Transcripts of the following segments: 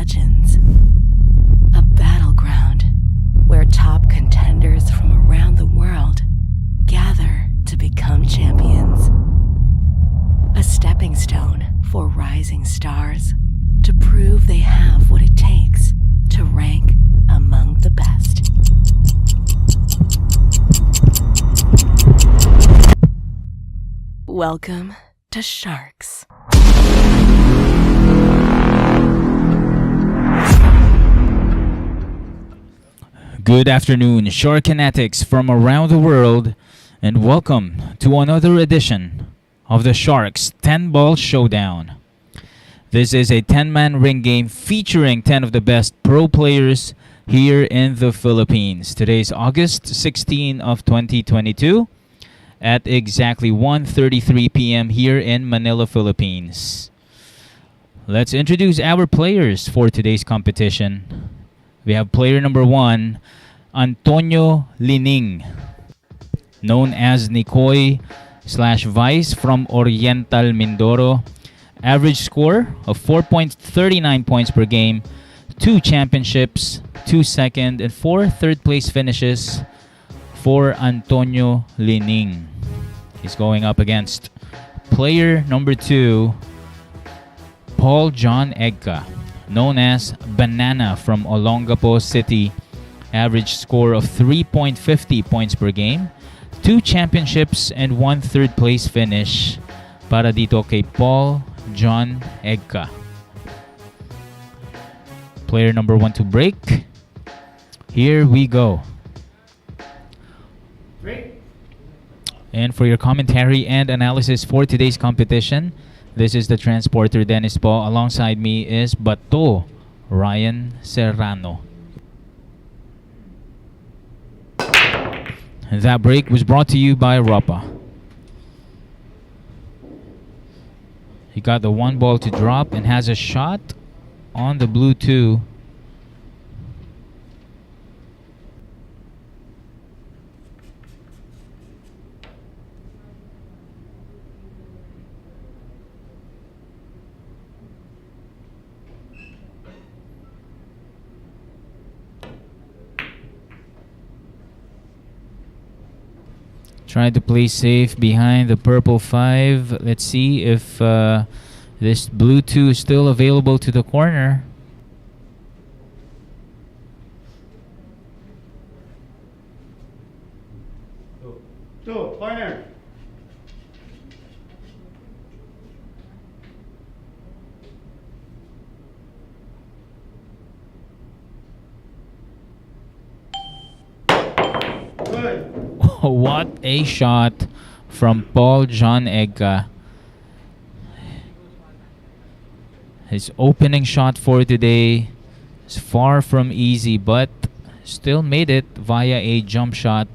Legends, a battleground where top contenders from around the world gather to become champions. A stepping stone for rising stars to prove they have what it takes to rank among the best. Welcome to Sharks. Good afternoon, Sharkanatics from around the world, and welcome to another edition of the Sharks 10-Ball Showdown. This is a 10-man ring game featuring 10 of the best pro players here in the Philippines. Today's August 16 of 2022 at exactly 1:33 p.m. here in Manila, Philippines. Let's introduce our players for today's competition. We have player number 1, Antonio Linning, known as Nikoy/Vice from Oriental Mindoro. Average score of 4.39 points per game, 2 championships, 2 second, and 4 third place finishes for Antonio Linning. He's going up against player number 2, Paul John Egca, known as Banana from Olongapo City. Average score of 3.50 points per game, 2 championships, and 1 third place finish para dito kay Paul John Egca. Player number 1 to break. Here we go. Break. And for your commentary and analysis for today's competition, this is the transporter Dennis Po. Alongside me is Bato Ryan Serrano. And that break was brought to you by Rapa. He got the 1 ball to drop and has a shot on the blue 2. Trying to play safe behind the purple 5. Let's see if this blue 2 is still available to the corner. Two, corner. Good. What a shot from Paul John Egca. His opening shot for today is far from easy, but still made it via a jump shot.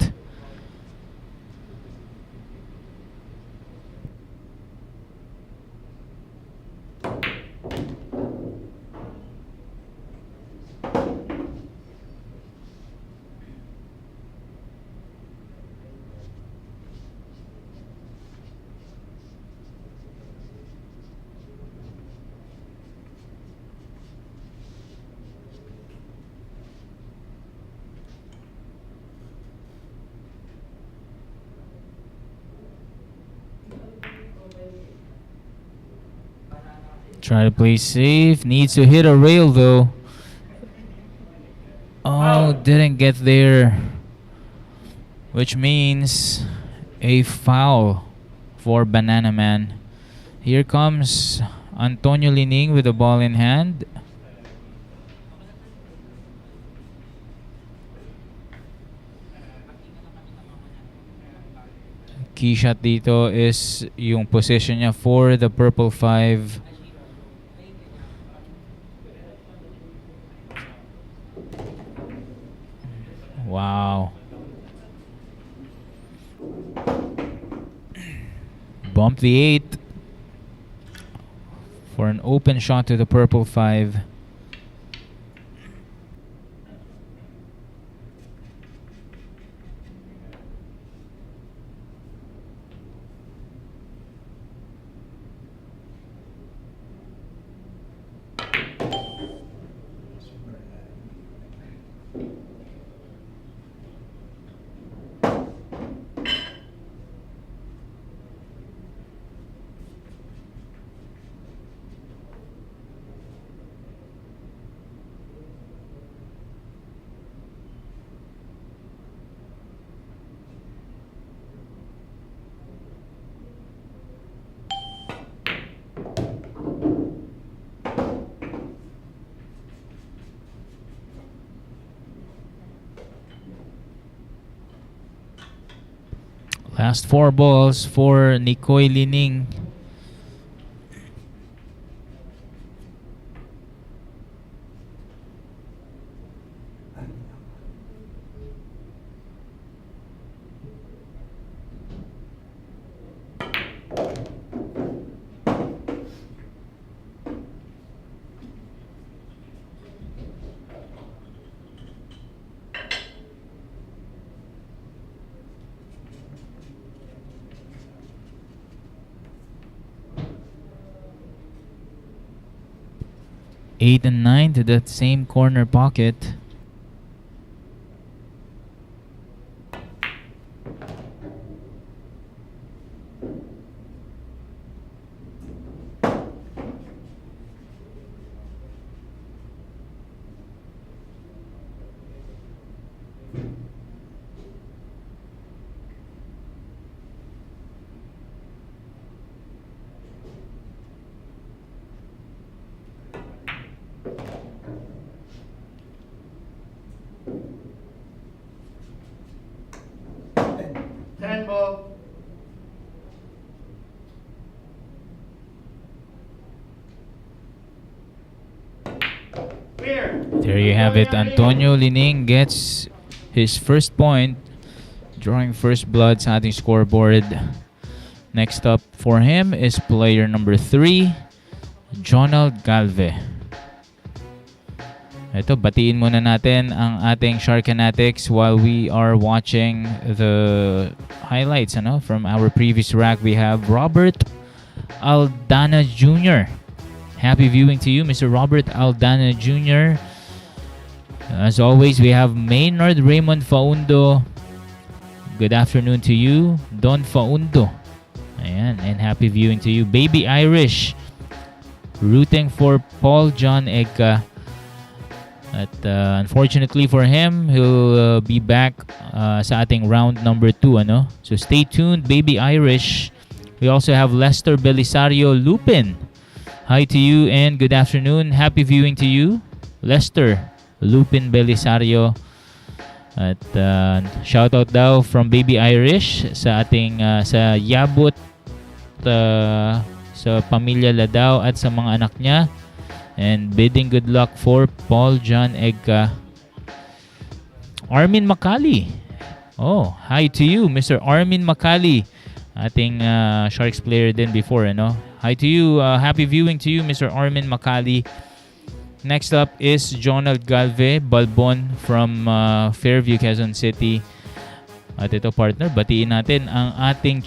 Try to play safe. Needs to hit a rail though. Oh, didn't get there. Which means a foul for Banana Man. Here comes Antonio Linning with the ball in hand. Key shot dito is yung position niya for the purple 5. Wow. Bump the 8 for an open shot to the purple 5. Last 4 balls for Nicoy Linning. Eight and 9 to that same corner pocket. Ten ball. Clear. There you have it. Antonio Linning gets his first point, drawing first blood sa ating scoreboard. Next up for him is player number 3, Jonald Galve. Ito, batiin muna natin ang ating Sharkanatics while we are watching the highlights from our previous rack. We have Robert Aldana Jr. Happy viewing to you, Mr. Robert Aldana Jr. As always, we have Maynard Raymond Faundo. Good afternoon to you, Don Faundo. Ayan, and happy viewing to you. Baby Irish, rooting for Paul John Egca. At unfortunately for him, he'll be back sa ating round number 2. So stay tuned, Baby Irish. We also have Lester Belisario Lupin. Hi to you and good afternoon. Happy viewing to you, Lester Lupin Belisario. At shoutout daw from Baby Irish sa ating sa Yabut, sa pamilya Ladaw at sa mga anak niya. And bidding good luck for Paul John Egca. Armin Macali. Oh, hi to you, Mr. Armin Macali. Ating Sharks player din before, Hi to you. Happy viewing to you, Mr. Armin Macali. Next up is Jonald Galve, Balbon from Fairview, Quezon City. At ito, partner, batiin natin ang ating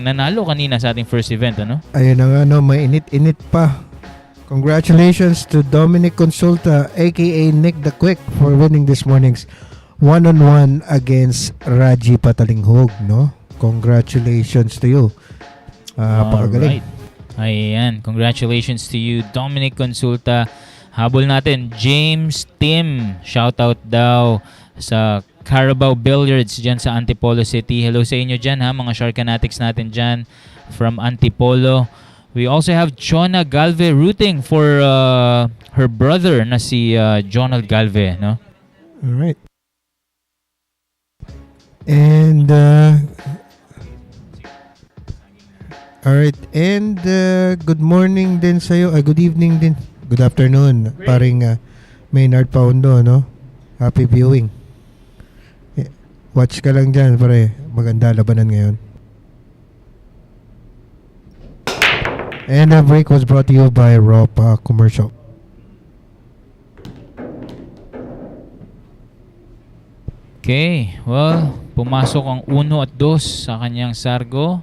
nanalo kanina sa ating first event, Ayun na nga, may init-init pa. Congratulations to Dominic Consulta, aka Nick the Quick, for winning this morning's 1-on-1 against Raji Patalinghog, Congratulations to you. Pakagaling. Ayan, congratulations to you, Dominic Consulta. Habol natin, James Tim. Shoutout daw sa Carabao Billiards dyan sa Antipolo City. Hello sa inyo dyan, mga Sharkanatics natin dyan from Antipolo. We also have Chona Galve rooting for her brother na si Jonald Galve, Alright. And alright, and good morning din sa'yo. Good evening din. Good afternoon, paring Maynard Paundo, Happy viewing. Watch ka lang dyan, pare. Maganda labanan ngayon. And the break was brought to you by Ropa Commercial. Okay, well, pumasok ang 1 at 2 sa kanyang Sargo.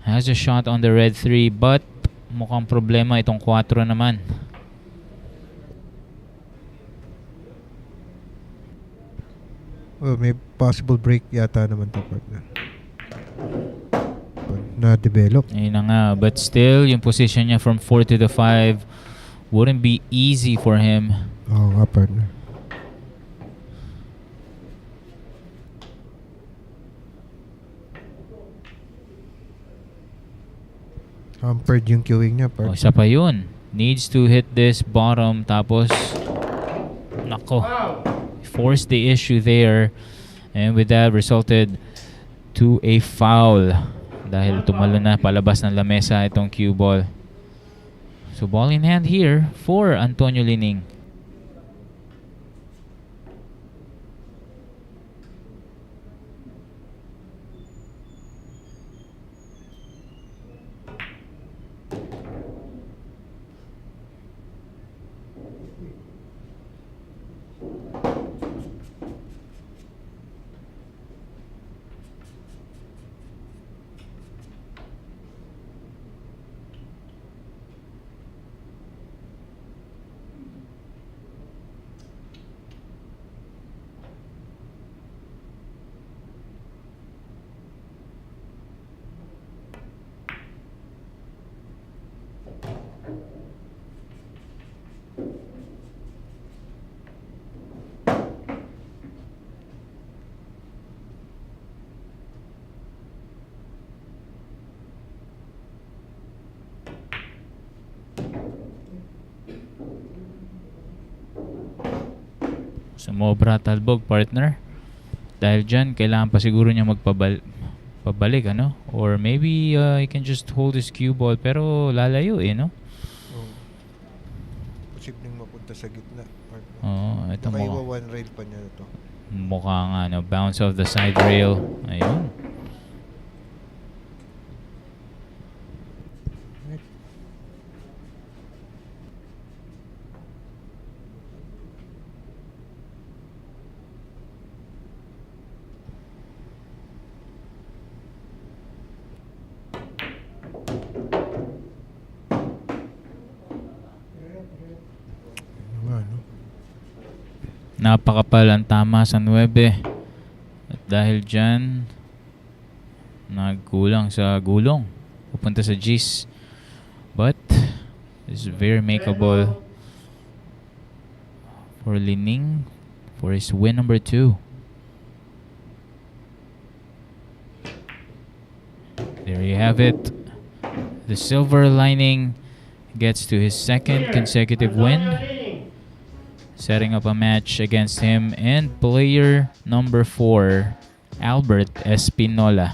Has a shot on the red 3 but mukhang problema itong 4 naman. Well, may possible break yata naman to, partner. Na-develop. Ayun na nga, but still, yung position niya from 4 to the 5 wouldn't be easy for him. Oo nga, partner. Hampered yung queuing niya, partner. Isa pa yun. Needs to hit this bottom, tapos nako, forced the issue there, and with that resulted to a foul dahil tumalo na palabas ng lamesa itong cue ball. So ball in hand here for Antonio Linning. Sumobra talbog, partner. Dahil dyan, kailangan pa siguro niya pabalik, ano? Or maybe he can just hold his cue ball, pero lalayo no? Posibleng mapunta sa gitna. Oo, ito mo. Nakaiwa one rail pa niya ito. Mukha nga, no? Bounce off the side rail. Ayun. Napakapal ang tama sa 9. At dahil dyan, nagkulang sa gulong. Pupunta sa G's. But, this is very makeable for Linning for his win number 2. There you have it. The silver lining gets to his second consecutive win, setting up a match against him and player number 4, Albert Espinola.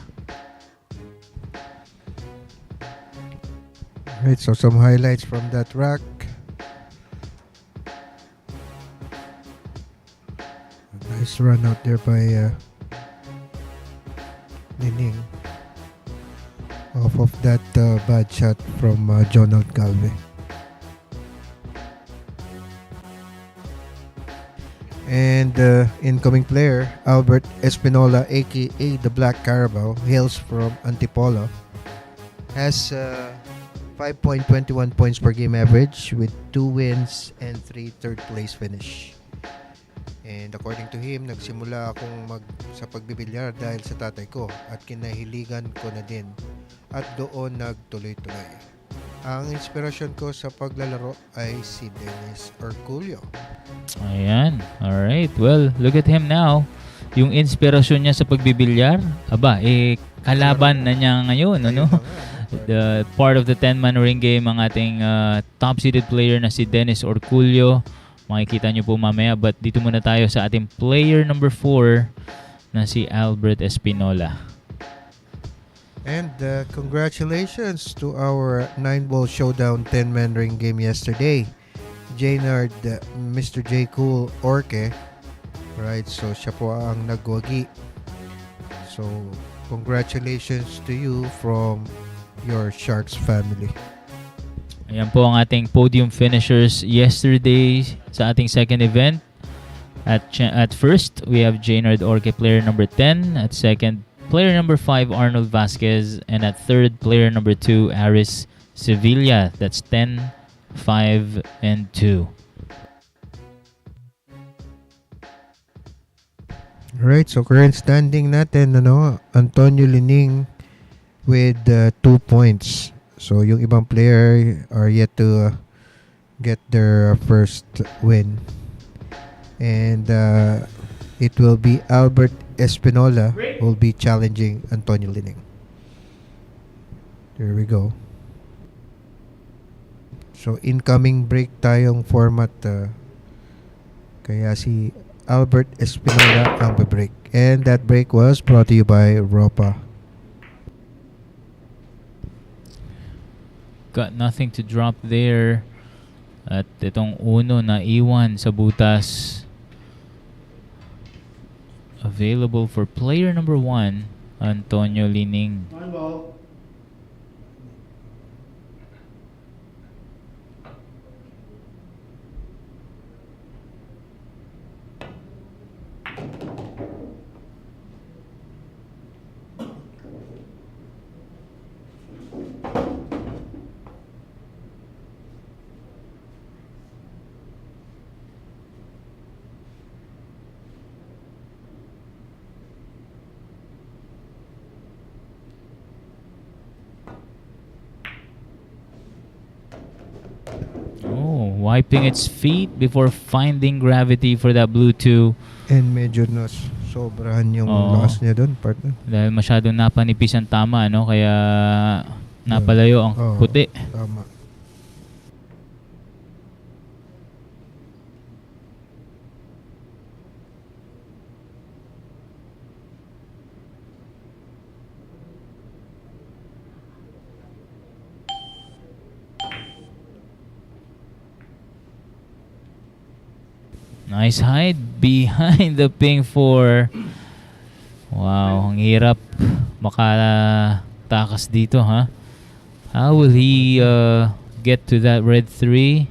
Right, so some highlights from that rack. A nice run out there by Linning off of that bad shot from Jonald Galve. And incoming player, Albert Espinola, aka the Black Carabao, hails from Antipolo, has 5.21 points per game average with 2 wins and 3 third place finish. And according to him, nagsimula akong sa pagbibilyar dahil sa tatay ko at kinahiligan ko na din at doon nagtuloy-tuloy. Ang inspirasyon ko sa paglalaro ay si Orculio. Ayan. Alright. Well, look at him now. Yung inspirasyon niya sa pagbibilyar, kalaban na niya ngayon, ano? The part of the 10-man ring game, ang ating top-seeded player na si Orculio. Makikita niyo po mamaya. But dito muna tayo sa ating player number 4 na si Albert Espinola. And congratulations to our 9-ball showdown 10-man ring game yesterday. Jaynard, Mr. J. Cool Orque. Right, so siya po ang nagwagi. So, congratulations to you from your Sharks family. Ayan po ang ating podium finishers yesterday sa ating second event. At first, we have Jaynard Orque, player number 10. At second, player number 5, Arnold Vasquez. And at third, player number 2, Aris Sevilla. That's 10, 5, and 2. Alright, so current standing natin, Antonio Linning with 2 points. So yung ibang player are yet to get their first win. And it will be Albert Espinola who will be challenging Antonio Linning. There we go. So incoming break tayong format. Kaya si Albert Espinola ang break. And that break was brought to you by Ropa. Got nothing to drop there. At itong uno na iwan sa butas. Available for player number 1, Antonio Linning. 1 ball. Wiping its feet before finding gravity for that blue 2. And medyo sobrahan yung lakas niya doon, partner. Dahil masyadong napanipis ang tama, no? Kaya napalayo ang puti. Tama. Nice hide behind the pink 4. Wow, ang hirap makatakas dito, ha? How will he get to that red 3?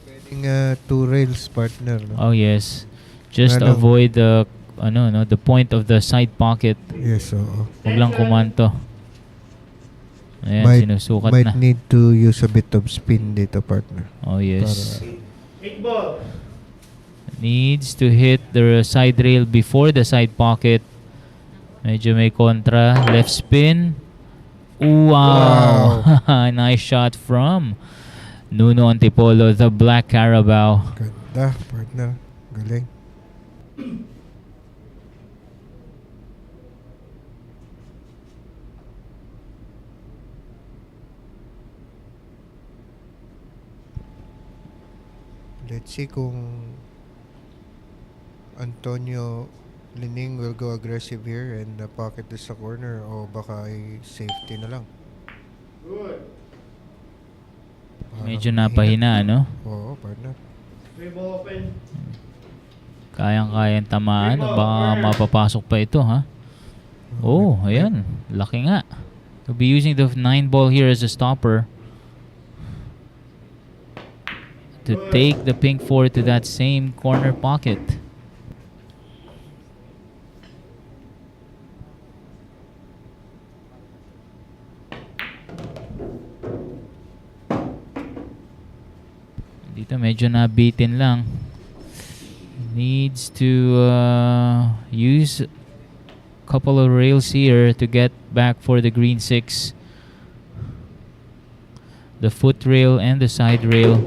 Pwedeng 2 rails, partner. No? Oh yes. Just avoid the the point of the side pocket. Yes, oo. Huwag lang kumanto. Ayan, sinusukat might na. need to use a bit of spin dito, partner. Oh yes. 8 ball. Needs to hit the side rail before the side pocket. Medyo may kontra. Left spin. Wow. Nice shot from Nuno Antipolo, the Black Carabao. Ganda, partner. Galing. Let's see kung Antonio Linning will go aggressive here and pocket this sa corner o baka ay safety na lang. Good. Medyo napahina, ano? Oo, partner. 3 ball open. Kayang-kayang tamaan. Baka mapapasok pa ito, ha? Oh, ayan. Laki nga. He'll be using the 9 ball here as a stopper to take the pink 4 to that same corner pocket. Dito medyo nabitin lang. Needs to use a couple of rails here to get back for the green 6. The foot rail and the side rail.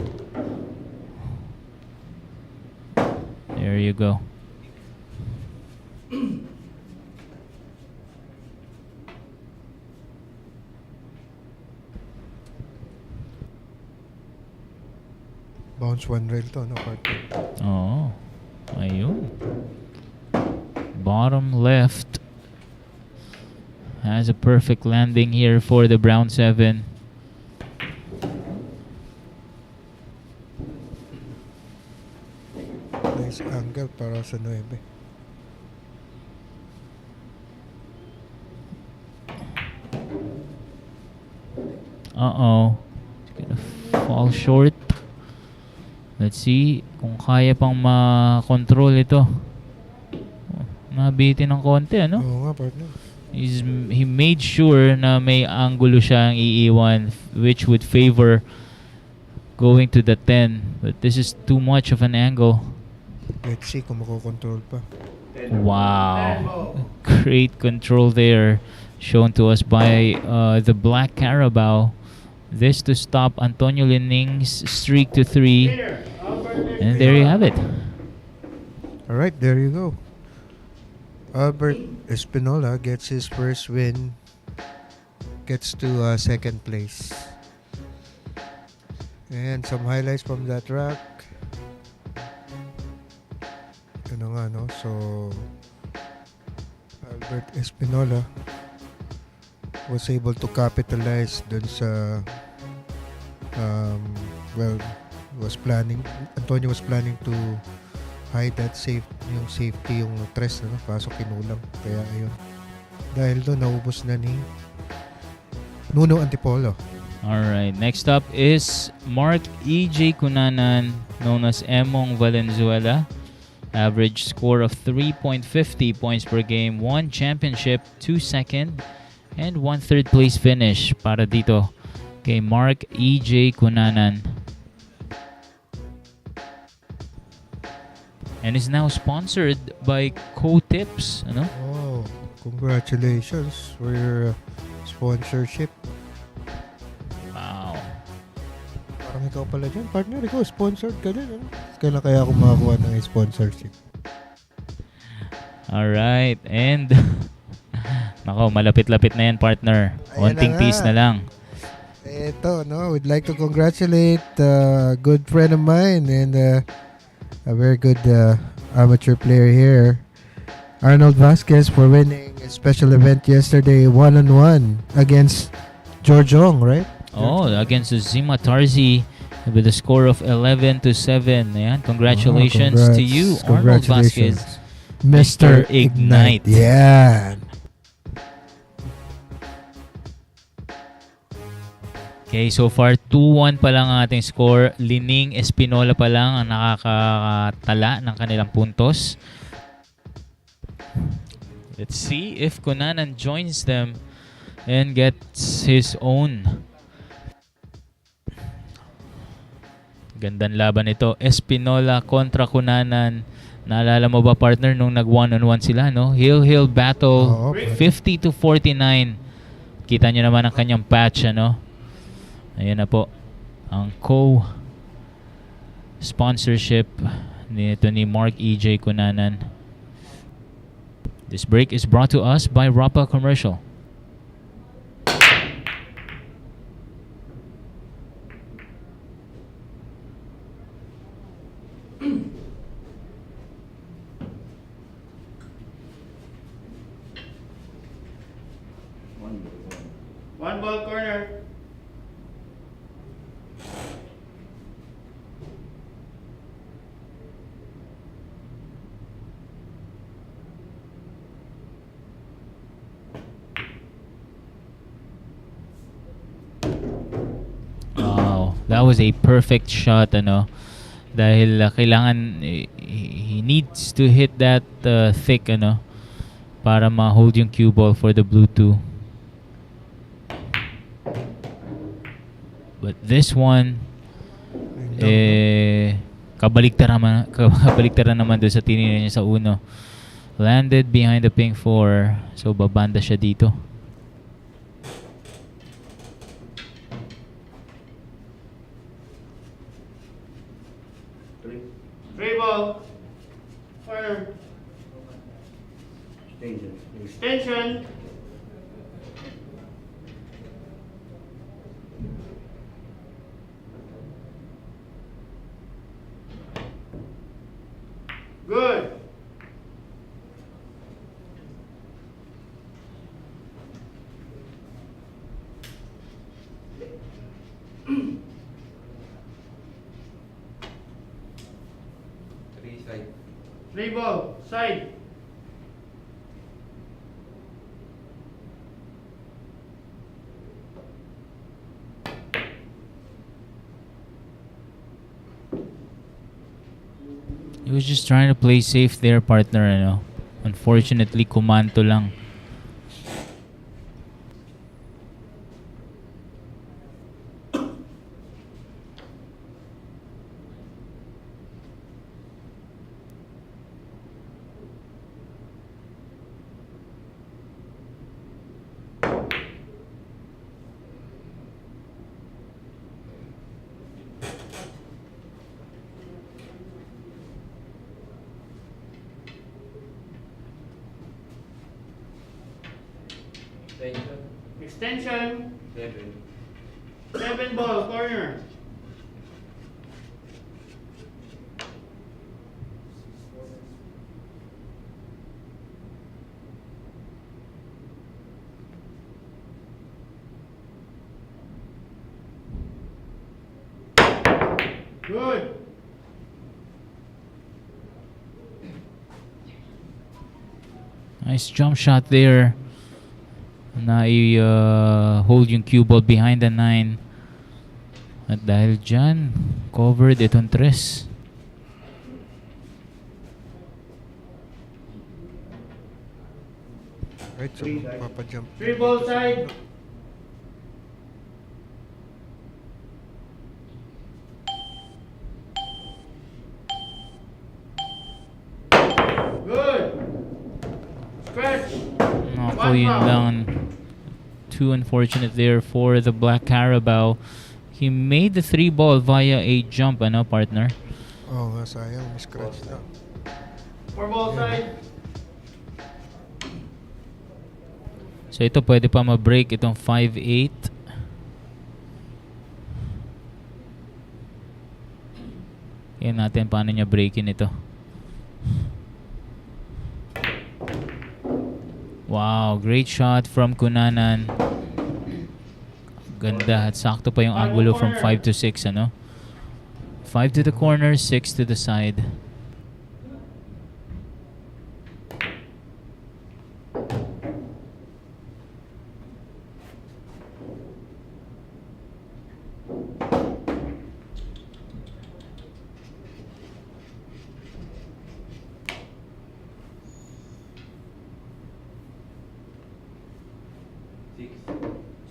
There you go. Bounce 1 rail to, no, partner? Oh, ayun. Bottom left has a perfect landing here for the brown 7. Nice angle para sa 9. Uh-oh. It's gonna fall short. Let's see kung kaya pang ma-control ito. Nabitin ng konti, ano? Oo nga, partner. He made sure na may angulo siyang iiwan which would favor going to the 10. But this is too much of an angle. Let's see kung makokontrol pa. Wow. Great control there shown to us by the Black Carabao. This to stop Antonio Linning's streak to 3. And there you have it. Alright, there you go. Albert Espinola gets his first win. Gets to second place. And some highlights from that track. Ano nga, no? So, Albert Espinola was able to capitalize dun sa Antonio was planning to hide that yung safety, yung tres, ano? Kaso kinulang. Kaya ayun. Dahil doon, naubos na ni Nuno Antipolo. Alright, next up is Marc Ejay Cunanan, known as Emong Valenzuela. Average score of 3.50 points per game, 1 championship, 2 second, and 1 third place finish para dito kay Marc Ejay Cunanan. And is now sponsored by Co-Tips, ano? Oh, congratulations for your sponsorship. Wow. Parang ikaw pala dyan, partner. Ikaw, sponsored ka din. Ano? Kailan kaya ako makakuha ng sponsorship? Alright, and nako, malapit-lapit na yan, partner. Ayan Onting na nga. piece na lang. Ito, no, we'd like to congratulate a good friend of mine and a very good amateur player here, Arnold Vasquez, for winning a special event yesterday, 1-on-1 against George Ong, right? Oh, against Zima Tarzi with a score of 11-7. Ayan, congratulations Congrats. to you, Arnold Vasquez. Mr. Ignite. Yeah. Okay, so far 2-1 pa lang ang ating score. Linning, Espinola pa lang ang nakakatala ng kanilang puntos. Let's see if Kunanan joins them and gets his own. Gandang laban ito. Espinola kontra Kunanan. Naalala mo ba, partner, nung nag-1-on-1 sila, no? Hill battle, Oo. 50-49. Kita nyo naman ang kanyang patch, ano? Ayan na po ang co-sponsorship nito ni Marc Ejay Cunanan. This break is brought to us by Rapa Commercial. One ball corner. Wow, that was a perfect shot, ano? Dahil kailangan he needs to hit that thick, ano, para ma-hold yung cue ball for the blue 2. But this one, kabaliktaran naman doon sa tinignan niya sa uno. Landed behind the pink 4. So babanda siya dito. Three ball. Corner. Extension. Good. Three ball. Side. He was just trying to play safe there, partner, ano. Unfortunately, kumanto lang. Extension. Seven ball. Corner. Good. Nice jump shot there. Hold yung cue ball behind the 9. At dahil dyan, covered itong 3. Right, so magpapajump. 3 ball side. Good. Scratch. Nako, yun lang. Too unfortunate there for the Black Carabao. He made the 3 ball via a jump, ano, partner? Oh, nga, sayang. Scratch na. 4 ball side. So ito pwede pa ma-break itong 5-8. Tingnan natin paano niya breakin ito. Wow, great shot from Kunanan. Ganda at sakto pa yung angulo from 5 to 6, ano? 5 to the corner, 6 to the side.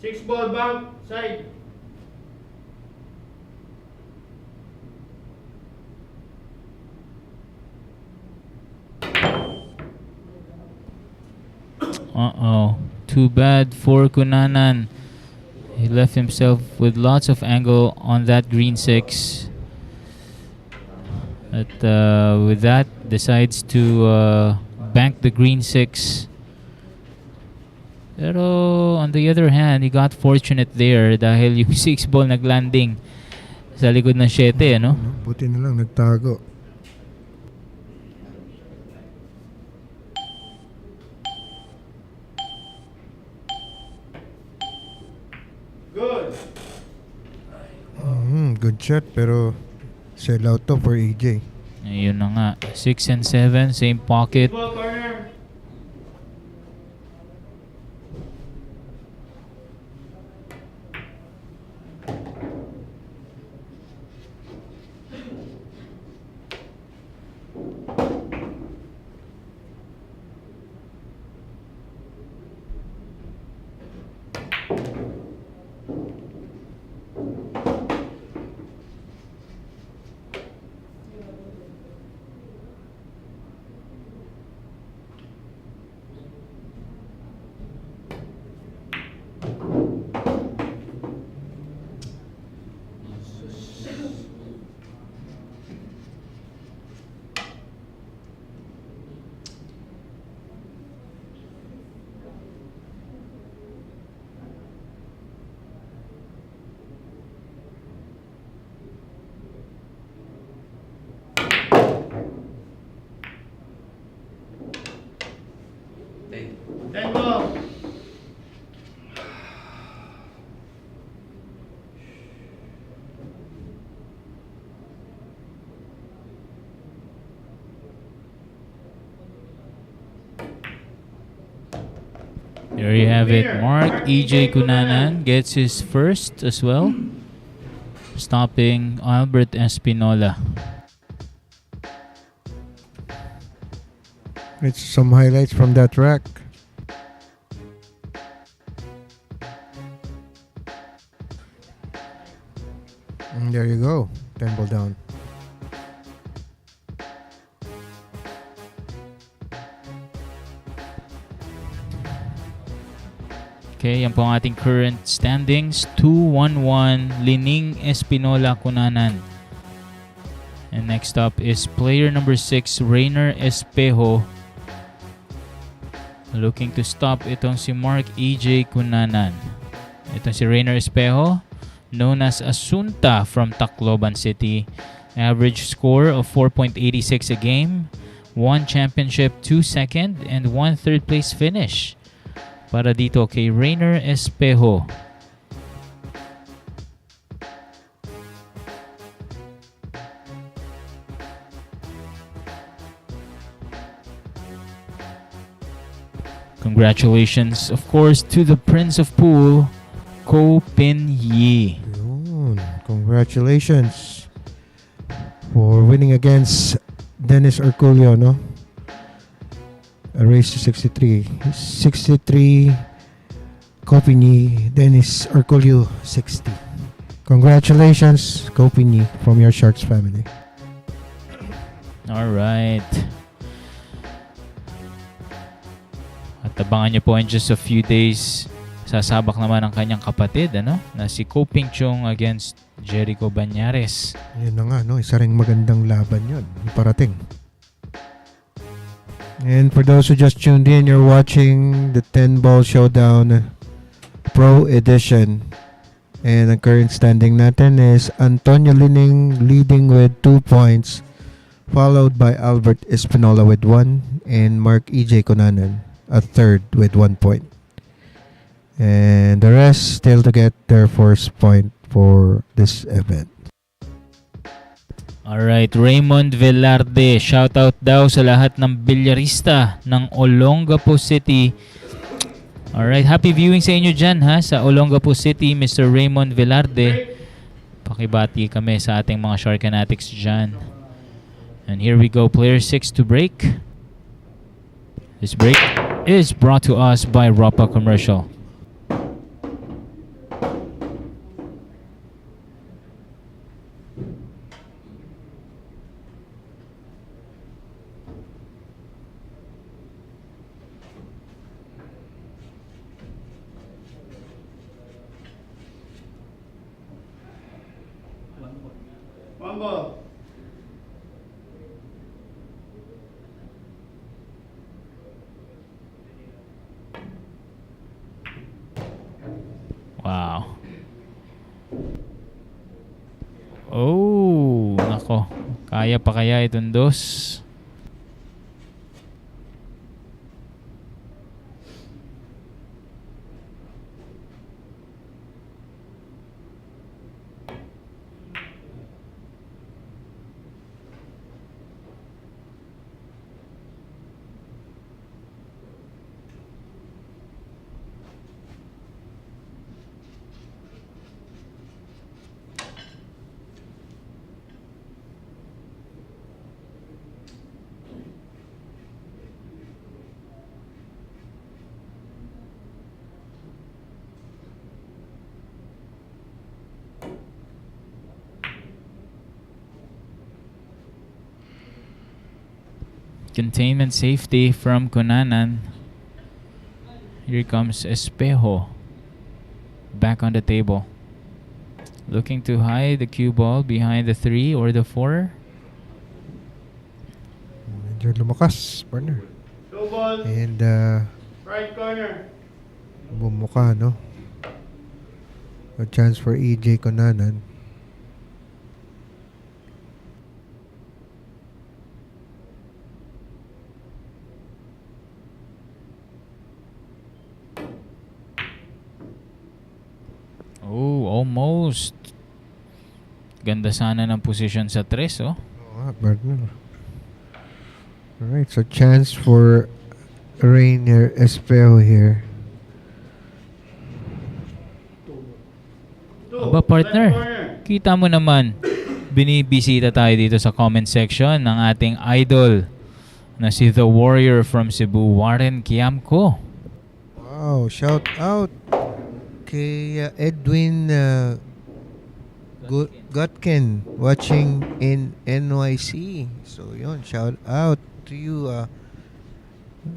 Six ball back side. Uh-oh. Too bad for Cunanan. He left himself with lots of angle on that green 6. But with that, decides to bank the green 6. Pero on the other hand, he got fortunate there dahil yung 6 ball naglanding sa likod ng 7, ano? Buti na lang nagtago. Good. Good shot, pero sell out to for Ejay. Ayun na nga. 6 and 7, same pocket. Ball corner. Ten ball. There you have it. Marc Ejay Cunanan gets his first as well, stopping Albert Espinola. It's some highlights from that rack. And there you go. 10 ball down. Okay, yan po ang ating current standings. 2-1-1, Linning, Espinola, Cunanan. And next up is player number 6, Rayner Espejo. Looking to stop itong si Marc Ejay Cunanan. Itong si Rayner Espejo, known as Asunta from Tacloban City. Average score of 4.86 a game. 1 championship, 2 second, and 1 third place finish. Para dito kay Rayner Espejo. Congratulations, of course, to the Prince of Pool, Ko Pin Yi. Yun. Congratulations for winning against Dennis Orculio, no? A race to 63. 63, Kopini, Dennis Orculio, 60. Congratulations, Kopini, from your Sharks family. Alright. At abangan niyo po in just a few days, sasabak naman ang kanyang kapatid, ano? Na si Ko Ping Chung against Jericho Banyares. Yun na nga, no? Isa ring magandang laban yun. Parating. And for those who just tuned in, you're watching the 10-ball Showdown Pro Edition. And ang current standing natin is Antonio Linning leading with 2 points, followed by Albert Espinola with 1, and Marc Ejay Cunanan a third with 1 point. And the rest still to get their first point for this event. Alright, Raymond Velarde, shoutout daw sa lahat ng bilyarista ng Olongapo City. Alright, happy viewing sa inyo dyan ha, sa Olongapo City, Mr. Raymond Velarde. Pakibati kami sa ating mga Shark Fanatics dyan. And here we go, player 6 to break. This break is brought to us by Ropa Commercial. One ball. Wow. Oh, nako. Kaya pa kaya itong dos? Containment safety from Cunanan. Here comes Espejo. Back on the table. Looking to hide the cue ball behind the 3 or the 4. Medyo lumakas, partner. Two balls. And Right corner. bumuka, no? A chance for Ejay Cunanan. Oh, almost. Ganda sana ng position sa 3, oh. Oo nga, partner. Alright, so chance for Rayner Espejo here. Two. Aba, partner. Left corner. Kita mo naman, binibisita tayo dito sa comment section ng ating idol na si The Warrior from Cebu, Warren Kiamco. Wow, shout out kay Edwin Gutkin watching in NYC. So yun, shout out to you,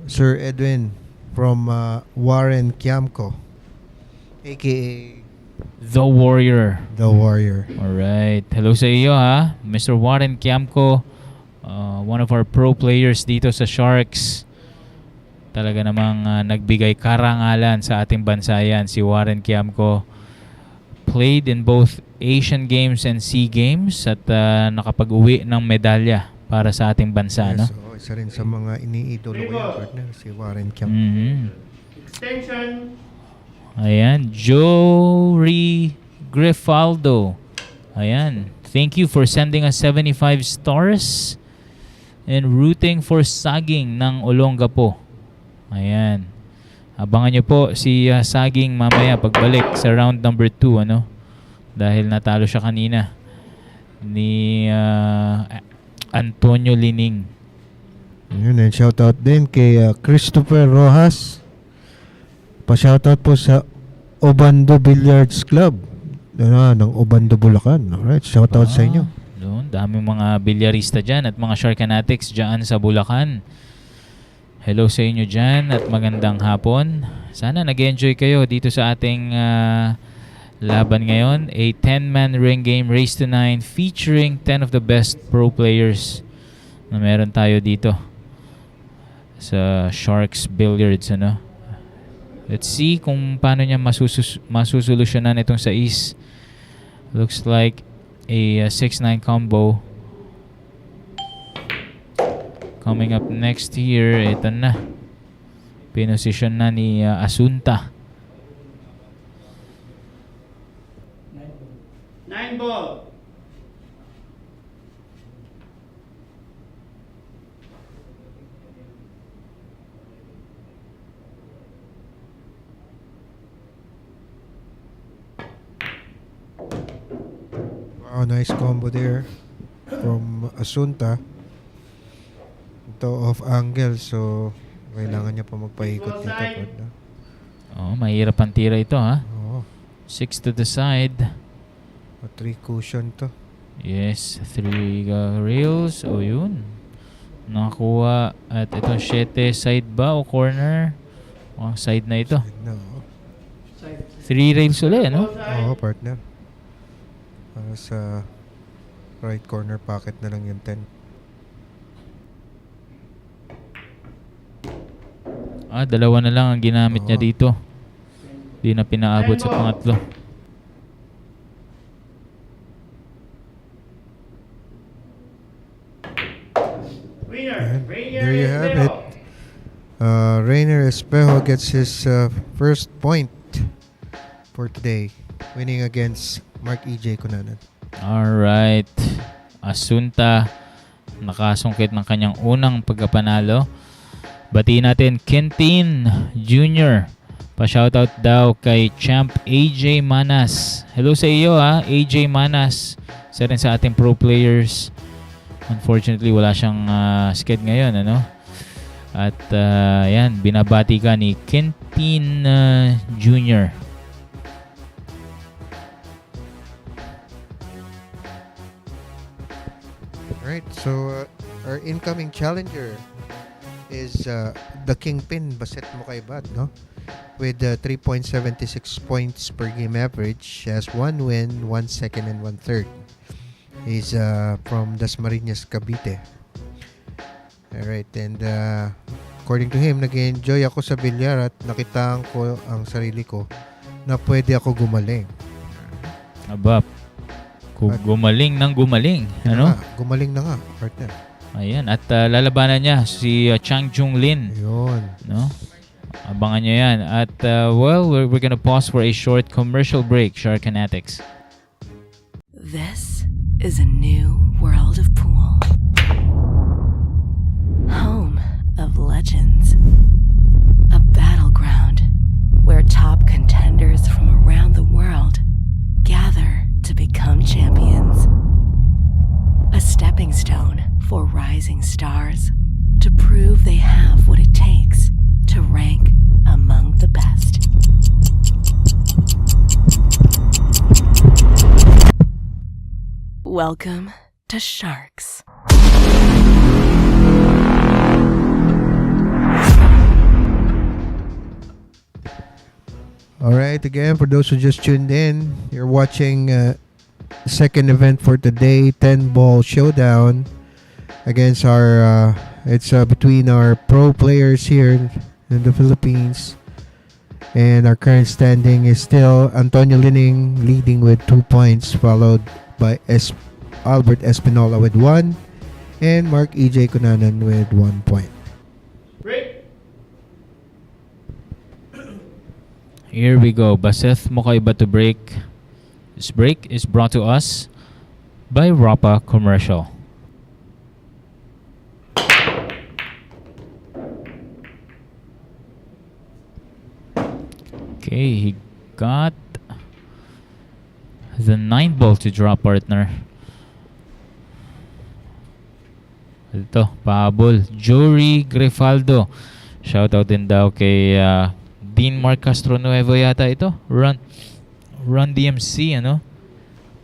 Sir Edwin from Warren Kiamco, aka The Warrior. The Warrior. Alright. Hello sa iyo ha, Mr. Warren Kiamco, one of our pro players dito sa Sharks. Talaga namang nagbigay karangalan sa ating bansa yan, si Warren Kiamco. Played in both Asian Games and SEA Games at nakapag-uwi ng medalya para sa ating bansa, no? Yes, oh, isa rin sa mga iniidolo ko yung partner, si Warren Kiamco. Extension. Ayan, Jory Grifaldo. Ayan, thank you for sending us 75 stars and rooting for saging ng Olongapo. Ayan. Abangan nyo po si Saging mamaya pagbalik sa round number 2, ano? Dahil natalo siya kanina ni Antonio Linning. Yun, and shoutout din kay Christopher Rojas. Pa-shoutout po sa Obando Billiards Club ng Obando, Bulacan. Alright, shoutout sa inyo. Doon, daming mga bilyarista dyan at mga shark fanatics dyan sa Bulacan. Hello sa inyo dyan at magandang hapon. Sana nag-enjoy kayo dito sa ating laban ngayon. A 10-man ring game, race to 9, featuring 10 of the best pro players na meron tayo dito sa Sharks Billiards, ano? Let's see kung paano niya masusolusyonan itong sa East. Looks like a 6-9 combo. Coming up next here, ito na. Pinosisyon na ni Asunta. 9 ball. Wow, nice combo there from Asunta. Ito off angle, so kailangan niya pa magpaikot dito. Mahirap ang tira ito, ha? 6 to the side. 3 cushion to. Yes, 3 rails. Yun. Nakakuha. At itong 7 side ba o corner? Side na ito. 3 rails ulit, ano? Oo, partner. Para sa right corner pocket na lang yung 10. Dalawa na lang ang ginamit niya dito. Di na pinaabot sa pangatlo. Winner, There you have it. Rayner Espejo gets his first point for today, winning against Marc Ejay Kunanan. Alright. Asunta nakasungkit ng kanyang unang pagkapanalo. Batiin natin Quintin Jr. Pa-shoutout daw kay Champ Ejay Manas. Hello sa iyo, ha, Ejay Manas. Isa rin sa ating pro players. Unfortunately, wala siyang sked ngayon, ano? At yan, binabati ka ni Quintin Jr. Alright, so our incoming challenger is the Kingpin, Baseth Mocaibat, no? With 3.76 points per game average. He has 1 win, 1 second, and 1 third. He's from Dasmariñas, Cavite. Alright, and according to him, nag-enjoy ako sa bilyar at nakitaan ko ang sarili ko na pwede ako gumaling. Aba, gumaling ng gumaling. Ano? Gumaling na nga, partner. Ayan, at lalabanan niya si Chang Jung Lin. Yun. No? Abangan niyo yan. At we're gonna pause for a short commercial break, Shark Fanatics. This is a new world of pool. Home of legends. A battleground where top contenders from around the world gather to become champions. A stepping stone for rising stars to prove they have what it takes to rank among the best. Welcome to Sharks. Alright, again, for those who just tuned in, you're watching the second event for today, 10-ball showdown against our, it's between our pro players here in the Philippines. And our current standing is still Antonio Linning leading with 2 points, followed by Albert Espinola with 1, and Marc Ejay Cunanan with 1 point. Break. Here we go. Baseth Mocaibat to break. This break is brought to us by Rapa Commercial. Okay, he got the 9 ball to draw, partner. Ito, pahabol. Jory Grifaldo. Shoutout din daw kay Dean Marc Castronuevo yata ito. Run DMC, ano?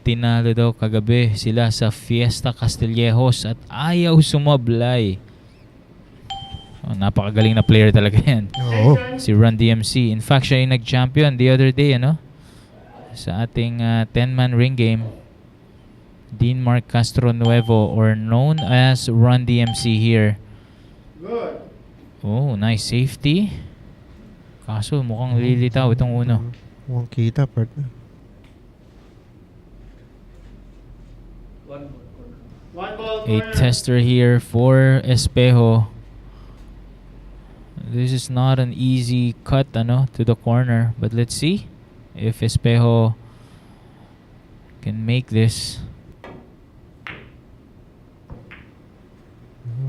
Tinalo daw kagabi sila sa Fiesta Castillejos at ayaw sumablay. Oh, napakagaling na player talaga yan. Oo. Si Run DMC. In fact, siya yung nag-champion the other day, ano? Sa ating 10-man ring game. Dean Marc Castronuevo, or known as Run DMC here. Good. Oh, nice safety. Kaso mukhang lilitaw itong uno. Mukhang kita, partner. One ball A corner. tester here for Espejo. This is not an easy cut, ano, to the corner. But let's see if Espejo can make this.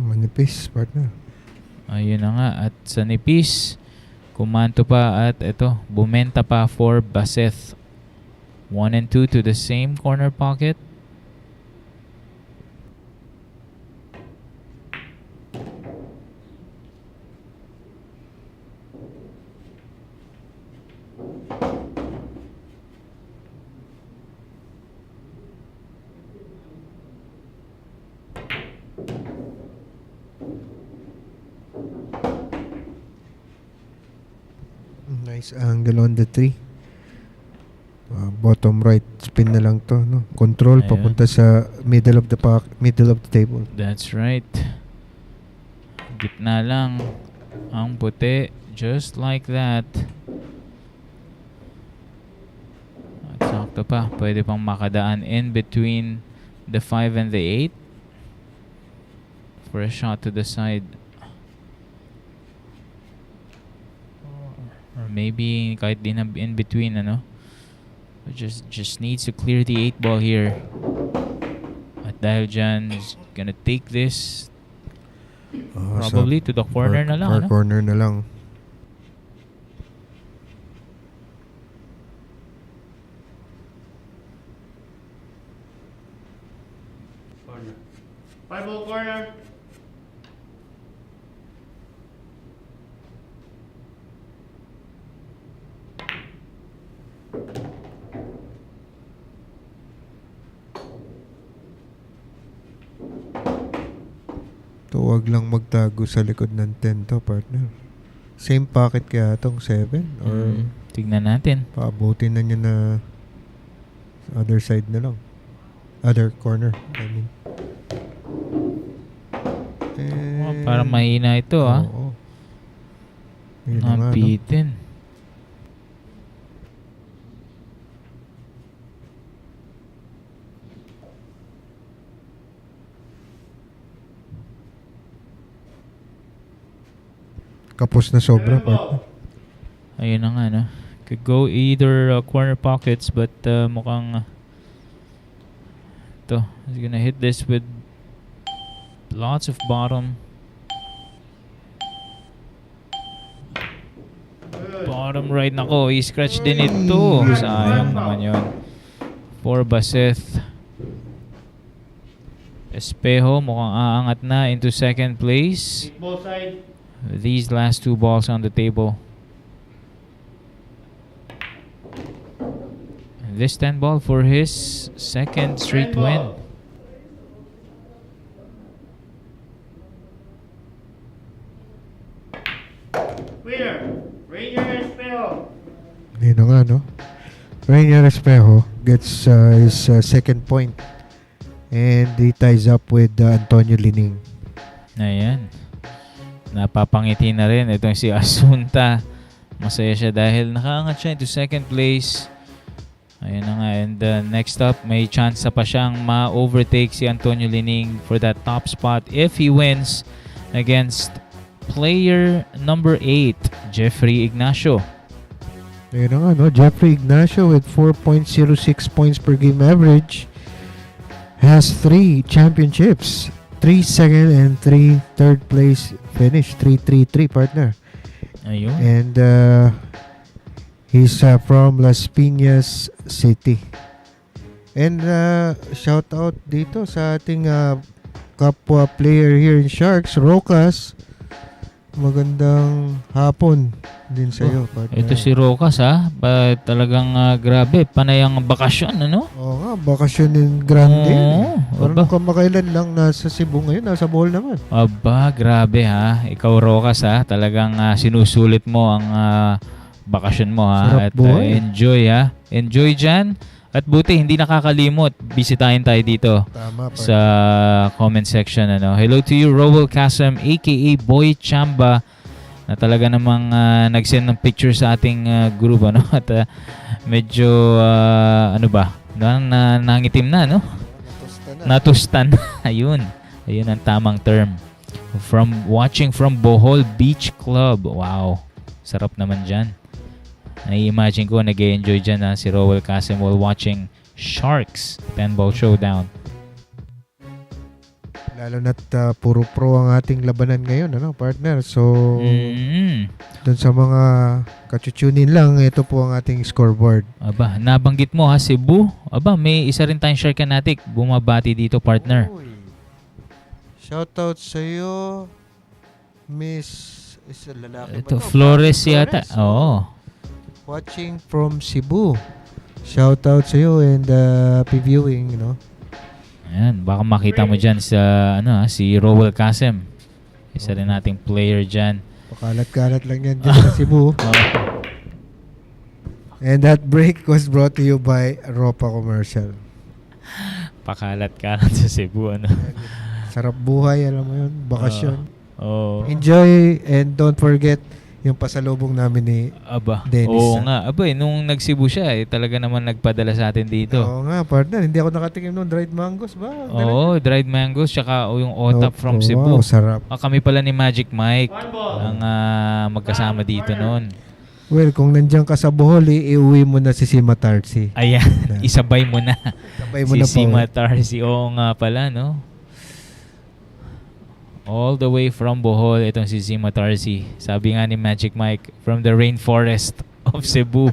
Manipis, partner. Ayun na nga. At sa nipis, kumanto pa at ito, bumenta pa for Baseth. 1 and 2 to the same corner pocket. Nice angle on the tree. Bottom right spin na lang to, no? Control Ayun. papunta sa middle of the table. That's right. Gitna lang ang puti. Just like that. At sakto pa. Pwede pang makadaan in between the 5 and the 8 for a shot to the side. Or maybe kahit din in between, ano? Just needs to clear the 8 ball here. At dahil dyan, is gonna take this probably to the corner na lang, Far ano? corner na lang. Corner. Five ball corner. Huwag lang magtago sa likod ng 10 to, partner. Same pocket kaya itong 7? Or Tignan natin. paabutin na niya na sa other side na lang. Other corner, I mean. Parang mahina ito, ha? Oo. Yun na nga, no? Napitin. Kapos na sobra, Seven ball. partner. Ayun na nga, no? Could go either corner pockets, but mukhang ito, he's gonna hit this with lots of bottom. Good. Bottom right, nako, i-scratch din ito. Sayang naman yun. For Baseth Espejo, mukhang aangat na into second place. Eight ball side. These last 2 balls on the table. And this 10 ball for his second straight 10 ball. win. Winner. Rayner Espejo. Yun na nga, no? Rayner Espejo gets his second point. And he ties up with Antonio Linning. Ayan. Napapangiti na rin itong si Asunta. Masaya siya dahil nakaangat siya into second place. Ayun na nga. And next up, may chance pa siyang ma-overtake si Antonio Linning for that top spot if he wins against player number 8, Jeffrey Ignacio. Ayun na nga, no? Jeffrey Ignacio with 4.06 points per game average has 3 championships. 3 second and 3 third place finish. 3-3-3, partner. Ayun. And He's from Las Piñas City. And shout out dito sa ating kapwa player here in Sharks, Rocas. Magandang hapon din sa iyo, partner. Ito si Rocas talagang grabe, panay ang bakasyon, ano? Oo nga, bakasyon din grande. Oo, Parang kamakailan lang nasa Cebu ngayon, nasa Bohol naman. Aba, grabe Ikaw Rocas talagang sinusulit mo ang bakasyon mo Sarap At buhay. enjoy Enjoy dyan. At buti hindi nakakalimot. Bisitahin tayo dito Tama, sa comment section. Hello to you, Rowell Kasem, aka Boy Chamba, na talaga namang nag-send ng picture sa ating group. At medyo, nangitim na, no? Natustan. Ayun ang tamang term. Watching from Bohol Beach Club. Wow. Sarap naman dyan. Nai-imagine ko nag-enjoy dyan si Rowell Kasem while watching Sharks 10-ball showdown. Lalo na't puro pro ang ating labanan ngayon, partner? So, dun sa mga kachuchunin lang, ito po ang ating scoreboard. Aba, nabanggit mo Cebu. Aba, may isa rin tayong Sharkanatic bumabati dito, partner. Shoutout sa iyo, Miss... Is lalaki Ito, ba to? Flores yata. Oo. Watching from Cebu. Shoutout sa iyo and previewing, Ayan, baka makita mo dyan sa si Rowell Kasem. Isa rin nating player dyan. Pakalat-kalat lang yan dyan sa Cebu. And that break was brought to you by Ropa Commercial. Pakalat-kalat sa Cebu. Sarap buhay, alam mo yun. Bakasyon. Enjoy and don't forget yung pasalubong namin ni Dennis. Oo nga. Aba, nung nag-Cebu siya, talaga naman nagpadala sa atin dito. Oo nga, partner. Hindi ako nakatikim nung dried mangoes ba? Oo, dried mangoes, tsaka yung otap from Cebu. Wow, sarap. Kami pala ni Magic Mike ang magkasama dito noon. Well, kung nandiyan ka sa Bohol, iuwi mo na si Sima Tarsi. Ayan, isabay mo na. Sabay mo si na po. Sima Tarsi. Oo nga pala, no? All the way from Bohol, itong si Sima Tarsi. Sabi nga ni Magic Mike, from the rainforest of Cebu.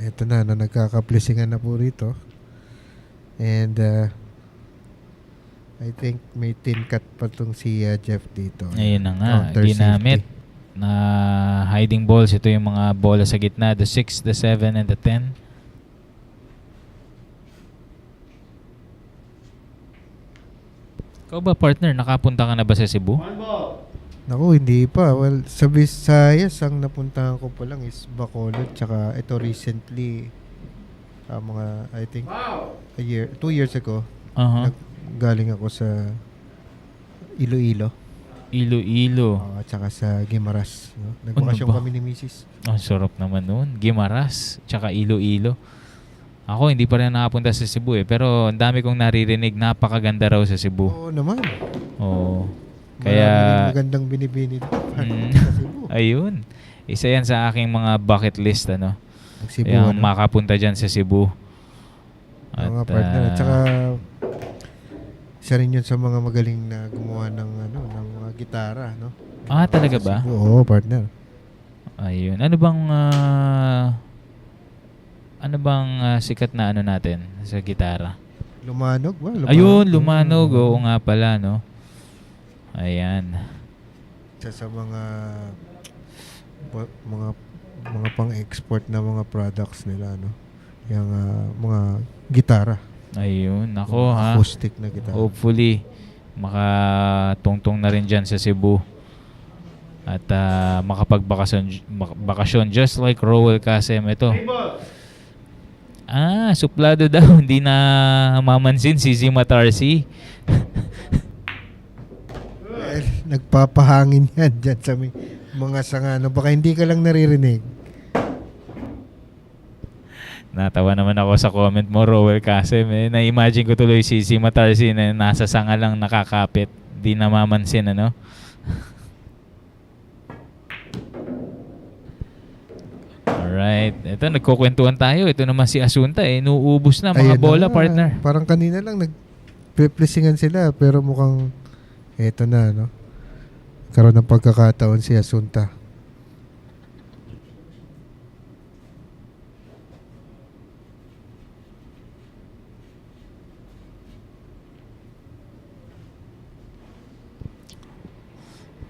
Ito na nagkaka-blessingan na po rito. And I think may tin cut pa tong si Jeff dito. Ayun na nga, Counter ginamit safety. na hiding balls. Ito yung mga bola sa gitna, the 6, the 7, and the 10. Ikaw ba, partner, nakapunta ka na ba sa Cebu? Naku, hindi pa. Well, sa Visayas, ang napuntahan ko pa lang is Bacolod. Tsaka ito recently, mga, I think, 2 years ago, galing ako sa Iloilo. Iloilo. At saka sa Guimaras. Nagbakasyon kami ni Mrs. Ang sarap naman nun. Guimaras, tsaka Iloilo. Ako, hindi pa rin nakapunta sa Cebu pero ang dami kong naririnig, napakaganda raw sa Cebu. Oo naman. Oo. Kaya, magandang binibini dito. Sa Cebu. Ayun. Isa yan sa aking mga bucket list, Ang Cebu, Kaya makapunta dyan sa Cebu. At, mga partner. At saka, isa rin yun sa mga magaling na gumawa ng mga gitara, no? Talaga ba? Cebu. Oo, partner. Ayun. Ano bang sikat na natin sa gitara? Lumanog ba? Ayun, Lumanog. Oo nga pala, no? Ayan. Isa sa mga pang-export na mga products nila, no? Yung mga gitara. Ayun, nako Acoustic na gitara. Hopefully, makatungtong na rin dyan sa Cebu. At makapagbakasyon just like Rowell Kasem. Ito. Suplado daw. Hindi na mamansin si Sima Tarsi. Well, nagpapahangin yan dyan sa mga sanga. Baka hindi ka lang naririnig. Natawa naman ako sa comment mo, Rowell Kasem. Na-imagine ko tuloy si Sima Tarsi na nasa sanga lang nakakapit. Di na mamansin, Alright. Ito, nagkukwentuhan tayo. Ito naman si Asunta. Nuubos na mga bola, partner. Parang kanina lang nagpe-pleasingan sila pero mukhang eto na, no? Karoon ng pagkakataon si Asunta.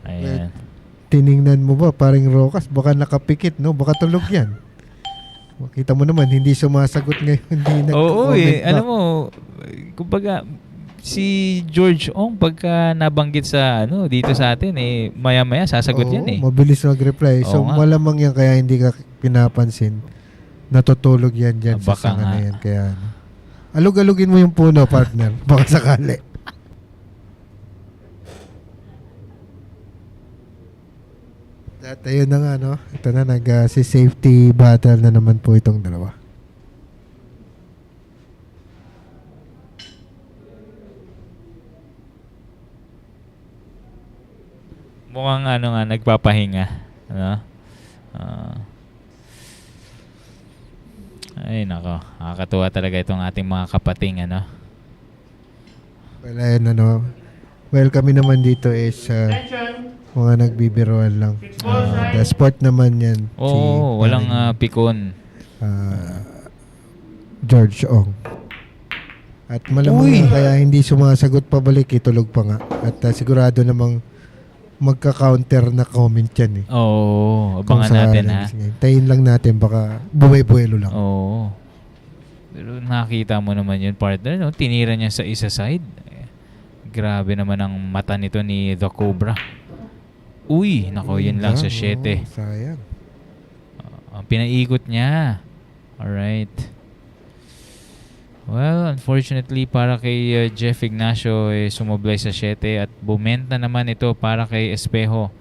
Ayan. Tiningnan mo ba, paring Rokas, baka nakapikit, no? Baka tulog yan. Makita mo naman, hindi sumasagot ngayon. Hindi Oo, nag-comment back. alam mo, kumbaga, si George Ong, pagka nabanggit sa, dito sa atin, maya-maya, sasagot Oo, yan eh. mabilis mag-reply. So, Oo nga. malamang yan, kaya hindi ka pinapansin. Natutulog yan dyan sa Baka sanga nga. na yan. Kaya, alug-alugin mo yung puno, partner. Baka sakali. At ayun na nga, no? Ito na, si safety battle na naman po itong dalawa. Mukhang nagpapahinga. Ay, nako. Nakakatuwa talaga itong ating mga kapating, Well, ayun, well, kami naman dito is Attention. mga nagbibiroan lang. 6 balls The right. sport naman yan. Oo, walang pikon. George Ong. At malamang Uy! kaya hindi sumasagot pabalik, itulog pa nga. At sigurado namang magka-counter na comment yan eh. Oo, Kung abangan natin ha. Tayin lang natin, baka buhay-buhelo lang. Oo. Pero nakita mo naman yun, partner, no? Tinira niya sa isa side. Grabe naman ang mata nito ni The Cobra. Uy, nako, yun lang sa 7. Sayang. Ang pinaikot niya. Alright. Well, unfortunately, para kay Jeff Ignacio, sumablay sa 7 at bumenta naman ito para kay Espejo.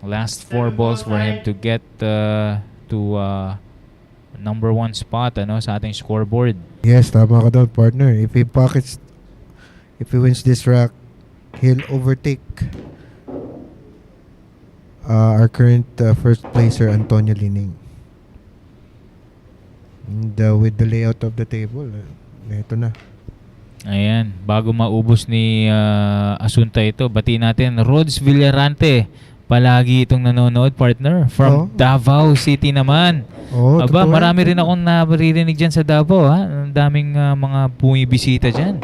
Last 4 balls for him to get to number 1 spot sa ating scoreboard. Yes, tama ka doon, partner. If he wins this rack, he'll overtake our current first placer, Antonio Linning. And with the layout of the table, ito na. Ayan, bago maubos ni Asunta ito, bati natin Rods Villarante. Palagi itong nanonood, partner, from Davao City naman. Oh, Aba, totoo marami yan. rin akong naririnig dyan sa Davao, ha? Ang daming mga bumibisita dyan.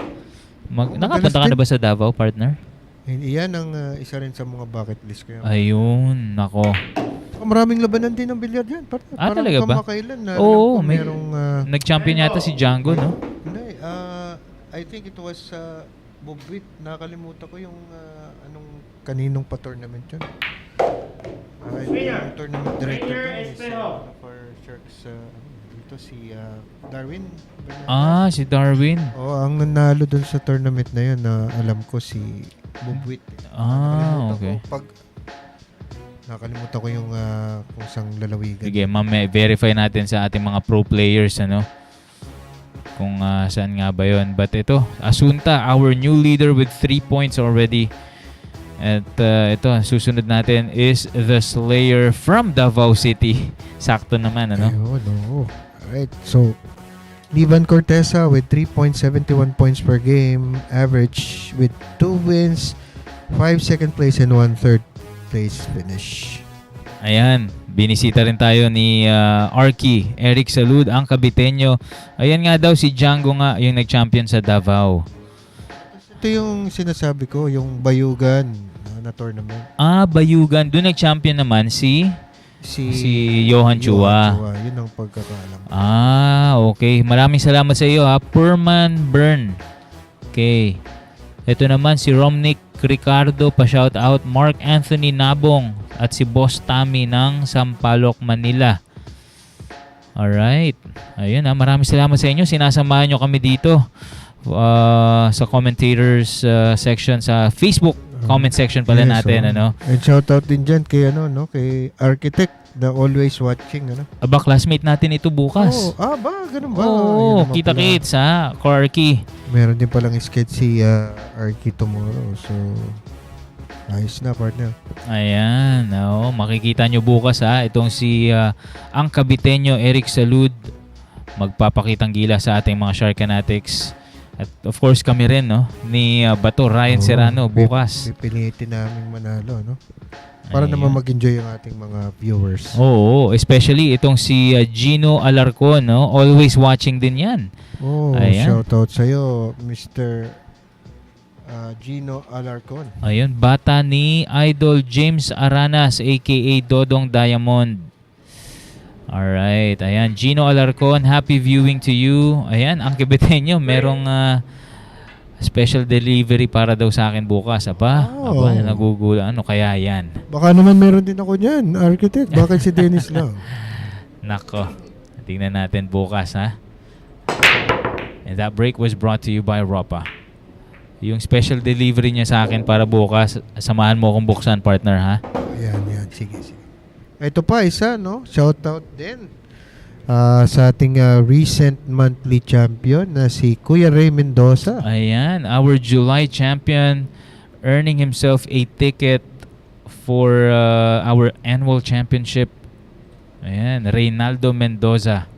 Nakapunta ka na ba sa Davao, partner? Yan ang isa rin sa mga bucket list ko. Ayun, nako. Maraming labanan din ng bilyard yan. Parang talaga ba? kamakailan na Oo, alam ko may merong... nag-champion yata si Django, no? Hindi, I think it was Bobwit. Nakalimutan ko yung kaninong pa-tournament yun. Yung tournament director Rayner dun is Espejo. one of our Sharks. Dito si Darwin. Si Darwin. Ang nanalo dun sa tournament na yun, alam ko si Bobwit. Okay. Nakalimutan ko yung kung saan lalawigan. Sige, verify natin sa ating mga pro players, kung saan nga ba yun. But ito, Asunta, our new leader with 3 points already. At ito, susunod natin is the Slayer from Davao City. Sakto naman, Ayun, oo. Alright, so Vann Corteza with 3.71 points per game, average with 2 wins, 5 second place and 1 third place finish. Ayan, binisita rin tayo ni Arky, Eric Salud, ang Kabiteño. Ayan nga daw, si Django nga, yung nag-champion sa Davao. Ito yung sinasabi ko, yung Bayugan na tournament. Bayugan. Doon nag-champion naman si Johan Chua. Yun ang pagkakaalam. Okay. Maraming salamat sa iyo, ha. Perman Byrne. Okay. Ito naman si Romnick Ricardo, pa-shout out. Marc Anthony Nabong at si Boss Tammy ng Sampaloc, Manila. Alright. Ayun, maraming salamat sa inyo. Sinasamahan nyo kami dito sa commentators section sa Facebook. Comment section pala natin, And shout out din dyan kay kay Architect na always watching, Aba, classmate natin ito bukas. Ganun ba? Oo, kita-kits, ha, Corky. Meron din palang sketch si Arky tomorrow. So, ayos na, partner. Ayan, makikita nyo bukas, ha. Itong si ang Kabiteño, Eric Salud, magpapakitang gila sa ating mga Sharkanatics. At of course kami rin, no? Ni Bato, Ryan Oo, Serrano, bukas. Pipilitin namin manalo, no? Para Ayan. naman mag-enjoy ang ating mga viewers. Oo, especially itong si Gino Alarcon, no? Always watching din yan. Oh, Ayan. shoutout sa'yo, Mr. Gino Alarcon. Ayun, bata ni Idol James Aranas, aka Dodong Diamond. Alright, ayan. Gino Alarcon, happy viewing to you. Ayan, ang kibetenyo, merong special delivery para daw sa akin bukas. Aba, Oh. nagugula. Ano kaya yan? Baka naman meron din ako dyan, architect. Bakit si Dennis lang? Nako, tingnan natin bukas, ha? And that break was brought to you by Ropa. Yung special delivery niya sa akin para bukas, samahan mo akong buksan, partner, ha? Yan. Sige. Ito pa, isa, no? Shoutout din sa ating recent monthly champion na si Kuya Ray Mendoza. Ayan, our July champion earning himself a ticket for our annual championship. Ayan, Reynaldo Mendoza.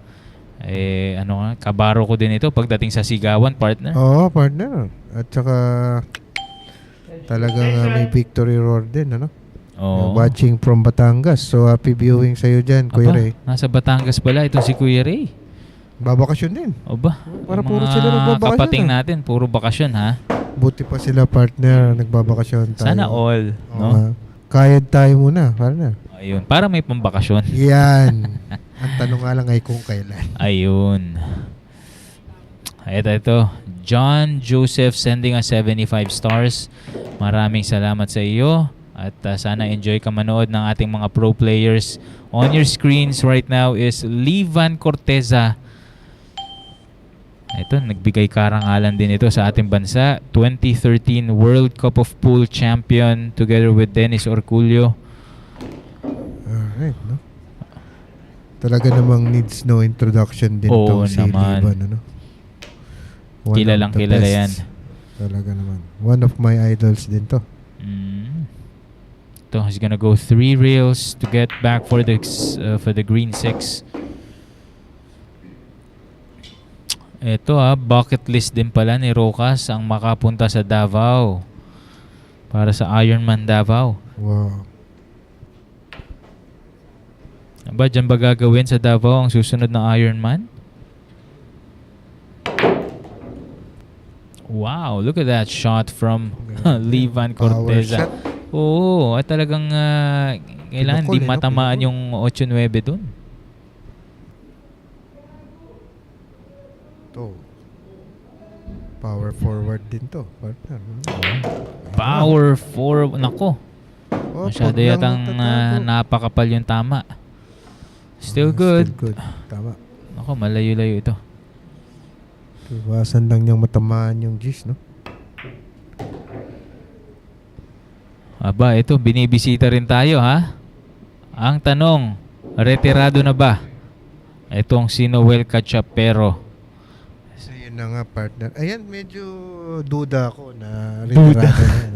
Kabaro ko din ito pagdating sa sigawan, partner. Oo, partner. At saka talagang may victory roar din, ano? Oo. Watching from Batangas. So, happy viewing sa'yo dyan, Kuya Aba, Ray. nasa Batangas pala ito si Kuya Ray. Babakasyon din. Oba, Para yung puro mga sila nagbabakasyon, kapating ah. natin, puro bakasyon, ha? Buti pa sila, partner, nagbabakasyon tayo. Sana all, Oo, no? nga. Kayad tayo muna, partner. Ayun, para may pambakasyon. Yan. Ang tanong nga lang ay kung kailan. Ayun. Ito. John Joseph sending us 75 stars. Maraming salamat sa iyo. At sana enjoy ka manood ng ating mga pro players. On your screens right now is Vann Corteza. Ito, nagbigay karangalan din ito sa ating bansa. 2013 World Cup of Pool Champion together with Dennis Orculio. Alright, no? Talaga namang needs no introduction din Oo tong si naman. Livan, ano? One Kilalang of the kilala best. yan. Talaga naman. One of my idols din to. Ito, he's gonna go 3 rails to get back for the green 6. Ito bucket list din pala ni Rokas ang makapunta sa Davao para sa Ironman Davao. Wow. Aba, dyan ba gagawin sa Davao ang susunod na Ironman? Wow, look at that shot from Vann Power Corteza. shot. Oo, at talagang kailangan Pinukol, di matamaan pinukol. yung 8-9 dun. To. Power forward din to, partner. Power forward. Nako, Oh, masyado pag lang yatang matatago. napakapal yung tama. Still Ah, good. Still good. Tama. Nako, malayo-layo ito. Iwasan lang niyang matamaan yung G's, no? Aba, ito, binibisita rin tayo, ha? Ang tanong, retirado na ba itong si Noel Cachapero? So, yun na nga, partner. Ayan, medyo duda ako na Duda. retirado na yan.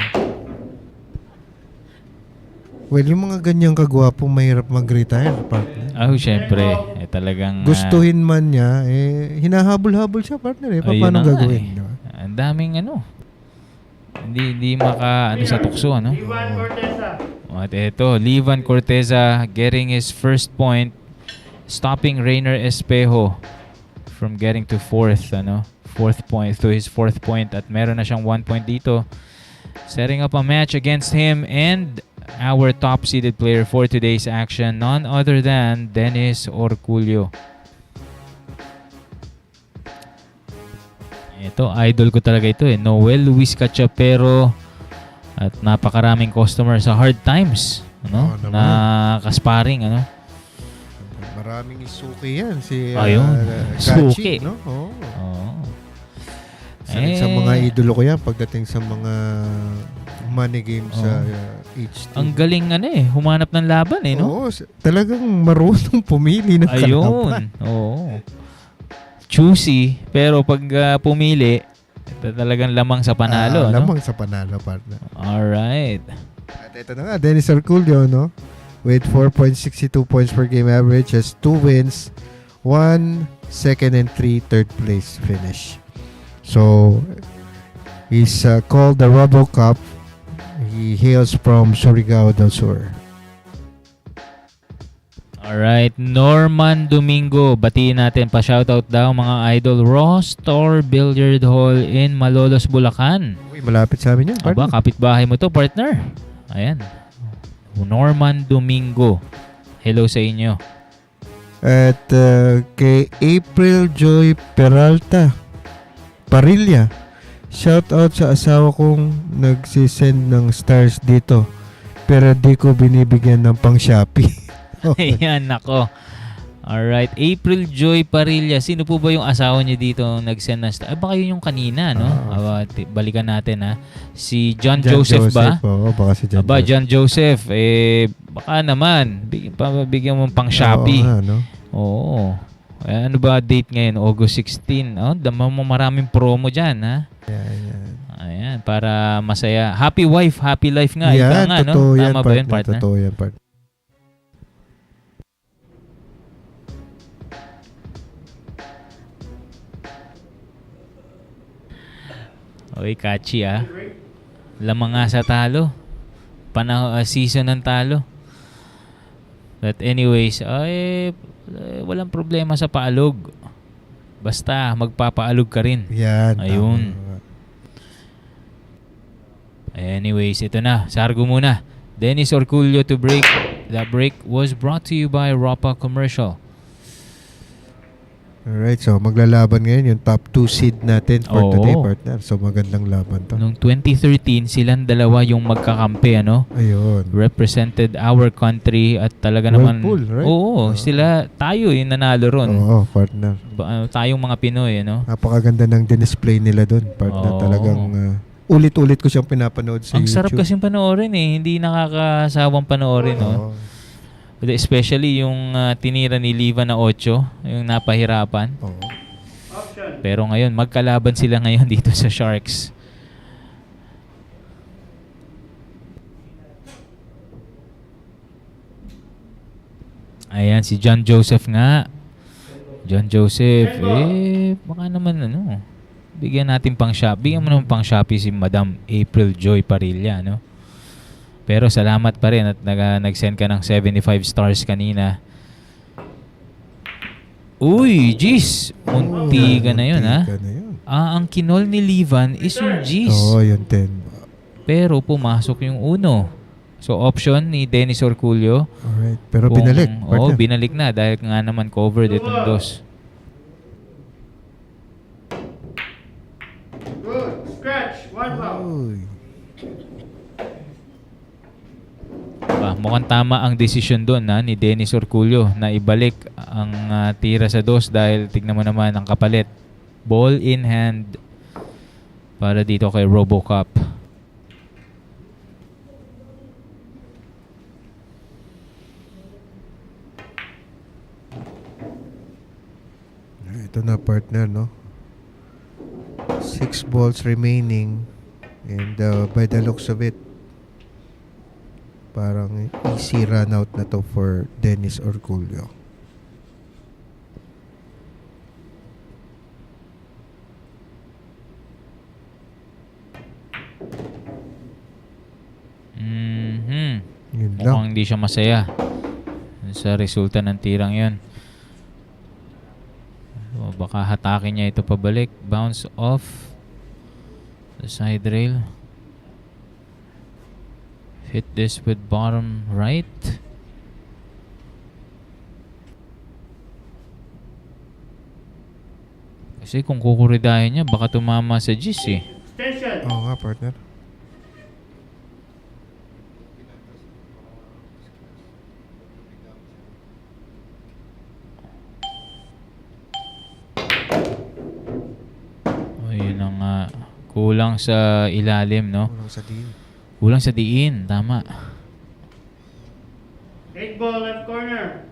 Well, yung mga ganyang kagwapo, mahirap mag-retire, partner. Syempre, talagang... Gustuhin man niya, hinahabol-habol siya, partner. ayun Paano na nga, gagawin? Diba? Ang daming hindi maka sa tukso, ano? Vann Corteza. At ito, Vann Corteza getting his first point, stopping Rayner Espejo from getting to fourth point to his fourth point, at meron na siyang 1 point dito, setting up a match against him and our top seeded player for today's action, none other than Dennis Orculio. Ito, idol ko talaga ito Noel Luis Cachapero, at napakaraming customer sa hard times, Oo naman. na kasparing, Maraming isuki yan. Si Ayun, suki. Gachi, no? Oo. Oo. Isa rin sa mga idolo ko yan pagdating sa mga money games sa HT. Ang galing humanap ng laban no? Oo, talagang marunong pumili ng kalaban. Ayun. Oo. Choosy, pero pag pumili, talagang lamang sa panalo, no? Lamang sa panalo, partner. Alright. At ito na nga, Dennis Orculio, no? With 4.62 points per game average, has 2 wins, 1 second and 3 third place finish. So, he's called the RoboCop. He hails from Surigao del Sur. Alright, Norman Domingo. Batiin natin pa shoutout daw mga idol. Ross Store Billiard Hall in Malolos, Bulacan. Uy, malapit sa amin yan, Aba, partner. kapitbahay mo to, partner. Ayan. Norman Domingo. Hello sa inyo. At kay April Joy Peralta Parilla. Shoutout sa asawa kong nagsisend ng stars dito. Pero di ko binibigyan ng pang Shopee. Ayan, nako. Alright, April Joy Parilla. Sino po ba yung asawa niyo dito nag-send na star? Baka yun yung kanina, no? Balikan natin, ha? Si John Joseph ba? Oo, baka si John Aba, Joseph. John Joseph. Baka naman. Bigyan mo pang Shopee. Oo, no? Oo. Ano ba date ngayon? August 16. Oh, dama mo maraming promo dyan, ha? Yan. Ayan, para masaya. Happy wife, happy life nga. Ika Yan, nga, no? totoo yan, Tama ba yun, partner? partner? Totoo yan, partner. Oy, catchy, ah. Lamang nga sa talo. Season ng talo. But anyways, walang problema sa paalog. Basta magpapaalog ka rin. Yan. Ayun. Tama. Anyways, ito na. Sargo muna. Dennis Orculio to break. The break was brought to you by Ropa Commercial. Alright, so maglalaban ngayon yung top 2 seed natin for Oo. today, partner. So magandang laban to. Noong 2013, silang dalawa yung magkakampi, ano? Ayun. Represented our country at talaga World naman... pool, right? Oo, tayo yung nanalo ron. Oo, partner. Tayong mga Pinoy, ano? Napakaganda ng display nila doon, partner. Oo. Talagang ulit-ulit ko siyang pinapanood sa Ang YouTube. sarap kasing panoorin eh. Hindi nakakasawang panoorin, no? Oo. Especially yung tinira ni Liva na 8, yung napahirapan. Oo. Option. Pero ngayon, magkalaban sila ngayon dito sa Sharks. Ayan, si John Joseph nga. John Joseph, baka naman bigyan natin pang Shopee. Bigyan mo naman pang Shopee si Madam April Joy Parilla, no? Pero salamat pa rin at nag-send ka ng 75 stars kanina. Uy, jeez! Munti ka na yun, ha? Munti ka na yun. Ang kinol ni Livan is yung jeez. Oo, yung 10. Pero pumasok yung 1. So, option ni Dennis Orculio. Alright. Pero binalik, Oo, partner. binalik na dahil nga naman covered itong 2. Good. Scratch. One foul. Uy. Mukhang tama ang desisyon doon ni Dennis Orculio na ibalik ang tira sa 2 dahil tignan mo naman ang kapalit. Ball in hand para dito kay RoboCop. Ito na, partner, no? 6 balls remaining. And by the looks of it, parang easy run out na to for Dennis Orculio. Yun lang. Mukhang hindi siya masaya sa resulta ng tirang yun. So, baka hatakin niya ito pabalik. Bounce off the side rail. Hit this with bottom right. Kasi kung kukuridahin niya, baka tumama sa G's eh. Extension. Oo nga, partner. O, yun ang kulang sa ilalim, no? Walang sa diin. Kulang sa diin, tama. 8 ball left corner.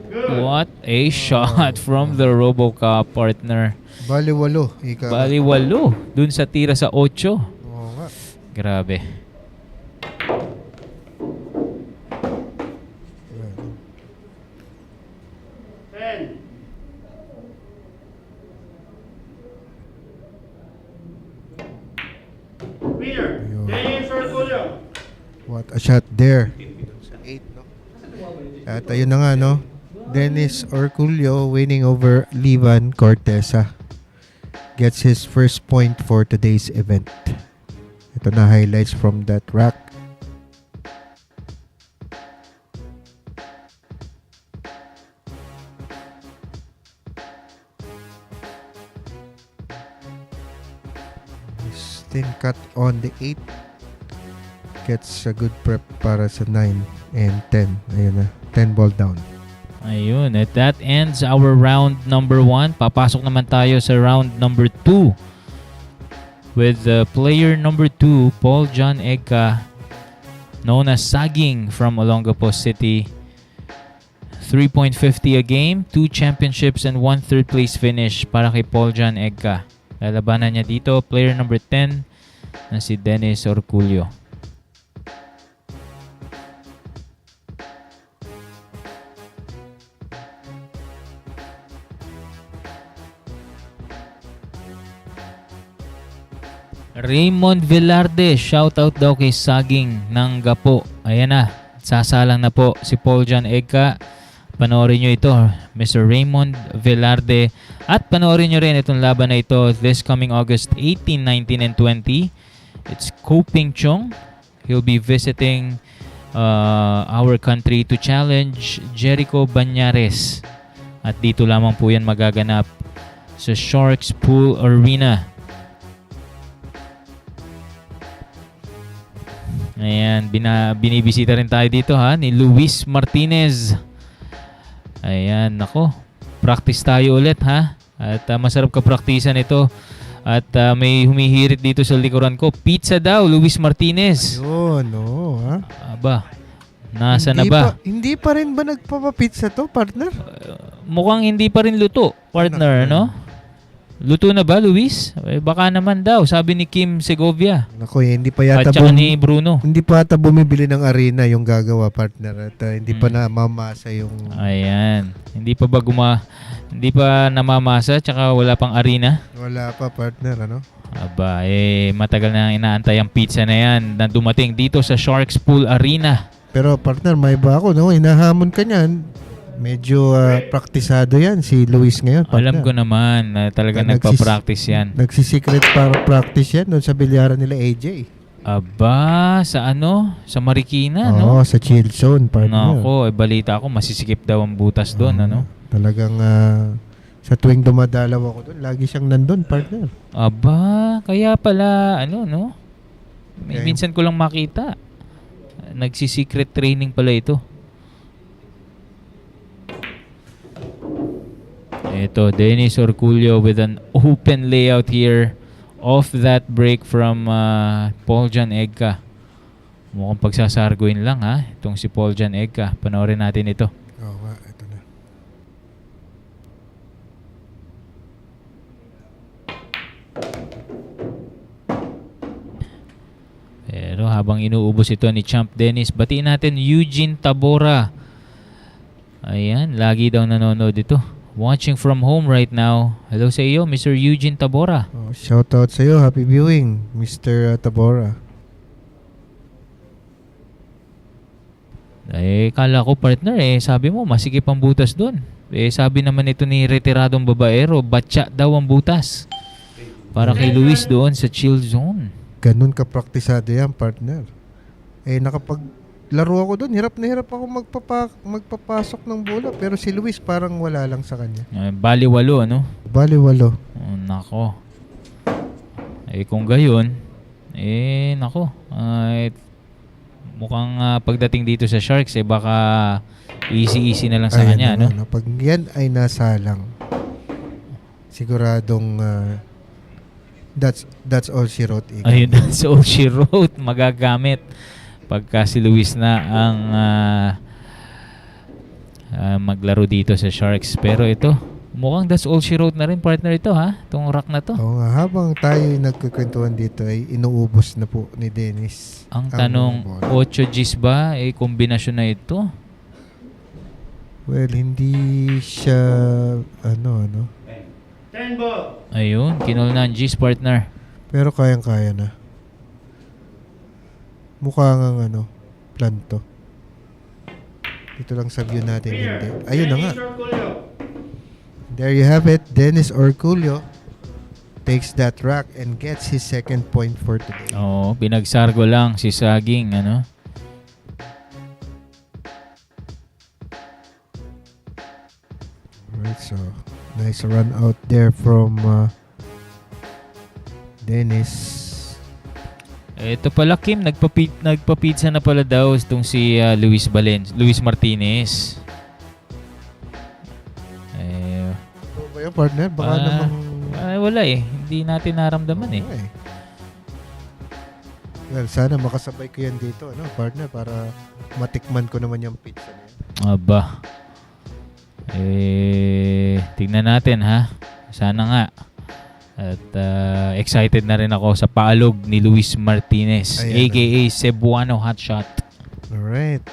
Good. What a shot from the RoboCop partner. Bali 8. Ika. Bali 8 dun sa tira sa 8. Oo nga. Grabe. What a shot there. Sa 8, no? At ayun na nga, no? Dennis Orculio winning over Vann Corteza. Gets his first point for today's event. Ito na highlights from that rack. Thin cut on the 8. Gets a good prep para sa 9 and 10. Ayun na. 10 ball down. Ayun. At that ends our round number 1. Papasok naman tayo sa round number 2. With player number 2, Paul John Egca, known as Saging from Olongapo City. 3.50 a game, 2 championships and 1 third place finish para kay Paul John Egca. Lalabanan niya dito, player number 10 na si Dennis Orculio. Raymond Velarde, shoutout daw kay Saging ng Gapo. Ayan na, sasalang na po si Paul John Egca. Panoorin nyo ito, Mr. Raymond Velarde. At panoorin nyo rin itong laban na ito this coming August 18, 19, and 20. It's Koping Chong. He'll be visiting our country to challenge Jericho Banyares. At dito lamang po yan magaganap sa Sharks Pool Arena. Ayan, binibisita rin tayo dito ha, ni Luis Martinez. Ayan, nako. Practice tayo ulit ha. At masarap ka-praktisan ito. At may humihirit dito sa likuran ko. Pizza daw, Luis Martinez. Ayun, no, ha? Aba, nasa na ba? Hindi pa rin ba nagpapapizza to, partner? Mukhang hindi pa rin luto, partner, no? Luto na ba, Luis? Baka naman daw, sabi ni Kim Segovia. Nako, hindi pa yata at saka ni Bruno. Hindi pa yata bumibili ng arena yung gagawa, partner. At hindi pa na mamasa yung... Ayan. Hindi pa namamasa, tsaka wala pang arena? Wala pa, partner, ano? Aba, matagal na inaantay ang pizza na yan na dumating dito sa Sharks Pool Arena. Pero, partner, may ba ako, no? Hinahamon ka niyan. Medyo praktisado yan si Luis ngayon, partner. Alam ko naman na talaga nagpa-practice yan. Nagsisikret para practice yan doon sa bilyaran nila Ejay. Aba, sa ano? Sa Marikina, no? no? Sa chill zone, partner. Nako, balita ko, masisikip daw ang butas doon, ano? Talagang sa tuwing dumadalaw ako doon, lagi siyang nandun, partner. Aba, kaya pala, ano, no? Okay. Minsan ko lang makita. Nagsisikret training pala ito. Ito, Dennis Orculio with an open layout here off that break from Paul John Egca. Mukhang pagsasarguin lang ha, itong si Paul John Egca. Panoorin natin ito. Oo, ito na. Pero habang inuubos ito ni Champ Dennis, batiin natin Eugene Tabora. Ayan, lagi daw nanonood ito. Watching from home right now. Hello sa iyo, Mr. Eugene Tabora. Oh, shout out sa iyo. Happy viewing, Mr. Tabora. Kala ko partner sabi mo masikip ang butas doon. Sabi naman ito ni retiradong babaero, batya daw ang butas. Para kay Luis doon sa chill zone. Ganun ka-praktisado yan, partner. Nakapaglaro ako doon, hirap na hirap ako magpapasok ng bola. Pero si Luis parang wala lang sa kanya. Bali-walo, ano? Bali-walo. Oh, nako. Kung gayon, nako. Mukhang pagdating dito sa Sharks, baka easy-easy na lang sa kanya, no? Pag yan ay nasalang, siguradong that's all she wrote. Ayun, that's all she wrote. Magagamit pagka si Luis na ang maglaro dito sa Sharks. Pero ito, mukhang that's all she wrote na rin, partner, ito ha? Itong rack na to. Oo nga, habang tayo nagkukwentuhan dito ay inuubos na po ni Dennis. Ang tanong, 8 Gs ba? Kombinasyon na ito? Well, hindi siya ano. 10 ball. Ayun, kinol na ang G's, partner. Pero kayang-kaya na. Mukha nga planto. Dito lang sa view natin, hindi. Ayun na nga. Dennis Orcollo. There you have it. Dennis Orculio takes that rack and gets his second point for today. Oo, pinagsargo lang si Saging, ano? Alright, so nice run out there from Dennis. Ito pala, Kim, nagpa-pizza na pala daw itong si Luis Martinez. Ano ba yung partner? Baka namang... wala eh. Hindi natin naramdaman eh. Okay. Well, sana makasabay ko yan dito, partner, para matikman ko naman yung pizza niya. Aba. Tingnan natin ha. Sana nga. At excited na rin ako sa paalog ni Luis Martinez, aka Cebuano Hotshot. Alright.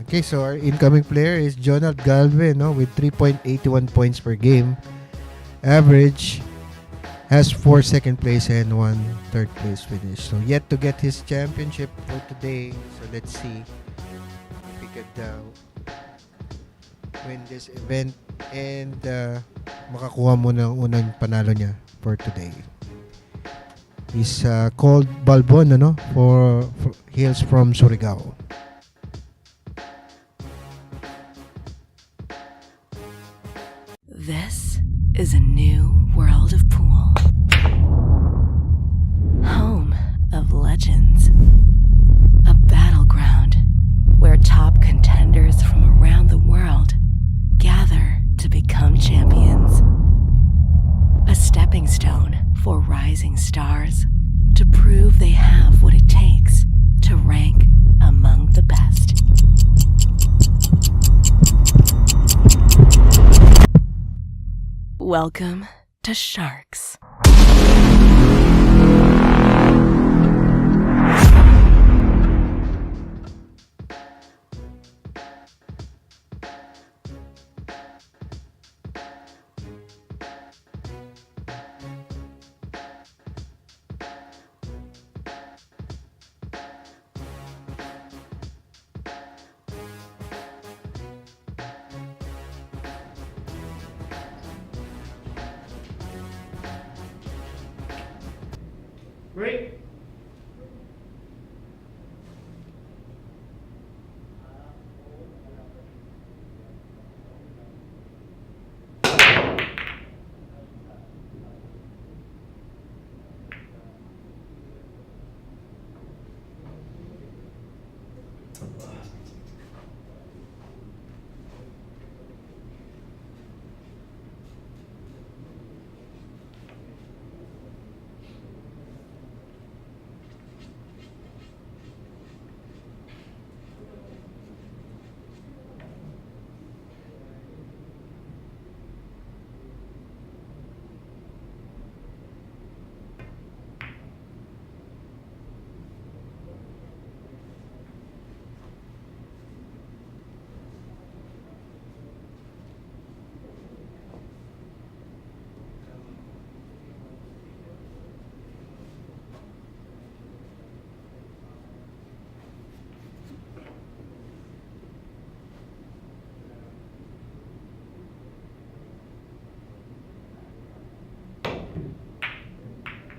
Okay, so our incoming player is Jonald Galve, with 3.81 points per game. Average, has 4 second place and 1 third place finish. So yet to get his championship for today. So let's see if he could win this event and makakuha mo ng unang panalo niya for today. He's called Balbon, for hails from Surigao. This is a new world of pool. Home of legends. A battleground where top contenders from around the world gather to become champions. A stepping stone for rising stars to prove they have what it takes to rank among the best. Welcome to Sharks. Break.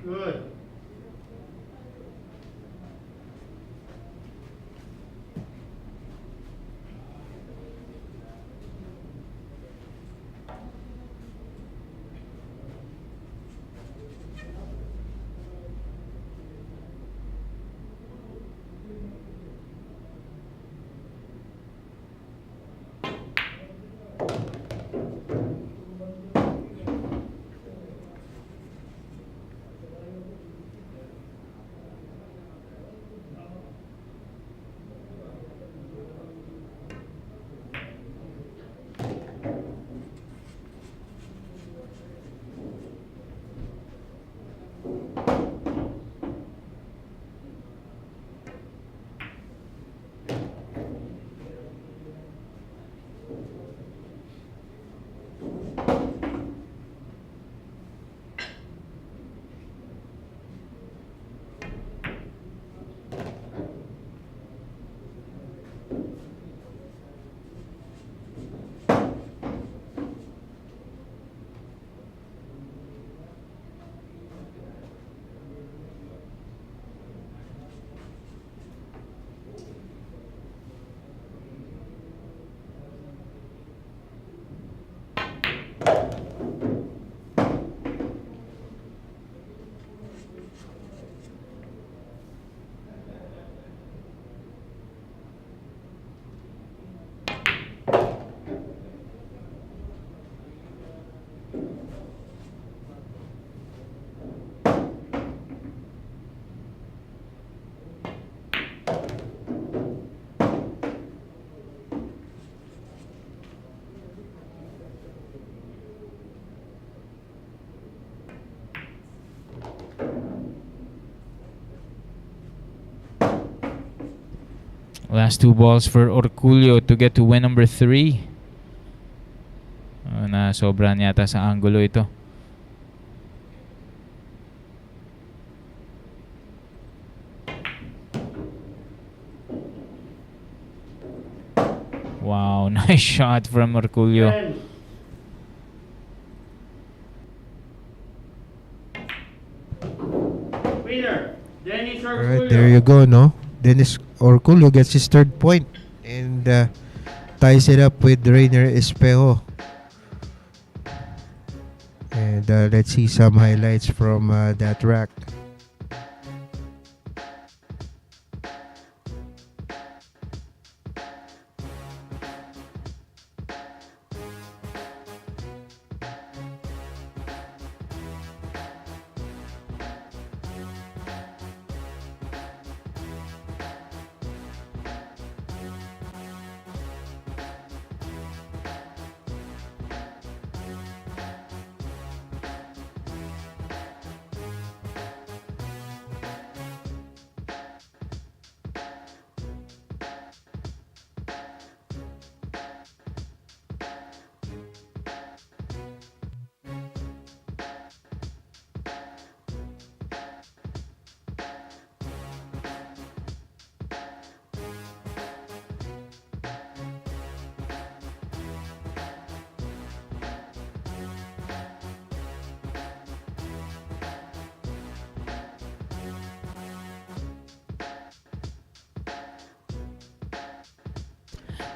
Good. Last 2 balls for Orculio to get to win number 3. Na sobrang yata sa angulo ito. Wow, nice shot from Orculio. 10. Winner, Dennis Orculio. Alright, there you go, no? Dennis Orculio gets his 3rd point and ties it up with Rayner Espejo. And let's see some highlights from that rack.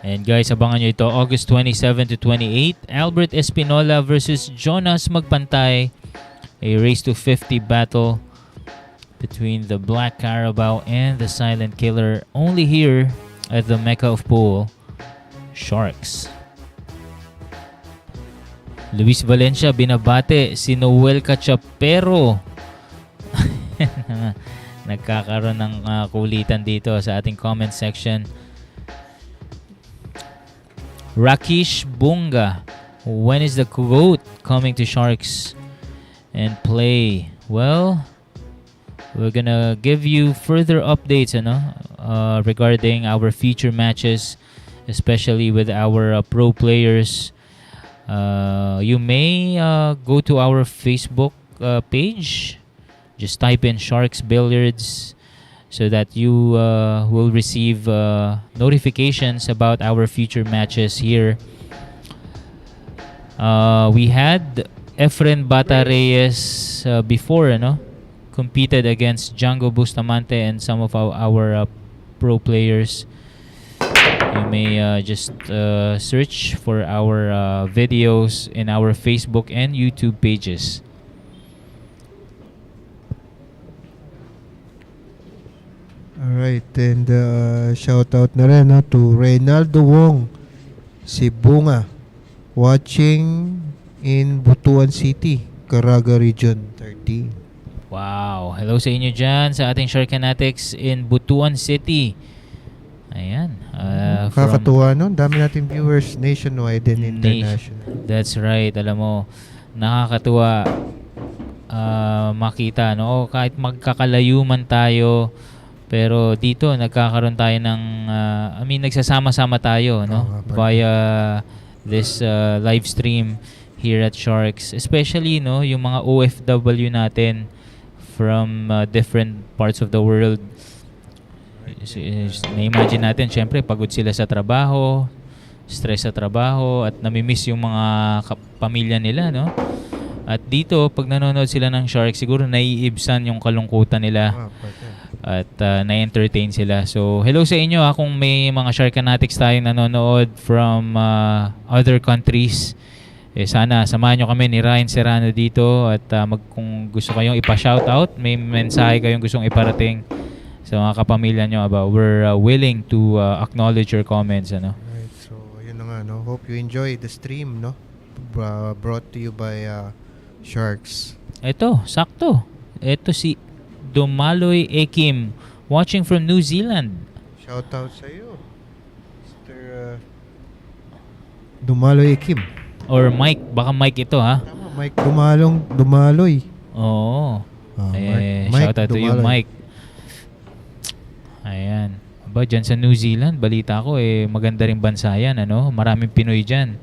And guys, abangan nyo ito, August 27 to 28, Albert Espinola versus Jonas Magpantay. A race to 50 battle between the Black Carabao and the Silent Killer, only here at the Mecca of Pool, Sharks. Luis Valencia binabate si Noel Cachapero. Nagkakaroon ng kulitan dito sa ating comment section. Rakesh Bunga, when is the quote coming to Sharks and play? Well, we're gonna give you further updates regarding our future matches, especially with our pro players. You may go to our Facebook page, just type in Sharks Billiards, so that you will receive notifications about our future matches here. We had Efren Bata Reyes before, competed against Django Bustamante and some of our pro players. You may just search for our videos in our Facebook and YouTube pages. Alright, and shout out na rin to Reynaldo Wong, si Bunga, watching in Butuan City, Caraga Region 13. Wow, hello sa inyo dyan sa ating Shark Fanatics in Butuan City. Ayan. Kakatuwa, no? Dami nating viewers nationwide and international. That's right. Alam mo, nakakatuwa makita, no? Kahit magkakalayo man tayo, pero dito nagkakaroon tayo ng nagsasama-sama tayo, no? Via this live stream here at Sharks, especially yung mga OFW natin from different parts of the world. Na-imagine natin, syempre pagod sila sa trabaho, stress sa trabaho, at namimiss yung mga pamilya nila, no? At dito, pag nanonood sila ng Sharks, siguro naiibsan yung kalungkutan nila. At na-entertain sila. So, hello sa inyo kung may mga Shark Fanatics tayong nanonood from other countries. Sana samahan nyo kami ni Ryan Serrano dito. At kung gusto kayong ipa-shoutout, may mensahe kayong gustong iparating sa mga kapamilya nyo about, we're willing to acknowledge your comments. Right, so yun na nga, no? Hope you enjoy the stream, no? Brought to you by Sharks. Ito, sakto. Ito si Dumaloy Ekim, watching from New Zealand. Shout out sa iyo, Mr. Dumaloy Ekim. Or Mike, baka Mike ito, ha? Tama, Mike Dumaloy. Oo. Mike shout out to you, Dumaloy. Mike. Ayan. Aba, dyan sa New Zealand, balita ko maganda rin bansa yan, ano? Maraming Pinoy dyan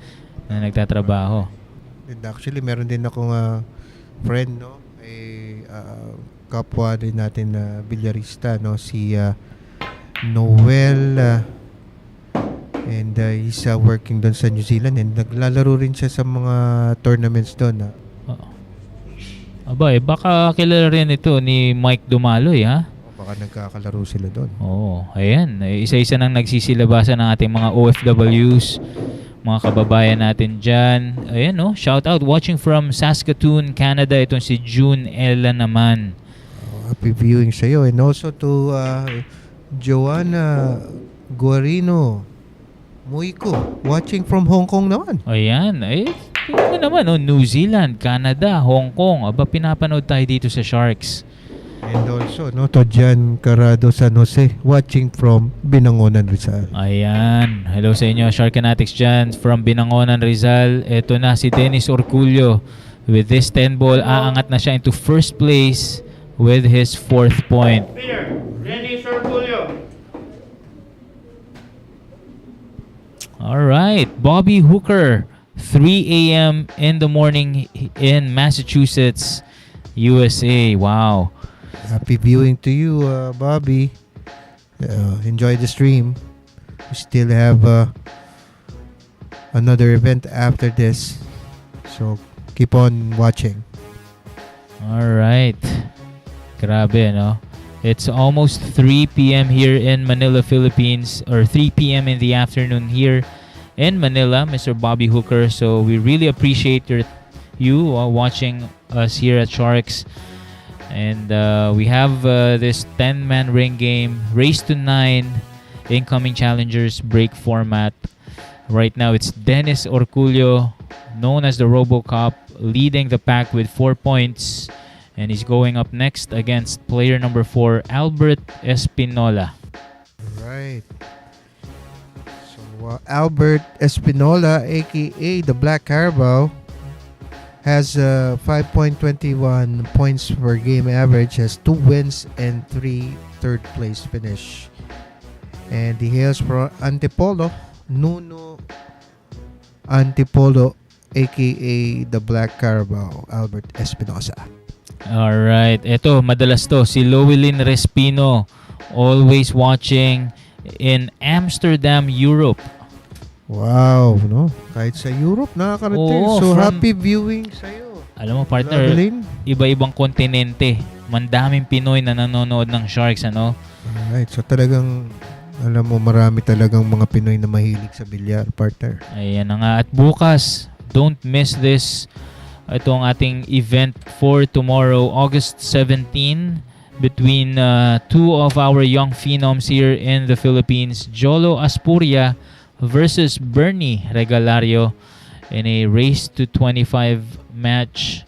na nagtatrabaho. And actually, meron din akong friend, no? Kapwa din natin na bilyarista, no? Si Noel, and he's working doon sa New Zealand and naglalaro rin siya sa mga tournaments doon. Aba, baka kilala rin ito ni Mike Dumaloy, ha? Baka nagkakalaro sila doon. Oo, ayan. Isa-isa nang nagsisilabasan ng ating mga OFWs, mga kababayan natin dyan. Ayan, no? Shout out. Watching from Saskatoon, Canada. Itong si June Ella naman. Happy viewing sa iyo. And also to Joanna Guarino Muiko, watching from Hong Kong naman. Ayan. Ito naman, no? New Zealand, Canada, Hong Kong. Aba, pinapanood tayo dito sa Sharks. And also, no, to Jan Carado San Jose, watching from Binangonan, Rizal. Ayan. Hello sa inyo, Sharkanatics dyan from Binangonan, Rizal. Ito na si Dennis Orculio. With this 10 ball, aangat na siya into first place with his 4th point. Winner, Dennis Orculio. Alright, Bobby Hooker, 3 a.m. in the morning in Massachusetts, USA. Wow. Happy viewing to you, Bobby. Enjoy the stream. We still have another event after this, so keep on watching. Alright. Grabe, no? It's almost 3 p.m. here in Manila, Philippines, or 3 p.m. in the afternoon here in Manila, Mr. Bobby Hooker. So we really appreciate you watching us here at Sharks. And we have this 10-man ring game, race to 9, incoming challengers break format. Right now, it's Dennis Orculio, known as the RoboCop, leading the pack with 4 points. And he's going up next against player number 4, Albert Espinola. Right. So Albert Espinola, aka the Black Carabao, has 5.21 points per game average, has 2 wins and 3 third place finish. And he hails from Antipolo, Nuno Antipolo, aka the Black Carabao, Albert Espinosa. Alright, eto, madalas to, si Llewellyn Respino, always watching in Amsterdam, Europe. Wow, no? Kahit sa Europe, nakakarating. Oo, so, from- happy viewing sa'yo. Alam mo, partner, Llewellyn? iba-ibang kontinente. Mandaming Pinoy na nanonood ng Sharks, ano? Alright, so talagang, alam mo, marami talagang mga Pinoy na mahilig sa bilyar, partner. Ayan na nga. At bukas, don't miss this. Ito ang ating event for tomorrow, August 17, between two of our young phenoms here in the Philippines, Jolo Aspuria versus Bernie Regalario in a race to 25 match.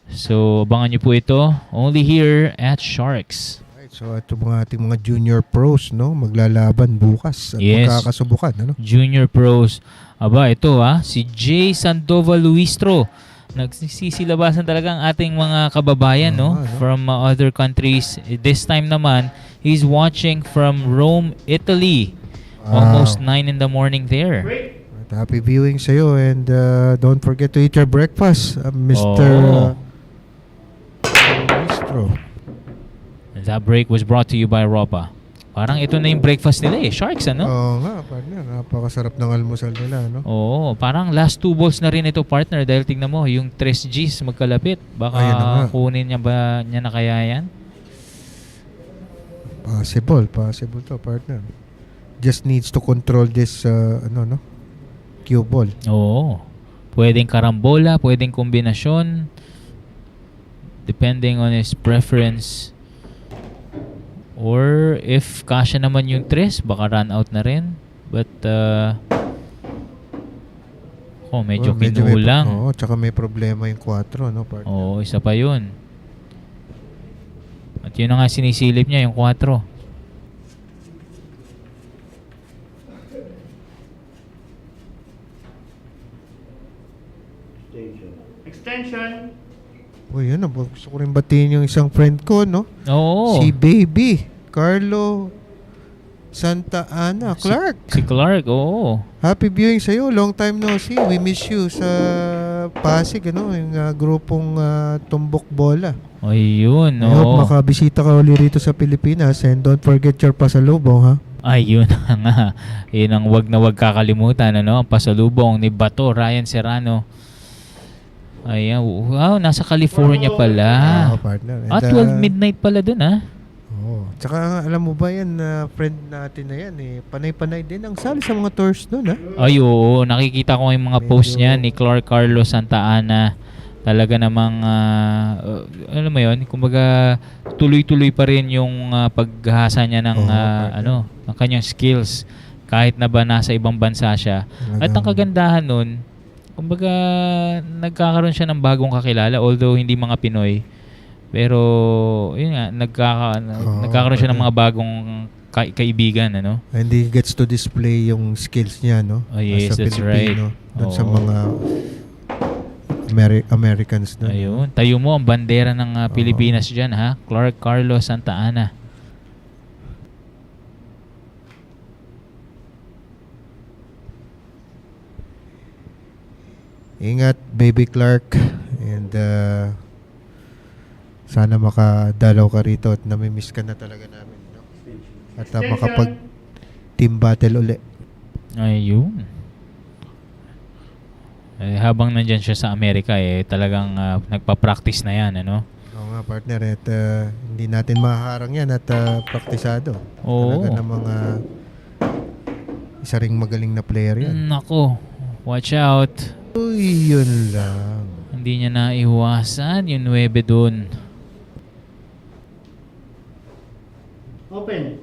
So, abangan nyo po ito only here at Sharks. Alright, so ito mga ating mga junior pros, no? Maglalaban bukas at Yes. magkakasubukan, ano? Junior pros. Aba, ito si Jay Sandoval Luistro. Nagsisilabasan talaga ang ating mga kababayan, no? From other countries. This time naman, he's watching from Rome, Italy. Almost 9 in the morning there. Great. Alright, happy viewing sa'yo and don't forget to eat your breakfast, Mr. Bistro. That break was brought to you by Ropa. Parang ito na yung breakfast nila Sharks, ano? Oo nga, partner. Napakasarap ng almusal nila, no? Oo, parang last 2 balls na rin ito, partner. Dahil tignan mo, yung 3 Gs magkalapit. Baka Ayan na nga. kunin niya ba niya na kaya yan? Possible to, partner. Just needs to control this, cue ball. Oo. Pwedeng karambola, pwedeng kombinasyon. Depending on his preference. Or if kasya naman yung 3, baka run out na rin. But, medyo kinulang. Oo, tsaka may problema yung 4, no, partner? Oo, isa pa yun. At yun na nga sinisilip niya, yung 4. Extension. Uy, yun, gusto ko rin batiin yung isang friend ko, no? Oo. Si Baby Carlo Santa Ana. Clark. Si Clark, oo. Happy viewing sa'yo. Long time no see. We miss you sa Pasig, ano? Yung grupong Tumbok Bola. Ayun, I hope makabisita ka uli rito sa Pilipinas and don't forget your pasalubong, ha? Ayun nga. Yun ang wag na wag kakalimutan, ano? Ang pasalubong ni Bato, Ryan Serrano. Ayan, wow, nasa California pala. Partner. And, 12 midnight pala dun, ha? Tsaka alam mo ba yan, friend natin na yan, panay-panay din ang sali sa mga tours doon, ha? Ay, oo. Nakikita ko yung mga posts niya ni Clark Carlos Santa Ana. Talaga namang, alam mo yun, kumbaga tuloy-tuloy pa rin yung paghasa niya ng, ng kanyang skills. Kahit na ba nasa ibang bansa siya. At ang kagandahan nun, kumbaga nagkakaroon siya ng bagong kakilala, although hindi mga Pinoy. Pero yun nga, nagkakaroon siya ng mga bagong kaibigan, ano? And he gets to display yung skills niya, no? Oh, yes, as a that's Filipino, right. Doon sa mga Americans doon. Ayun, tayo mo ang bandera ng Pilipinas dyan, ha? Clark Carlos Santa Ana. Ingat, baby Clark. And sana makadalaw ka rito at namimiss ka na talaga namin, no? At makapag team battle uli. Ayun. Habang nandyan siya sa Amerika, talagang nagpa-practice na yan, ano? Oo nga, partner. At hindi natin maharang yan at praktisado. Oo. Talaga ng mga isa ring magaling na player yan. Nako, watch out. Uy, yun lang. Hindi niya naiwasan yung 9 dun. Open.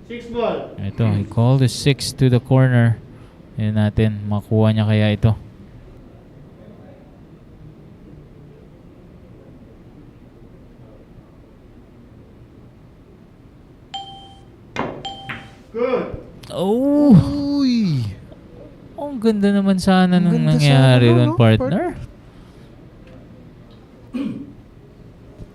6 ball. Ito, he called the 6 to the corner. Yan natin, makuha niya kaya ito. Good. Oh! Uy! Ang ganda naman sana nung ganda nangyari sana, doon, no, partner.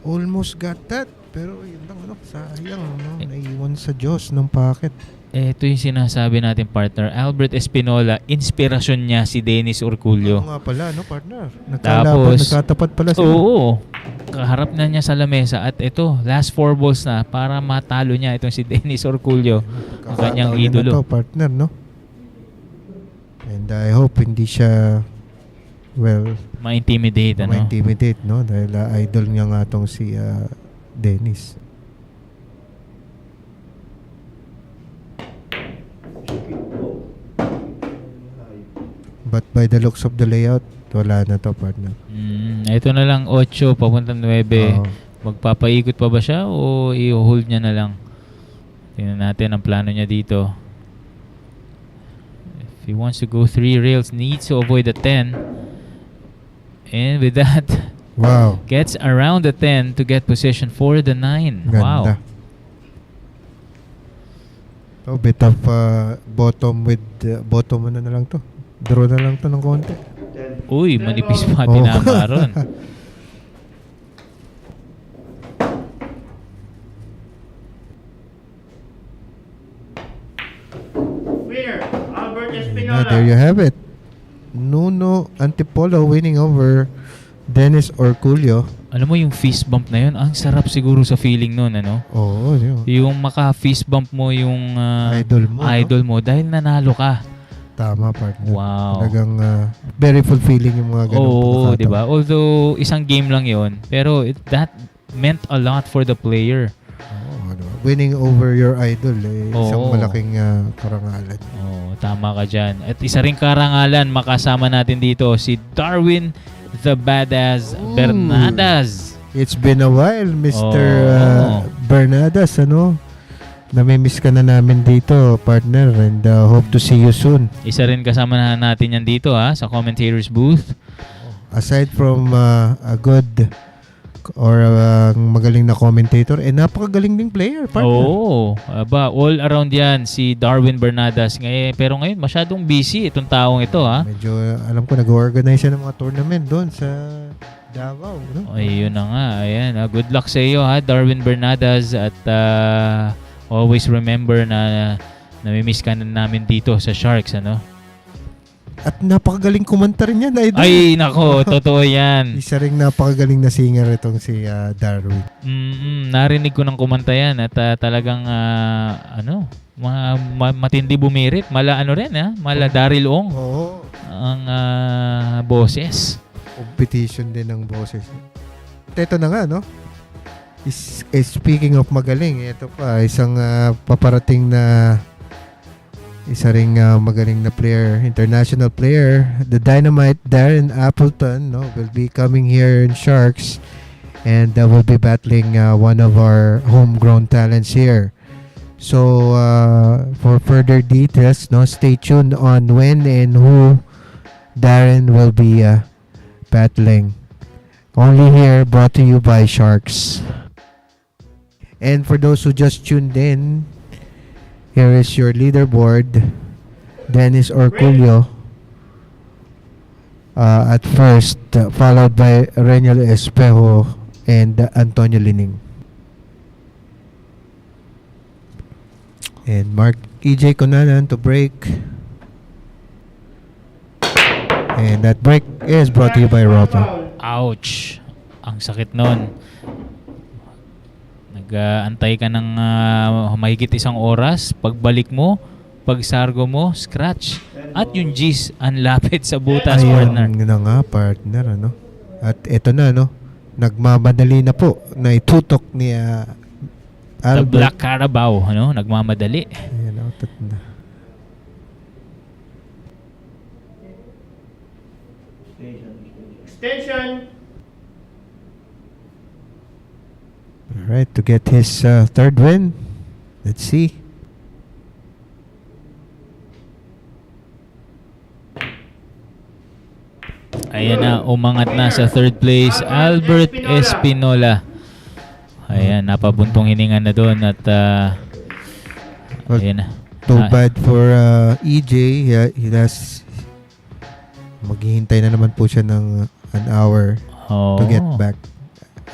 Almost got that. Pero yun lang, sayang, no? Naiwan sa Diyos ng packet. Ito yung sinasabi natin, partner. Albert Espinola, inspirasyon niya si Dennis Orculio. Oo nga pala, no, partner? Tapos, nagkatapat pala sila. Oo. Kaharap na niya sa lamesa at ito, last 4 balls na para matalo niya itong si Dennis Orculio, ang kanyang idolo. Na to, partner, no? And I hope hindi siya, Ma-intimidate, ano? ma-intimidate, no? Dahil idol niya nga tong si Dennis. But by the looks of the layout, wala na to, partner. Ito na lang, 8, papuntang 9. Magpapaikot pa ba siya o i-hold niya na lang? Tingnan natin ang plano niya dito. If he wants to go 3 rails, needs to avoid the 10. And with that, Wow. gets around the 10 to get position for the 9. Ganda. Wow. Oh, bit of bottom with bottom na lang to. Draw na lang to ng konti. Uy, manipis pa tinama ron. Winner, Albert Espinola. There you have it. Nuno Antipolo winning over Dennis Orculio. Alam mo yung fist bump na yun, ang sarap siguro sa feeling nun, ano? Oo, yun. Yung maka-fist bump mo yung idol mo, no? Dahil nanalo ka. Tama, partner. Wow. Talagang very fulfilling yung mga ganun. Oo, di ba? Although isang game lang yon, pero that meant a lot for the player. Oo, diba? Winning over your idol, isang malaking karangalan. Oo, tama ka dyan. At isa ring karangalan, makasama natin dito si Darwin the Badass Bernadas. It's been a while, Mr. Bernadas, ano? Namimiss ka na namin dito, partner, and hope to see you soon. Isa rin kasama na natin yan dito, sa commentator's booth. Aside from a good or magaling na commentator, napakagaling ding player, partner. Oo, all around yan si Darwin Bernadas. Pero ngayon masyadong busy itong taong ito, Medyo, alam ko, nag-organize siya ng mga tournament doon sa Davao, no? Ayun na nga. Ayan. Good luck sa iyo, ha, Darwin Bernadas. At always remember na namimiss ka na namin dito sa Sharks, ano? At napakagaling kumanta rin yan, idol. Ay, nako. Totoo yan. Isa ring napakagaling na singer itong si Darwin. Narinig ko ng kumanta yan. At talagang, matindi bumirit. Mala rin, ha? Mala Daryl Ong. Oo. Ang boses. Competition din ng boses. At ito na nga, no? Speaking of magaling, ito pa, isang paparating na isa ring magaling na player, international player, the Dynamite Darren Appleton, no, will be coming here in Sharks, and will be battling one of our homegrown talents here. So for further details, no, stay tuned on when and who Darren will be battling. Only here, brought to you by Sharks. And for those who just tuned in, here is your leaderboard. Dennis Orculio at first, followed by Rayner Espejo and Antonio Linning. And Marc, Ejay Kunanan to break. And that break is brought to you by Ropa. Ouch! Ang sakit nun. Nag-antay ka ng mahigit isang oras. Pagbalik mo, pagsargo mo, scratch. At yung G's, ang lapit sa butas, partner. Ayun na nga, partner, ano? At ito na, no? Nagmamadali na po na itutok ni The Albert. Black Carabao, ano? Nagmamadali. Ayan, outot na. Extension. Alright, to get his third win. Let's see. Ayan na, umangat na sa third place, Albert Espinola. Ayan, napabuntong hininga na doon at Well, ayan na. Too bad for Ejay. He has maghihintay na naman po siya ng an hour to get back.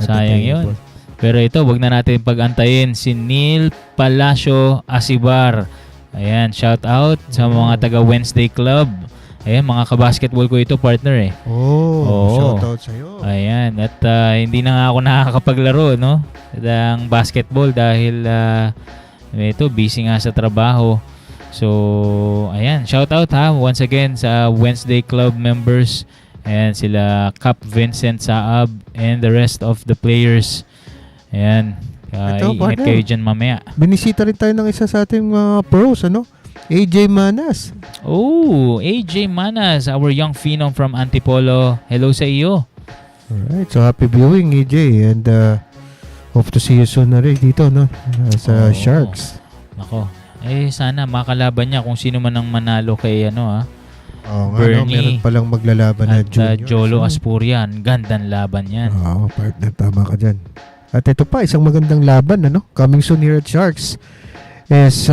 at the Sayang yun. table. Pero ito, wag na natin pag-antayin si Neil Palacio Asibar. Ayan, shout out sa mga taga Wednesday Club. Ayan, mga kabasketball ko ito, partner eh. Oo. Shout out sa'yo. Ayan, at hindi na nga ako nakakapaglaro, no? Ng basketball dahil ito, busy nga sa trabaho. So, ayan, shout out ha, once again sa Wednesday Club members. Ayan, sila Cap Vincent Saab and the rest of the players. Ayan, Ito, ingat partner. kayo dyan mamaya. Binisita rin tayo ng isa sa ating mga pros, ano? AJ Manas. Oh, Ejay Manas, our young phenom from Antipolo. Hello sa iyo. Alright, so happy viewing, AJ. And hope to see you soon na rin dito, no? Sa Sharks. Nako, sana makalaban niya kung sino man ang manalo kay Oo nga, no? Bernie Meron palang maglalaban na at junior. Jolo Aspurian. Gandang laban yan. Oo, partner, tama ka dyan. At ito pa, isang magandang laban, ano? Coming soon here at Sharks is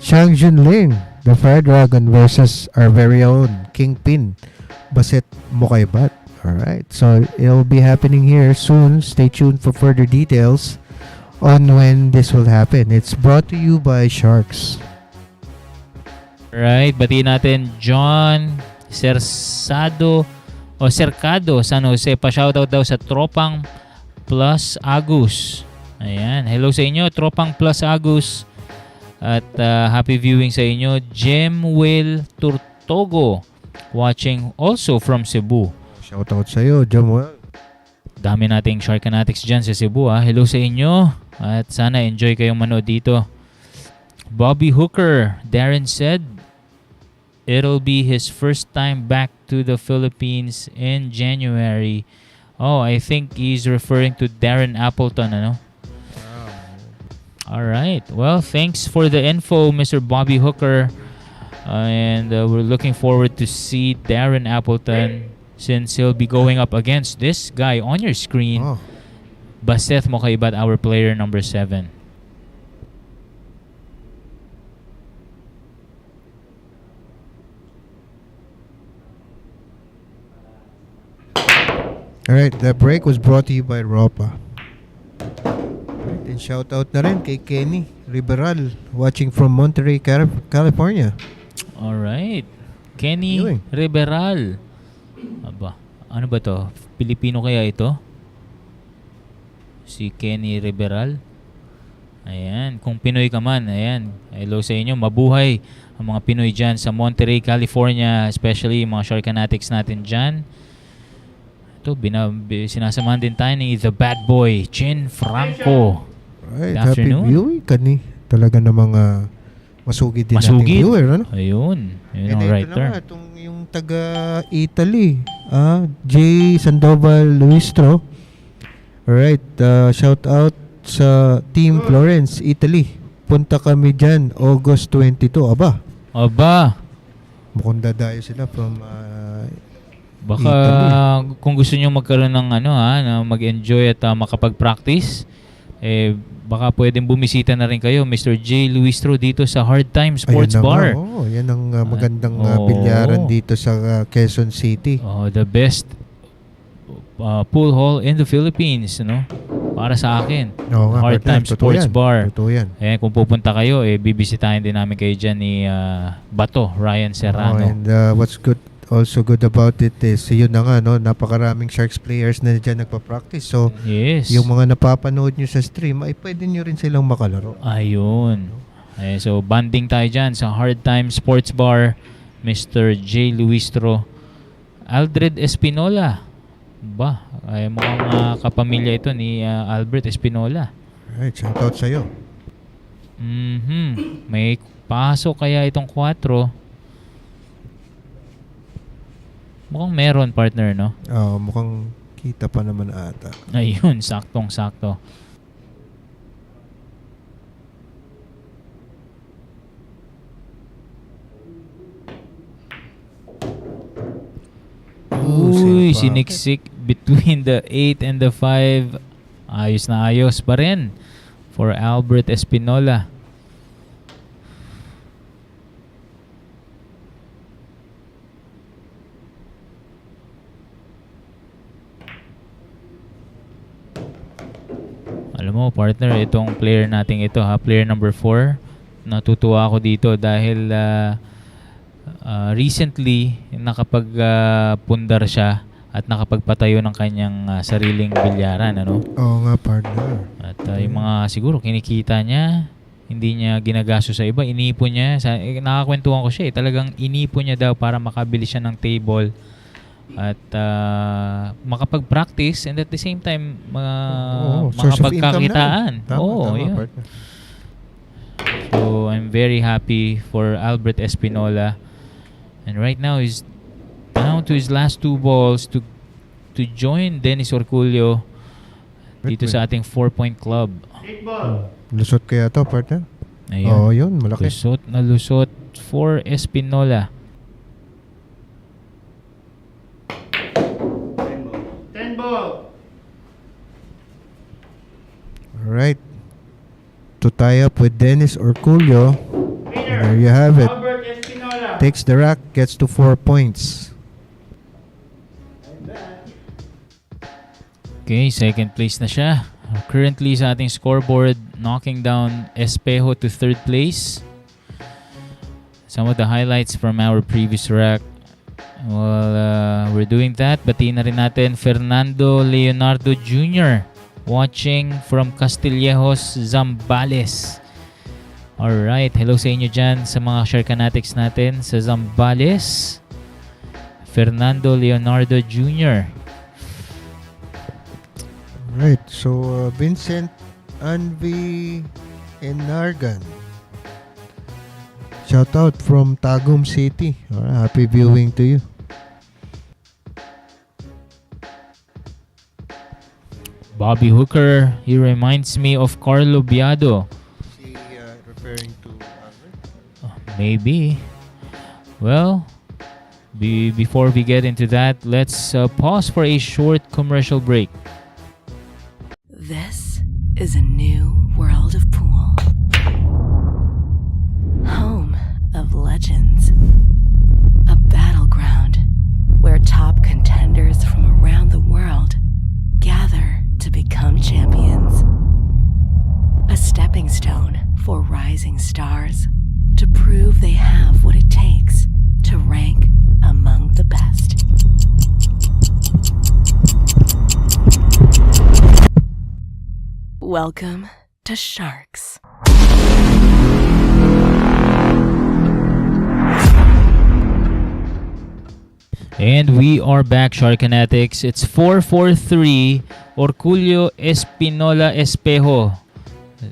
Chang Junling, the Fire Dragon versus our very own Kingpin, Baseth Mocaibat. Alright, so it'll be happening here soon. Stay tuned for further details on when this will happen. It's brought to you by Sharks. Right, batiin natin John Cercado San Jose. Pa-shoutout daw sa Tropang Plus Agus. Ayan, hello sa inyo, Tropang Plus Agus. At happy viewing sa inyo, Jemwell Turtogo, watching also from Cebu. Shoutout sa'yo, Jamuel. Dami nating Sharkanatics dyan sa Cebu. Hello sa inyo. At sana enjoy kayong manood dito. Bobby Hooker, Darren said it'll be his first time back to the Philippines in January. Oh, I think he's referring to Darren Appleton, ano? Alright. Well, thanks for the info, Mr. Bobby Hooker. And we're looking forward to see Darren Appleton since he'll be going up against this guy on your screen, Baseth Mocaibat, our player number 7. Alright, the break was brought to you by Ropa. Alright, and shout out na rin kay Kenny Riberal watching from Monterey, California. Alright. Kenny Viewing. Riberal. Aba, ano ba to? Pilipino kaya ito? Si Kenny Riberal. Ayan, kung Pinoy ka man, ayan. Hello sa inyo. Mabuhay ang mga Pinoy dyan sa Monterey, California, especially mga Sharkanatics natin dyan. Ito, sinasamahan din tayo ni The Bad Boy, Chin Franco. Right, Good happy afternoon. viewing Kani. Talaga namang masugid din nating viewer, ano? Ayun. Yun ang ito right term. naman, itong yung taga-Italy, J. Sandoval Luistro. Alright, shout out sa Team Florence, Italy. Punta kami dyan, August 22. Aba, Mukhang dadayo sila from baka Italy. kung gusto nyo magkaroon ng na mag-enjoy at makapag-practice, baka pwedeng bumisita na rin kayo, Mr. J. Luistro, dito sa Hard Time Sports Bar. Yan ang magandang Oo. bilyaran dito sa Quezon City. The best pool hall in the Philippines, para sa akin. Oo nga, Hard partner. Time Sports Bar. Totoo yan. Kung pupunta kayo, bibisitahin din namin kayo dyan ni Bato, Ryan Serrano. And what's also good about it is, yun na nga, napakaraming Sharks players na dyan nagpa-practice. So, Yes. yung mga napapanood nyo sa stream, ay pwede nyo rin silang makalaro. Ayun. So, banding tayo dyan sa Hard Time Sports Bar, Mr. J. Luistro. Aldred Espinola. Mukhang kapamilya ito ni Albert Espinola. Alright, shout out sa'yo. May pasok kaya itong 4. Mukhang meron, partner, no? Mukhang kita pa naman ata. Ayun, saktong-sakto. Uy, siniksik between the 8 and the 5. Ayos na ayos pa rin for Albert Espinola. Alam mo, partner, itong player nating ito, player number 4, natutuwa ako dito dahil recently nakapagpundar siya at nakapagpatayo ng kanyang sariling bilyaran, Oo nga, partner. At yung mga siguro kinikita niya, hindi niya ginagastos sa iba, inipon niya. Nakakwentuhan ko siya, talagang inipon niya daw para makabili siya ng table at makapag-practice and at the same time source of income makapagkakitaan. na. Tama, yun. partner. So I'm very happy for Albert Espinola. And right now he's down to his last 2 balls to join Dennis Orculio dito sa ating 4-point club. 8 ball. Lusot kaya to, partner? Ayun. Yun, malaki. Lusot na lusot for Espinola. 10 ball. Alright. To tie up with Dennis Orculio. Winner. There you have it. Albert Espinola. Takes the rack, gets to 4 points. Okay, second place na siya. Currently sa ating scoreboard, knocking down Espejo to 3rd place. Some of the highlights from our previous rack. While we're doing that, batiin na rin natin Fernando Leonardo Jr. watching from Castillejos, Zambales. Alright, hello sa inyo dyan sa mga Sharkanatics natin sa Zambales. Fernando Leonardo Jr. Right, so Vincent Anvi Enargan. Shout out from Tagum City. Alright, happy viewing to you. Bobby Hooker, he reminds me of Carlo Biado. Is he referring to Maybe. Well, before we get into that, let's pause for a short commercial break. This is a new world of pool. Home of legends. A battleground where top contenders from around the world rising stars to prove they have what it takes to rank among the best. Welcome to Sharks. And we are back, Sharkanatics. It's 4-4-3. Orculio, Espinola, Espejo.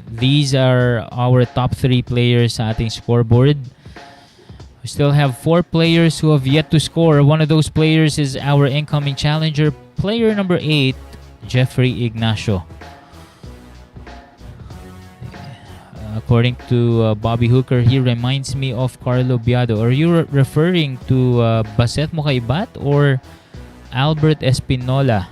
These are our top 3 players sa ating scoreboard. We still have 4 players who have yet to score. One of those players is our incoming challenger, player number 8, Jeffrey Ignacio. According to Bobby Hooker, he reminds me of Carlo Biado. Are you referring to Baseth Mocaibat or Albert Espinola,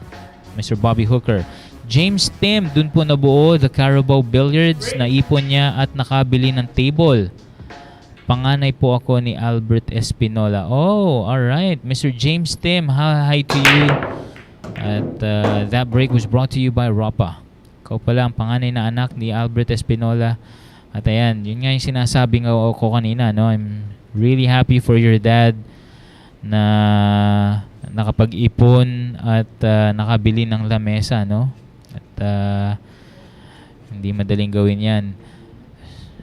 Mr. Bobby Hooker? James Tim, dun po nabuo the Carabao Billiards. Naipon niya at nakabili ng table. Panganay po ako ni Albert Espinola. Oh, alright. Mr. James Tim, hi to you. At that break was brought to you by Rapa. Ikaw pala ang panganay na anak ni Albert Espinola. At ayan, yun nga yung sinasabi ko kanina, no? I'm really happy for your dad na nakapag-ipon at nakabili ng lamesa, no? At hindi madaling gawin yan.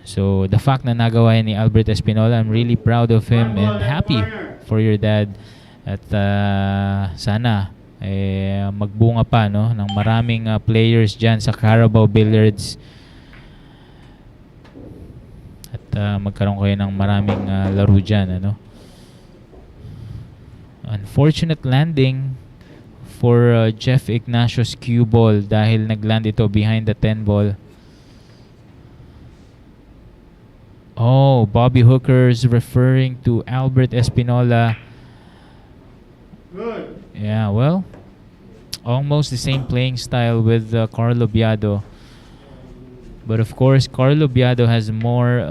So, the fact na nagawa yan ni Albert Espinola, I'm really proud of him and happy for your dad. At sana magbunga pa, no? Ng maraming players dyan sa Carabao Billiards. Magkaroon kayo ng maraming laro dyan, ano? Unfortunate landing for Jeff Ignacio's cue ball dahil nagland ito behind the 10 ball. Oh, Bobby Hooker's referring to Albert Espinola. Good. Yeah, well, almost the same playing style with Carlo Biado. But of course, Carlo Biado has more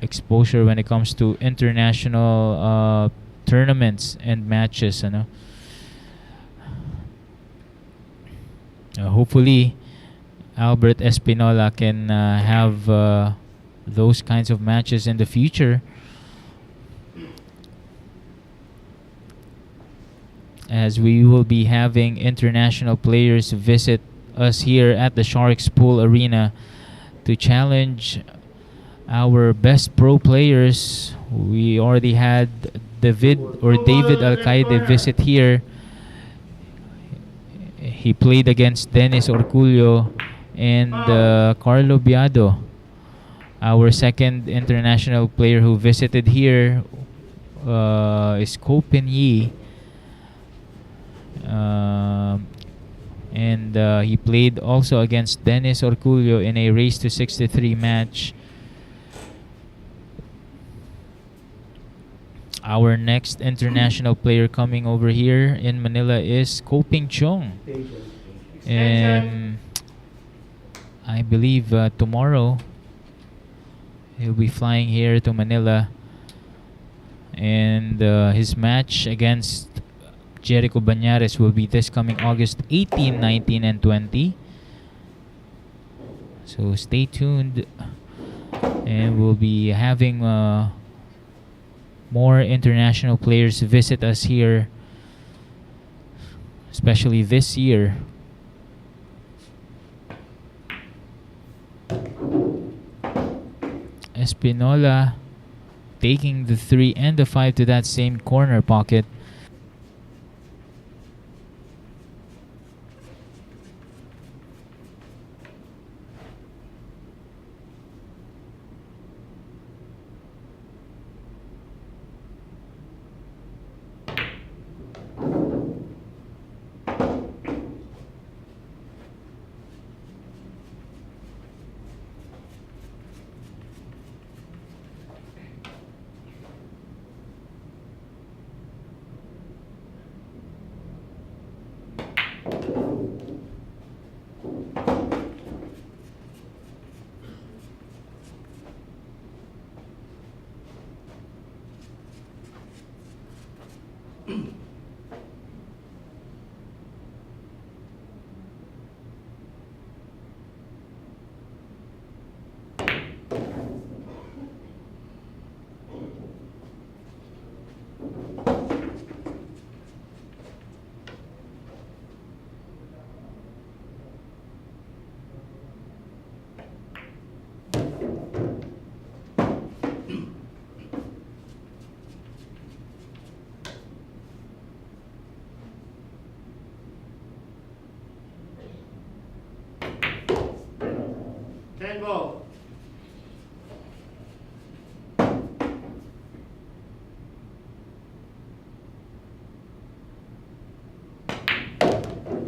exposure when it comes to international tournaments and matches. Ano? Hopefully, Albert Espinola can have those kinds of matches in the future. As we will be having international players visit us here at the Sharks Pool Arena to challenge our best pro players. We already had David Alcaide visit here. He played against Dennis Orculio and Carlo Biado. Our second international player who visited here is Ko Pin Yi. And he played also against Dennis Orculio in a race to 63 match. Our next international player coming over here in Manila is Ko Ping Chong. I believe tomorrow he'll be flying here to Manila. And his match against Jericho Banyares will be this coming August 18, 19, and 20. So stay tuned. And we'll be having more international players visit us here, especially this year. Espinola taking the 3 and the 5 to that same corner pocket.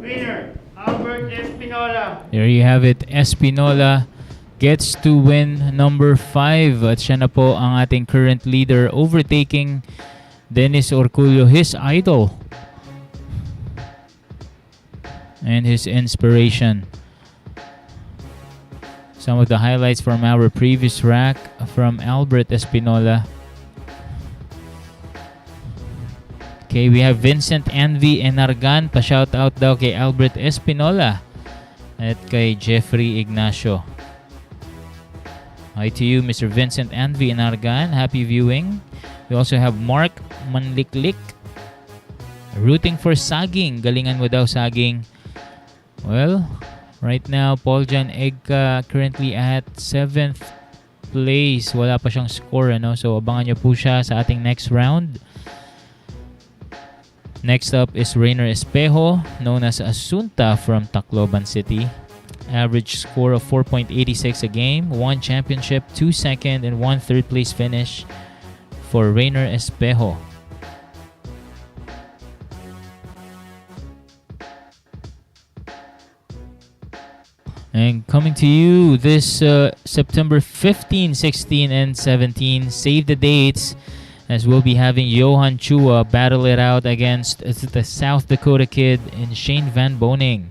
Winner, Albert Espinola. There you have it. Espinola gets to win number 5 at siya na po ang ating current leader, overtaking Dennis Orculio, his idol and his inspiration. Some of the highlights from our previous rack from Albert Espinola. Okay, we have Vincent Envy Enargan. Pa-shout out daw kay Albert Espinola at kay Jeffrey Ignacio. Hi to you, Mr. Vincent Envy Enargan. Happy viewing. We also have Marc Manliklik. Rooting for Saging. Galingan mo daw, Saging. Well, right now, Pauljan Egca currently at 7th place. Wala pa siyang score, ano? So, abangan nyo po siya sa ating next round. Next up is Rayner Espejo, known as Asunta from Tacloban City. Average score of 4.86 a game, 1 championship, 2 second, and 1 third place finish for Rayner Espejo. And coming to you this September 15, 16, and 17, save the dates, as we'll be having Johan Chua battle it out against the South Dakota kid in Shane Van Boning.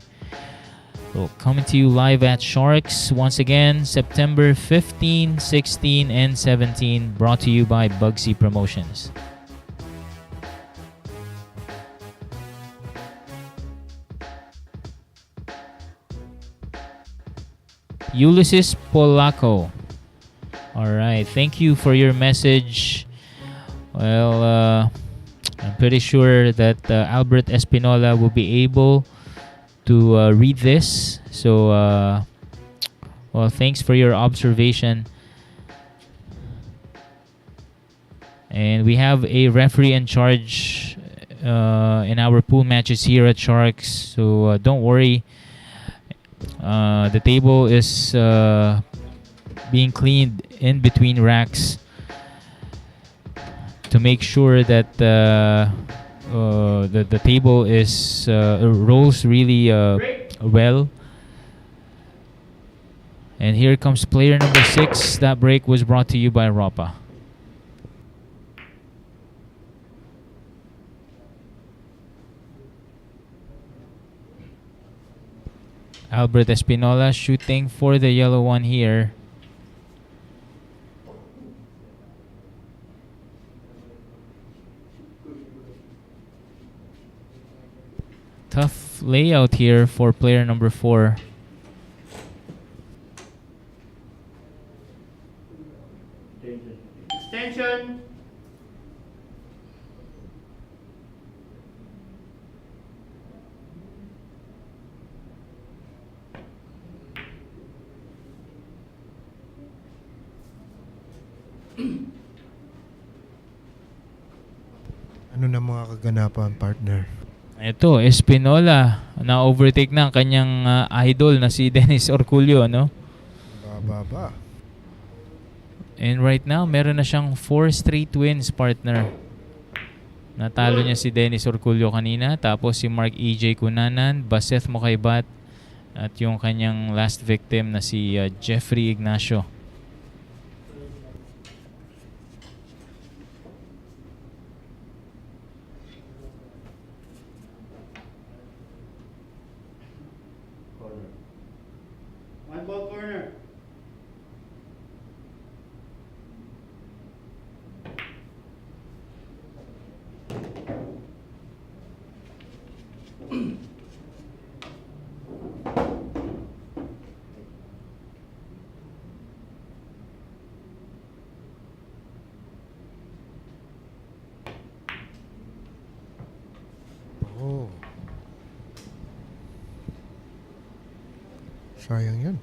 So coming to you live at Sharks once again, September 15, 16, and 17, brought to you by Bugsy Promotions. Ulysses Polaco. Alright, thank you for your message. Well, I'm pretty sure that Albert Espinola will be able to read this. So, well, thanks for your observation. And we have a referee in charge in our pool matches here at Sharks. So, don't worry. The table is being cleaned in between racks to make sure that the table is rolls really well. And here comes player number 6. That break was brought to you by Ropa. Albert Espinola shooting for the yellow one here. Tough layout here for player number 4. Extension. Ano na mga kaganapan, partner? Ito, Espinola na-overtake na ang kanyang idol na si Dennis Orculio, no? Ba. And right now, meron na siyang 4 straight wins, partner. Natalo niya si Dennis Orculio kanina, tapos si Marc Ejay Cunanan, Baseth Mocaibat, at yung kanyang last victim na si Jeffrey Ignacio. One ball corner. Oh. Sayang yan.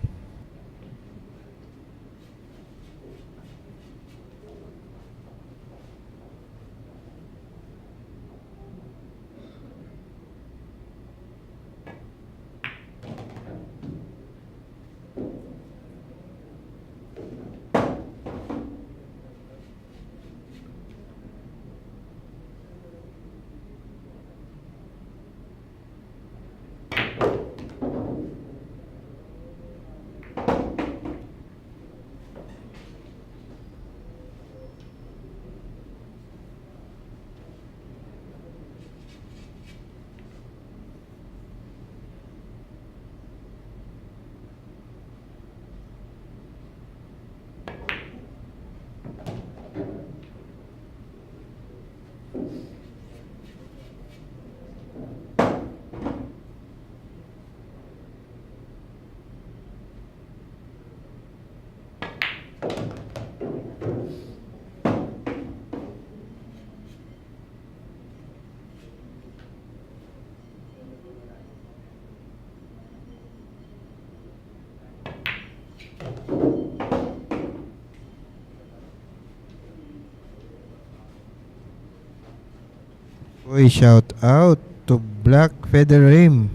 Uy, shout out to Black Feather Rim.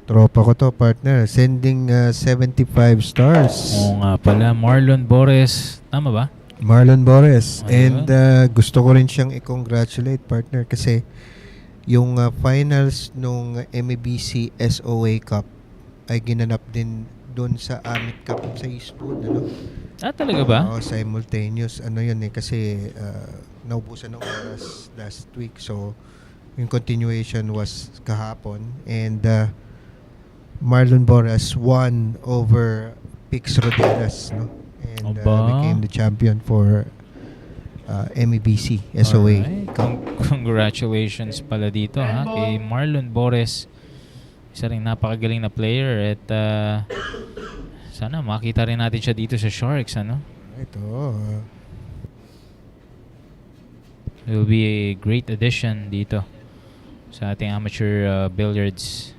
Tropa ko to, partner. Sending 75 stars. Oo nga pala, Marlon Bores. Tama ba? Marlon Bores. Ayun. And gusto ko rin siyang i-congratulate, partner, kasi yung finals nung MEBC SOA Cup ay ginanap din doon sa Amit Cup sa Eastwood, ano? Talaga ba? Oo, simultaneous. Ano yun kasi naubusan ng oras last week. So, yung continuation was kahapon. And Marlon Boras won over Pix Roderas, no? And Aba. became the champion for MEBC SOA. Alright. Congratulations pala dito ha kay Marlon Bores. Isa ring napakagaling na player at sana makita rin natin siya dito sa Sharks, ano? Ito. It will be a great addition dito sa ating amateur billiards.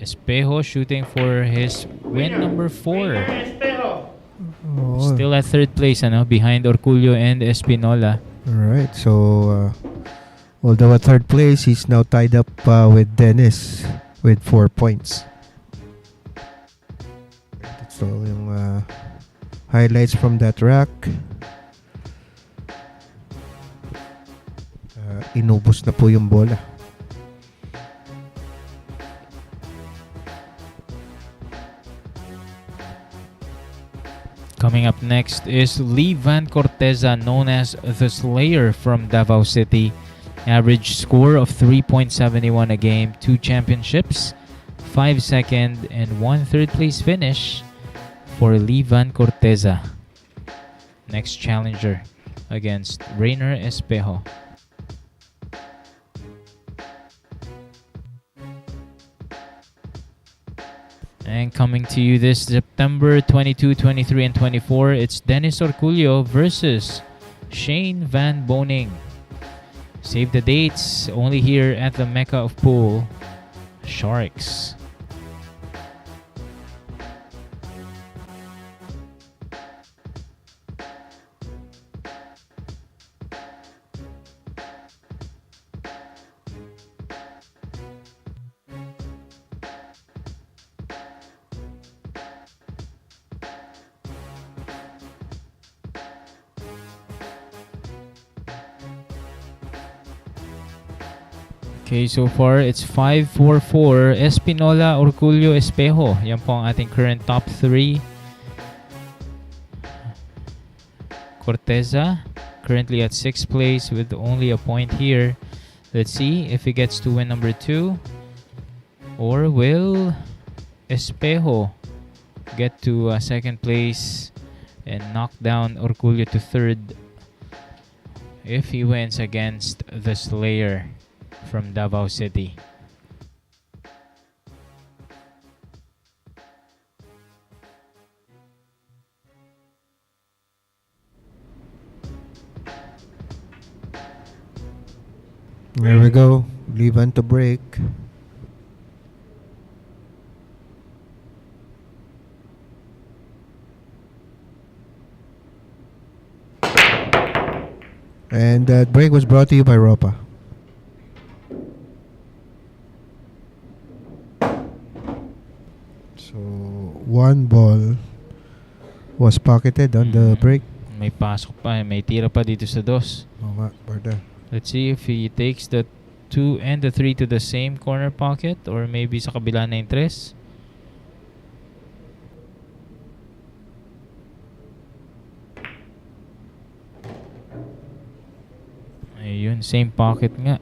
Espejo shooting for his win number 4. Rayner Espejo. Still at third place, ano, behind Orculio and Espinola. Alright, so although at third place, he's now tied up with Dennis with 4 points. So yung highlights from that rack. Inubos na po yung bola. Coming up next is Vann Corteza, known as the Slayer from Davao City. Average score of 3.71 a game, 2 championships, 5 second and 1 third place finish for Vann Corteza. Next challenger against Rayner Espejo. And coming to you this September 22, 23, and 24, it's Dennis Orculio versus Shane Van Boning. Save the dates, only here at the Mecca of Pool, Sharks. Okay, so far it's 5-4-4. Espinola, Orculio, Espejo. Yan po ang ating current top 3. Corteza, currently at 6th place with only a point here. Let's see if he gets to win number 2. Or will Espejo get to 2nd place and knock down Orculio to 3rd if he wins against the Slayer from Davao City. There we go. Van to break. And that break was brought to you by Ropa. So, one ball was pocketed on the break. May pasok pa, may tira pa dito sa dos. Oo nga, Barda. Let's see if he takes the 2 and the 3 to the same corner pocket or maybe sa kabila na yung 3. Ayun, same pocket nga.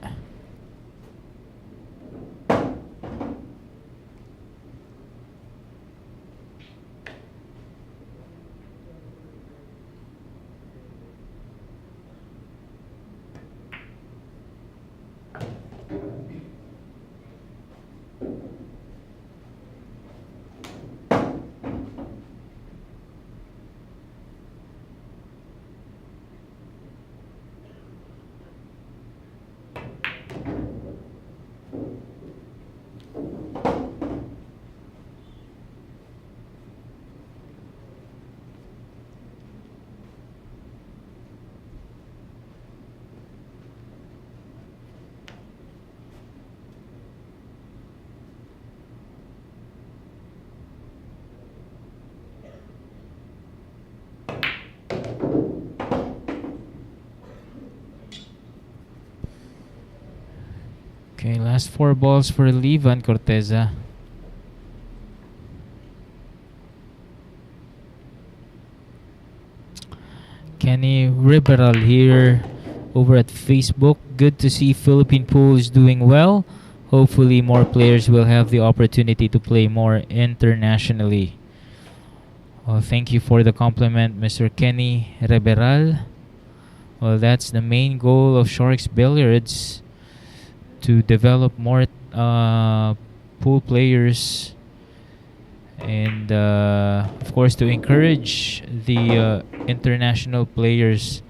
Okay, last 4 balls for Vann Corteza. Kenny Riberal here over at Facebook. Good to see Philippine pool is doing well. Hopefully more players will have the opportunity to play more internationally. Well, thank you for the compliment, Mr. Kenny Riberal. Well, that's the main goal of Sharks Billiards, to develop more pool players, and of course to encourage the international players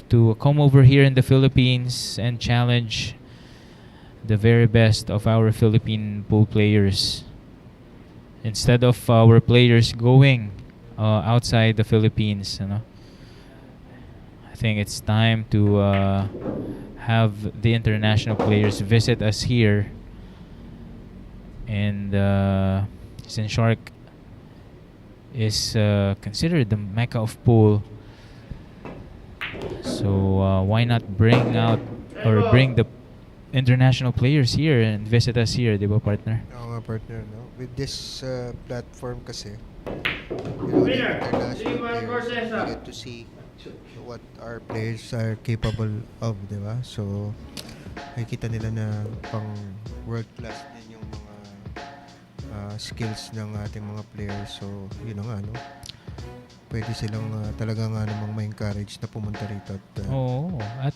to come over here in the Philippines and challenge the very best of our Philippine pool players, instead of our players going outside the Philippines. I think it's time to have the international players visit us here, and since Shark is considered the mecca of pool, so why not bring out or bring the international players here and visit us here, di ba, partner? Oo nga, partner, no? With this platform kasi, the Winner, international Vann players, Corteza. we get to see what our players are capable of, di ba? So, nakikita nila na pang world class din yung mga skills ng ating mga players. So, yun nga, no? Pwede silang talaga nga namang ma-encourage na pumunta rito at Oo, at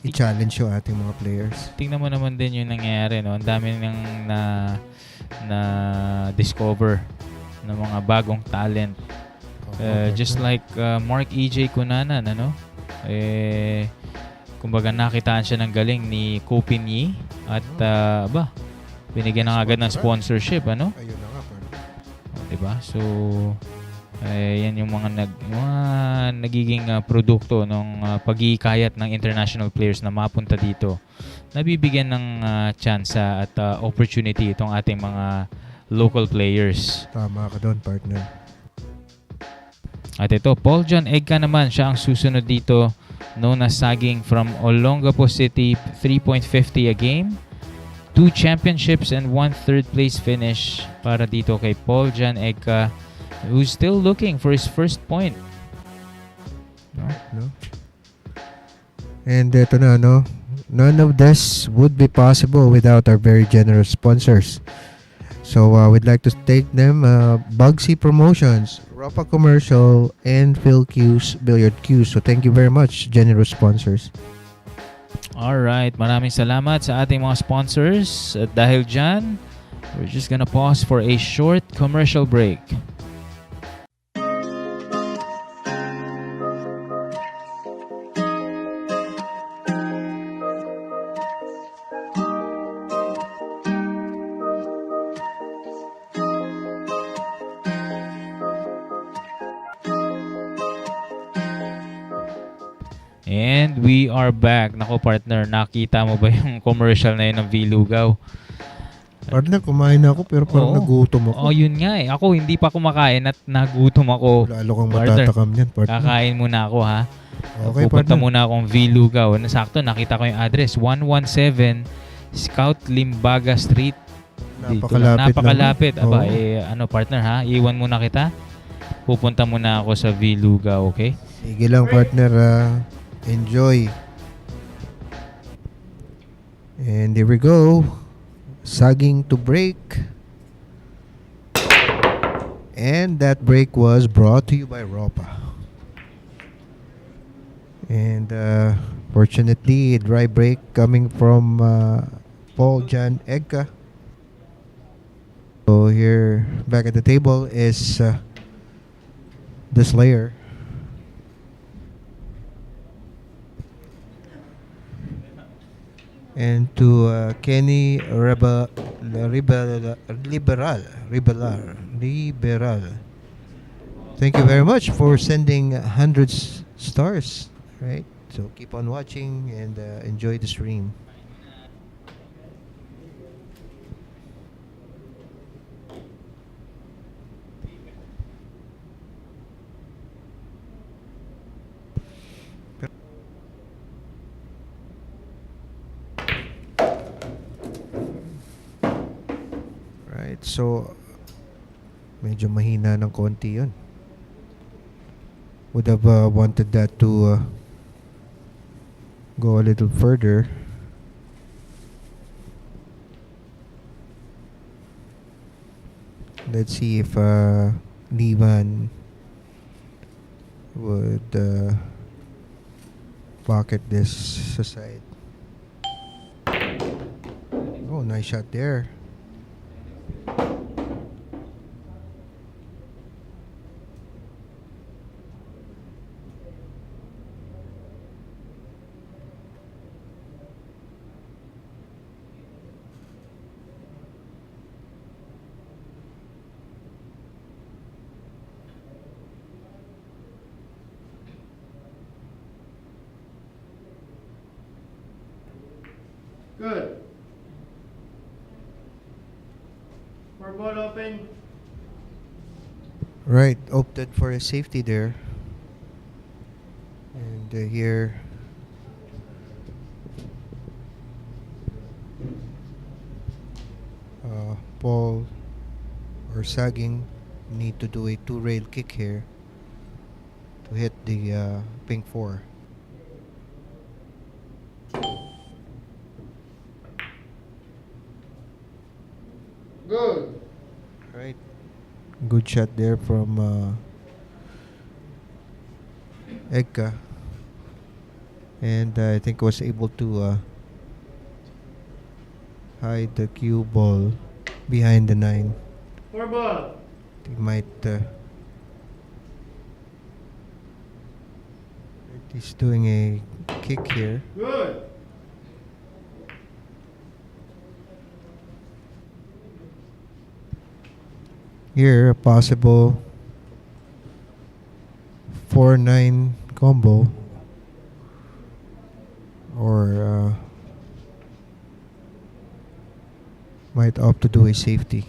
i-challenge yung ating mga players. tingnan mo naman din yung nangyayari, no? Ang dami nang na discover ng mga bagong talent. Just like Marc, Ejay, Kunanan, kumbaga nakitaan siya ng galing ni Kopinyi at binigyan na agad ng sponsorship, Ayun na nga, partner. diba? So yan yung mga nagiging produkto ng pag-iikayat ng international players na mapunta dito. Nabibigyan ng tsansa at opportunity itong ating mga local players. Tama ka doon, partner. At ito, Paul John Egca naman, siya ang susunod dito, known as Saging from Olongapo City, 3.50 a game. 2 championships and 1 third place finish para dito kay Paul John Egca, who's still looking for his first point. No? And ito na, no? None of this would be possible without our very generous sponsors. So we'd like to thank them, Bugsy Promotions, Ropa Commercial, and Phil Q's Billiard Q's. So thank you very much, generous sponsors. Alright, maraming salamat sa ating mga sponsors. At dahil dyan, we're just gonna pause for a short commercial break. And we are back. Nako, partner, nakita mo ba yung commercial na yun ng Vilugaw? Partner, kumain na ako pero parang Oo. nagutom ako. Oh, yun nga eh. Ako hindi pa kumakain at nagutom ako. Lalo kang Partner, matatakam yan, partner. Kakain muna ako, ha? Okay, Pupunta partner. muna akong Vilugaw. Nasakto, nakita ko yung address. 117 Scout Limbaga Street. Dito lang. Napakalapit lang. Aba, Oo. partner, ha? Iwan muna kita. Pupunta muna ako sa Vilugaw, okay? Sige lang, partner. Enjoy. And here we go. Saging to break. And that break was brought to you by Ropa. And fortunately, a dry break coming from Paul John Egca. So here, back at the table is the Slayer. And to Kenny Liberal. Thank you very much for sending hundreds stars. Right? So keep on watching and enjoy the stream. So, medyo mahina ng konti yun. Would have wanted that to go a little further. Let's see if Liban would pocket this aside. Oh, nice shot there. Good. 4 ball open. Right, opted for a safety there. And here Paul or Sagging need to do a 2-rail kick here to hit the pink 4. Good. Right. Good shot there from Egca. And I think was able to hide the cue ball behind the 9. 4 ball. He might he's doing a kick here. Good. Here, a possible 4-9 combo, or might opt to do a safety.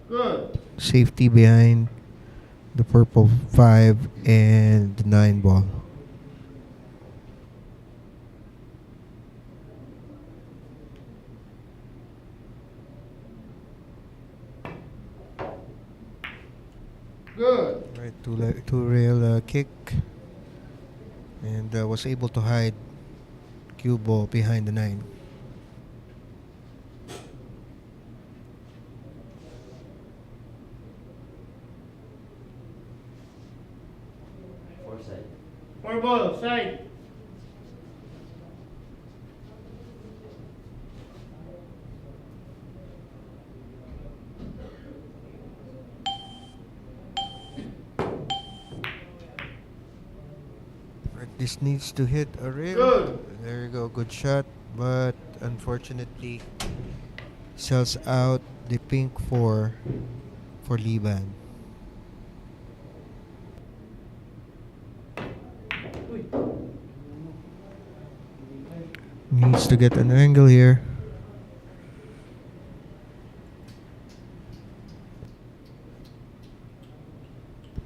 Good. Safety behind the purple 5 and the 9 ball. Good. Right, two rail kick, and was able to hide cue ball behind the 9. Four ball, side. Right, this needs to hit a rail. Good. There you go, good shot, but unfortunately sells out the pink 4 for Liban. Needs to get an angle here.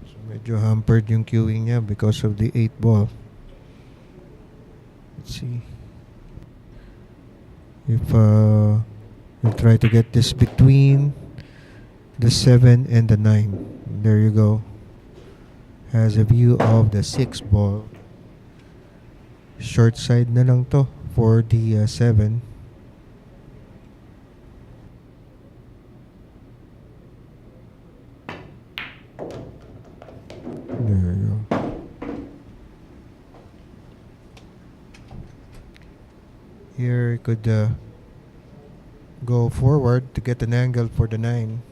So medyo hampered yung queuing niya because of the 8 ball. Let's see if we'll try to get this between the 7 and the 9. There you go. Has a view of the 6 ball. Short side na lang to for the 7. There you go. Here you could go forward to get an angle for the 9.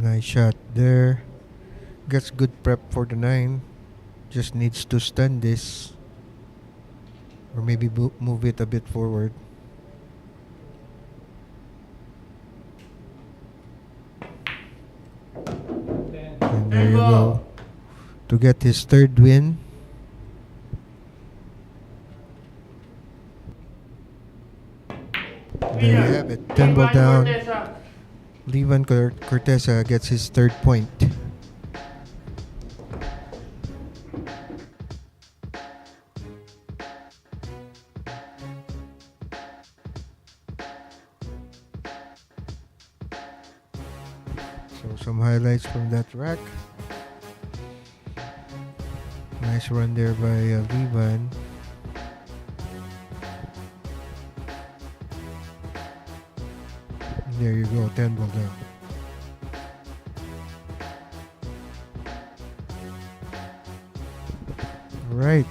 Nice shot there. Gets good prep for the 9. Just needs to stun this. Or maybe move it a bit forward. And there you go. To get his 3rd win. There you have it. 10 ball down. Vann Corteza gets his 3rd point. So some highlights from that rack. Nice run there by Vann. There you go, 10 ball down. Alright,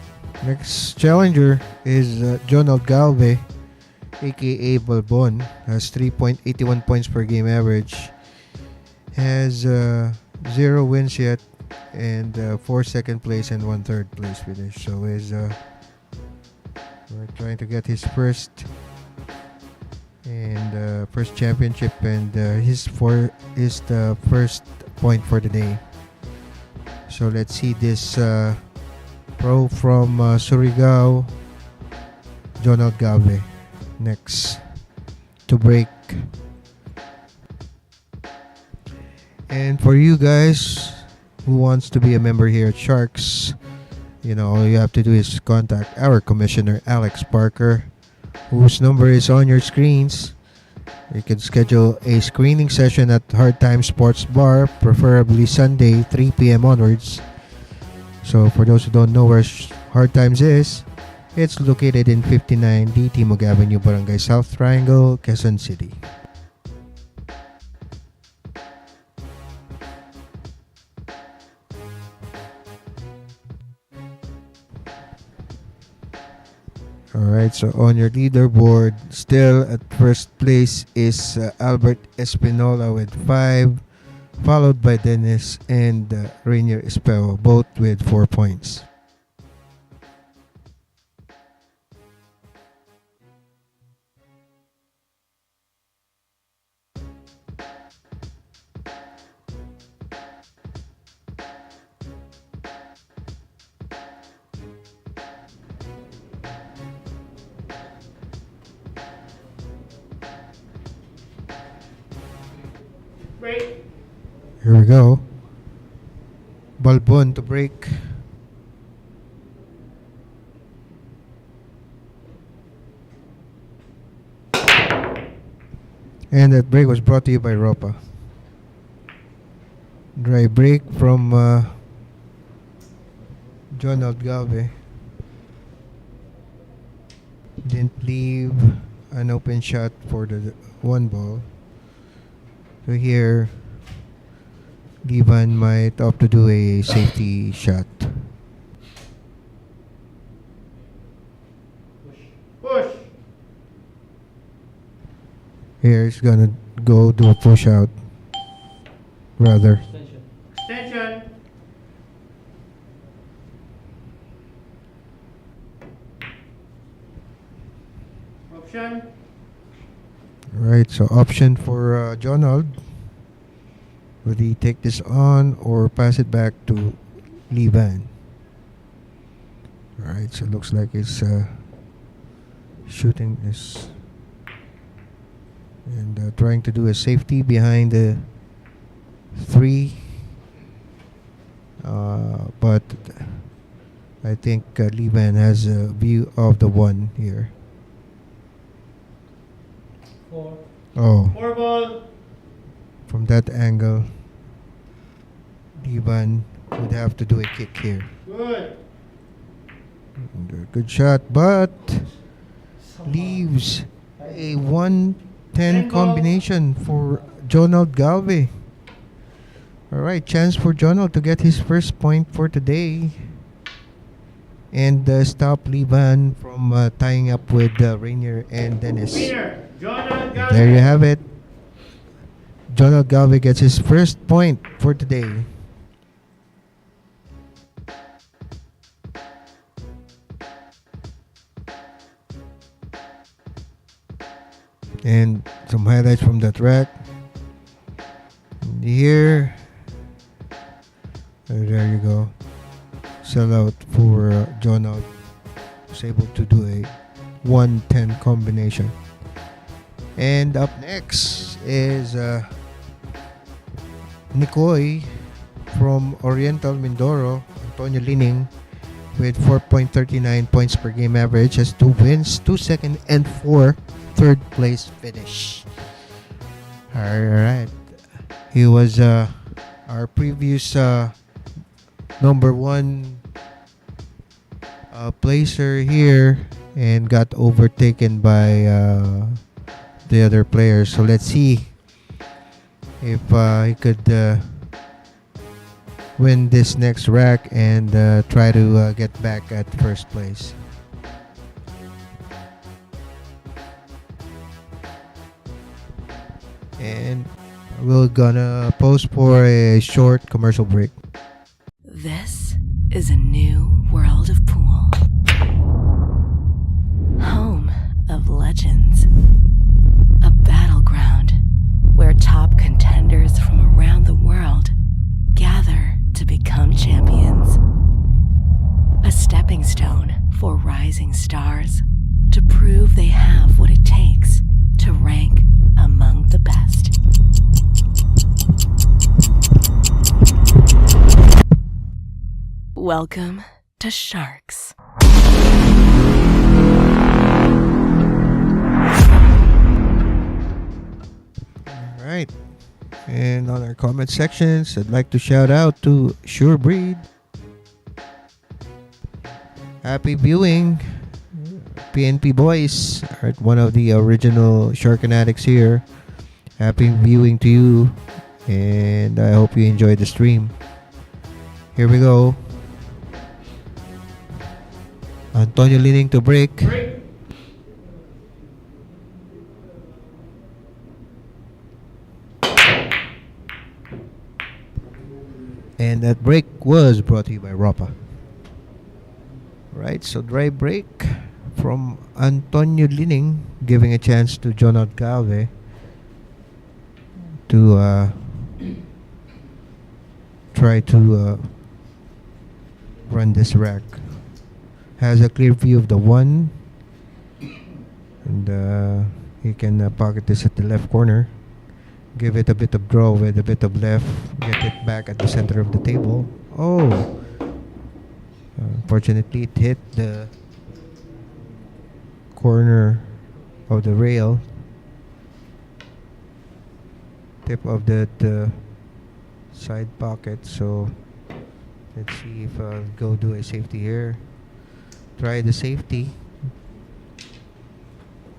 next challenger is Jonald Galve, aka Balbon. Has 3.81 points per game average. Has 0 wins yet, and 4 second place and 1 third place finish. So is we're trying to get his first championship, and his the first point for the day. So let's see this pro from Surigao, Jonald Galve, next to break. And for you guys who wants to be a member here at Sharks, all you have to do is contact our commissioner, Alex Parker, whose number is on your screens. You can schedule a screening session at Hard Time Sports Bar, preferably Sunday, 3 p.m. onwards. So for those who don't know where Hard Times is, it's located in 59 D. Timog Avenue, Barangay South Triangle, Quezon City. Alright, so on your leaderboard, still at first place is Albert Espinola with 5, followed by Dennis and Rayner Espejo, both with 4 points. Break. Here we go. Balbon to break. And that break was brought to you by Ropa. Dry break from Jonald Galve. Didn't leave an open shot for the 1 ball. So here, Vann might opt to do a safety shot. Push. Here he's gonna go do a push out. Rather. Extension. Option. Right, so option for Jonald. Would he take this on or pass it back to Vann? Alright, so it looks like he's shooting this and trying to do a safety behind the 3. But I think Vann has a view of the 1 here. 4. Oh, 4 ball. from that angle, Vann would have to do a kick here. Good. And a good shot, but leaves a 1-10 combination for Jonald Galve. Alright, chance for Jonald to get his first point for today. And stop Vann from tying up with Rayner and Dennis. Winner. Jonald Galve. There you have it. Jonald Galve gets his first point for today. And some highlights from that rack. Here. There you go. Sellout for Jonald. Was able to do a 1-10 combination. And up next is Nikoy from Oriental Mindoro. Antonio Linning with 4.39 points per game average, has 2 wins, 2 second, and 4 third place finish. Alright. He was our previous number 1 placer here and got overtaken by the other players. So let's see if he could win this next rack and try to get back at first place. And we're gonna pause for a short commercial break. This is a new world of pool. Home of legends. A battleground where top contenders from around the world gather to become champions. A stepping stone for rising stars to prove they have what it takes to rank among the best. Welcome to Sharks. Alright. And on our comment sections, I'd like to shout out to Sure Breed. Happy viewing. PNP boys are one of the original Shark Fanatics here. Happy viewing to you. And I hope you enjoyed the stream. Here we go. Antonio Linning to break. Break. And that break was brought to you by Ropa. Right, so dry break from Antonio Linning, giving a chance to Jonald Galve to try to run this rack. Has a clear view of the 1, and he can pocket this at the left corner. Give it a bit of draw with a bit of left. Get it back at the center of the table. Oh! Unfortunately, it hit the corner of the rail. Tip of the side pocket. So, let's see if I'll go do a safety here. Try the safety.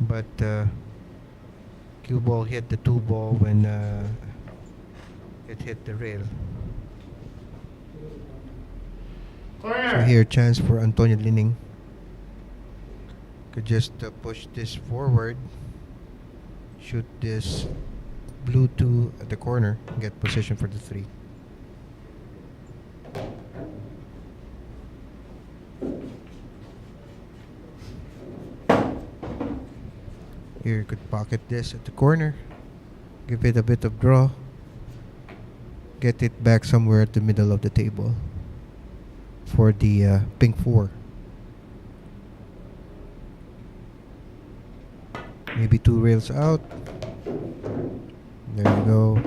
But cue ball hit the 2 ball when it hit the rail. Corner. So here, chance for Antonio Linning. Could just push this forward, shoot this blue 2 at the corner, get position for the 3. Here you could pocket this at the corner, give it a bit of draw, get it back somewhere at the middle of the table for the pink 4. Maybe 2 rails out. There you go.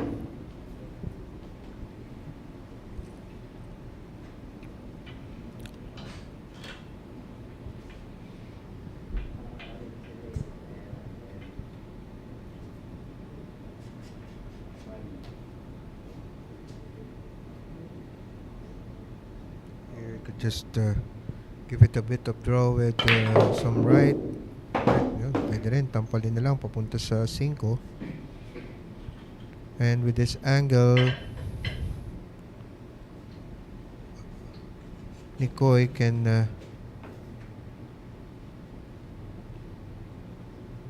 Here you could just give it a bit of draw with some right. Yun, pwede rin, tampalin na lang papunta sa 5. And with this angle, Nikoy can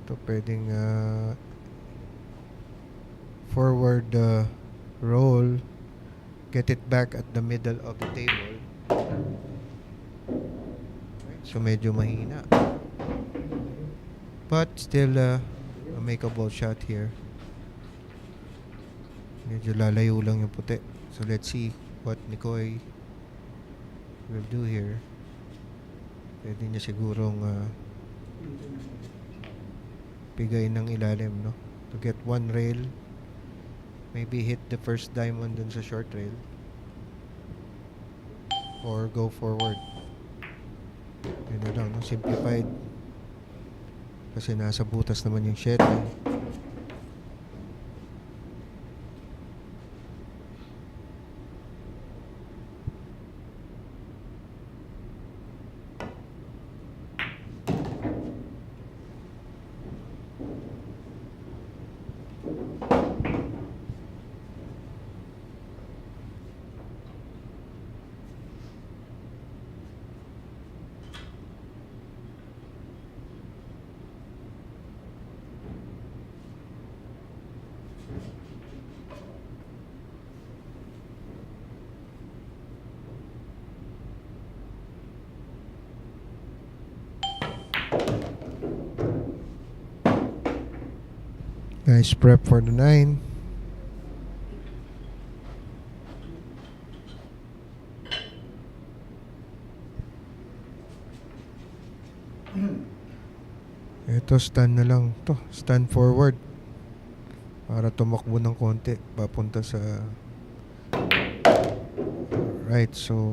ito pwedeng forward roll, get it back at the middle of the table. Right, so medyo mahina. But still a makeable shot here. Medyo lalayo lang yung puti. So let's see what Nicoy will do here. Pwede niya sigurong bigay ng ilalim, no? To get one rail. Maybe hit the first diamond dun sa short rail. Or go forward. Yun na lang, no? Simplified. Kasi nasa butas naman yung 7. Nice prep for the 9. Ito, stand na lang to. Stand forward. Para tumakbo ng konti. Papunta sa... Right, so...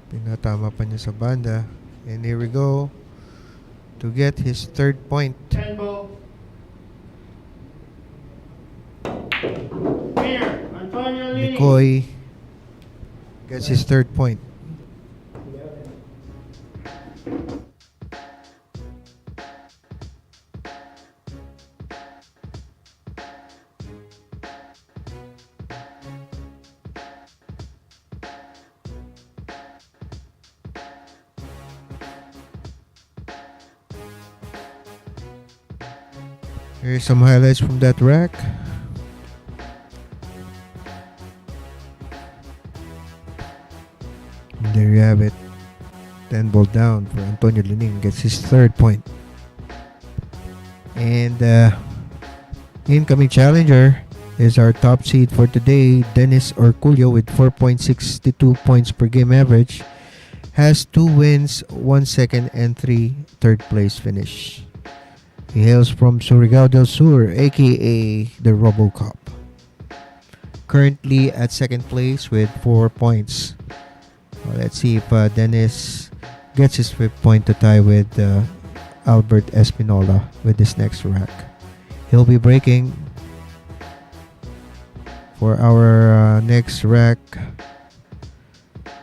Pinatama pa niya sa banda. And here we go. To get his 3rd point. 10 ball. Here, Antonio Linning. Nicoy gets his 3rd point. Here's some highlights from that rack. And there you have it. 10 ball down for Antonio Linning. Gets his 3rd point. And incoming challenger is our top seed for today, Dennis Orculio, with 4.62 points per game average. Has 2 wins, 1 second, and 3 third place finish. He hails from Surigao del Sur, aka the RoboCop. Currently at 2nd place with 4 points. Well, let's see if Dennis gets his 5th point to tie with Albert Espinola with this next rack. He'll be breaking for our next rack.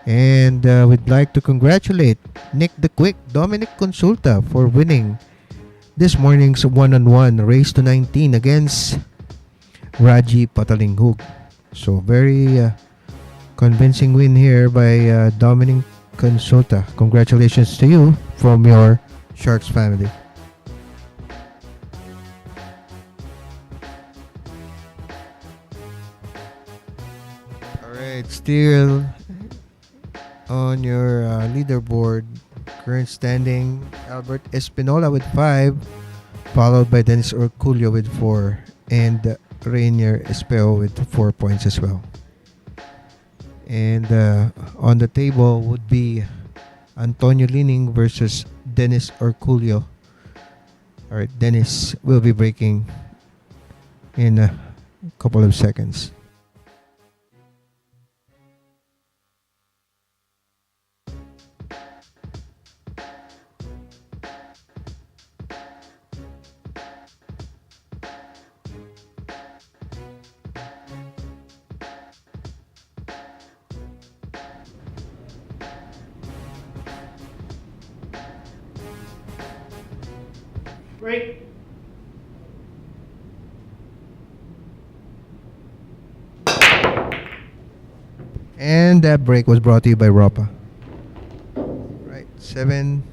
And we'd like to congratulate Nick the Quick, Dominic Consulta, for winning this morning's one-on-one race to 19 against Raji Patalinghug. So very convincing win here by Dominic Consulta. Congratulations to you from your Sharks family. Alright, still on your leaderboard. Current standing, Albert Espinola with 5, followed by Dennis Orculio with 4, and Rayner Espejo with 4 points as well. And on the table would be Antonio Linning versus Dennis Orculio. Alright, Dennis will be breaking in a couple of seconds. Break. And that break was brought to you by Ropa. Right, 7.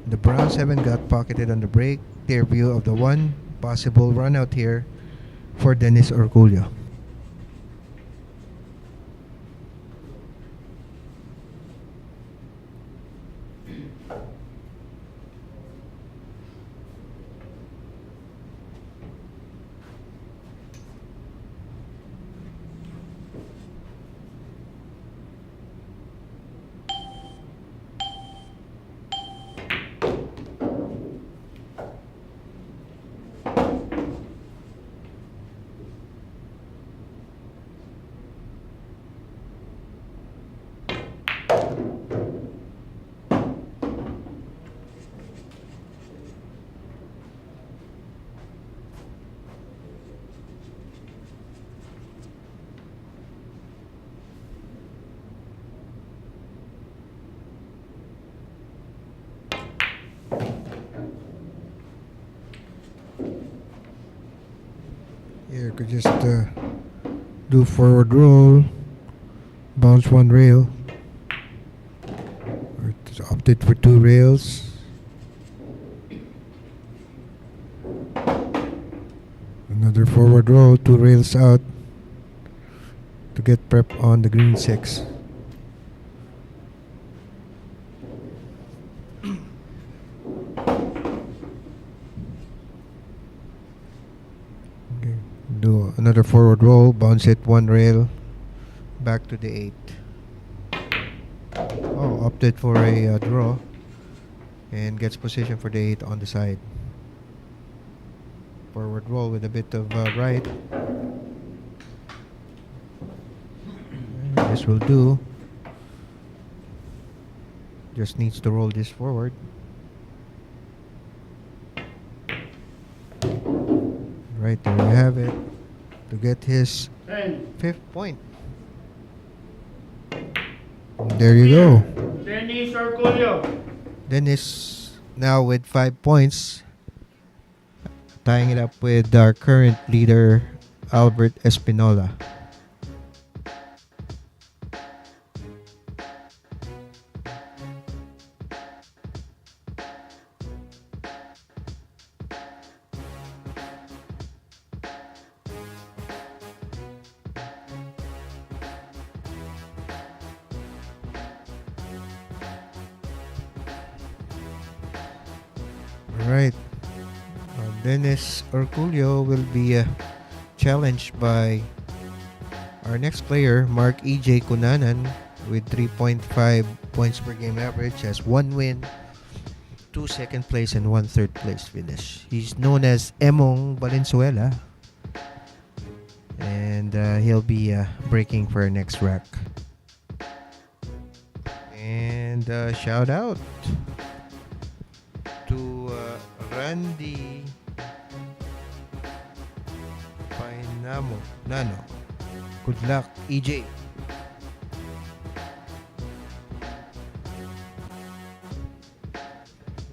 The brown 7 got pocketed on the break. Clear view of the 1 possible run out here for Dennis Orculio. Here, could just do forward roll, bounce one rail, or opted for two rails. Another forward roll, two rails out to get prep on the green 6. Okay, do another forward roll, bounce it one rail, back to the 8. Oh, opted for a draw and gets position for the 8 on the side. Forward roll with a bit of right. This will do. Just needs to roll this forward. Right, there you have it. To get his 10. 5th point. There you go. Dennis Orcollo. Dennis now with 5 points. Tying it up with our current leader, Albert Espinola. Alright. Dennis Orculio will be challenged by our next player, Marc Ejay Kunanan, with 3.5 points per game average, has 1 win, 2 second place, and 1 third place finish. He's known as Emong Valenzuela, and he'll be breaking for our next rack. And shout out to Randy Nano. Good luck, Ejay.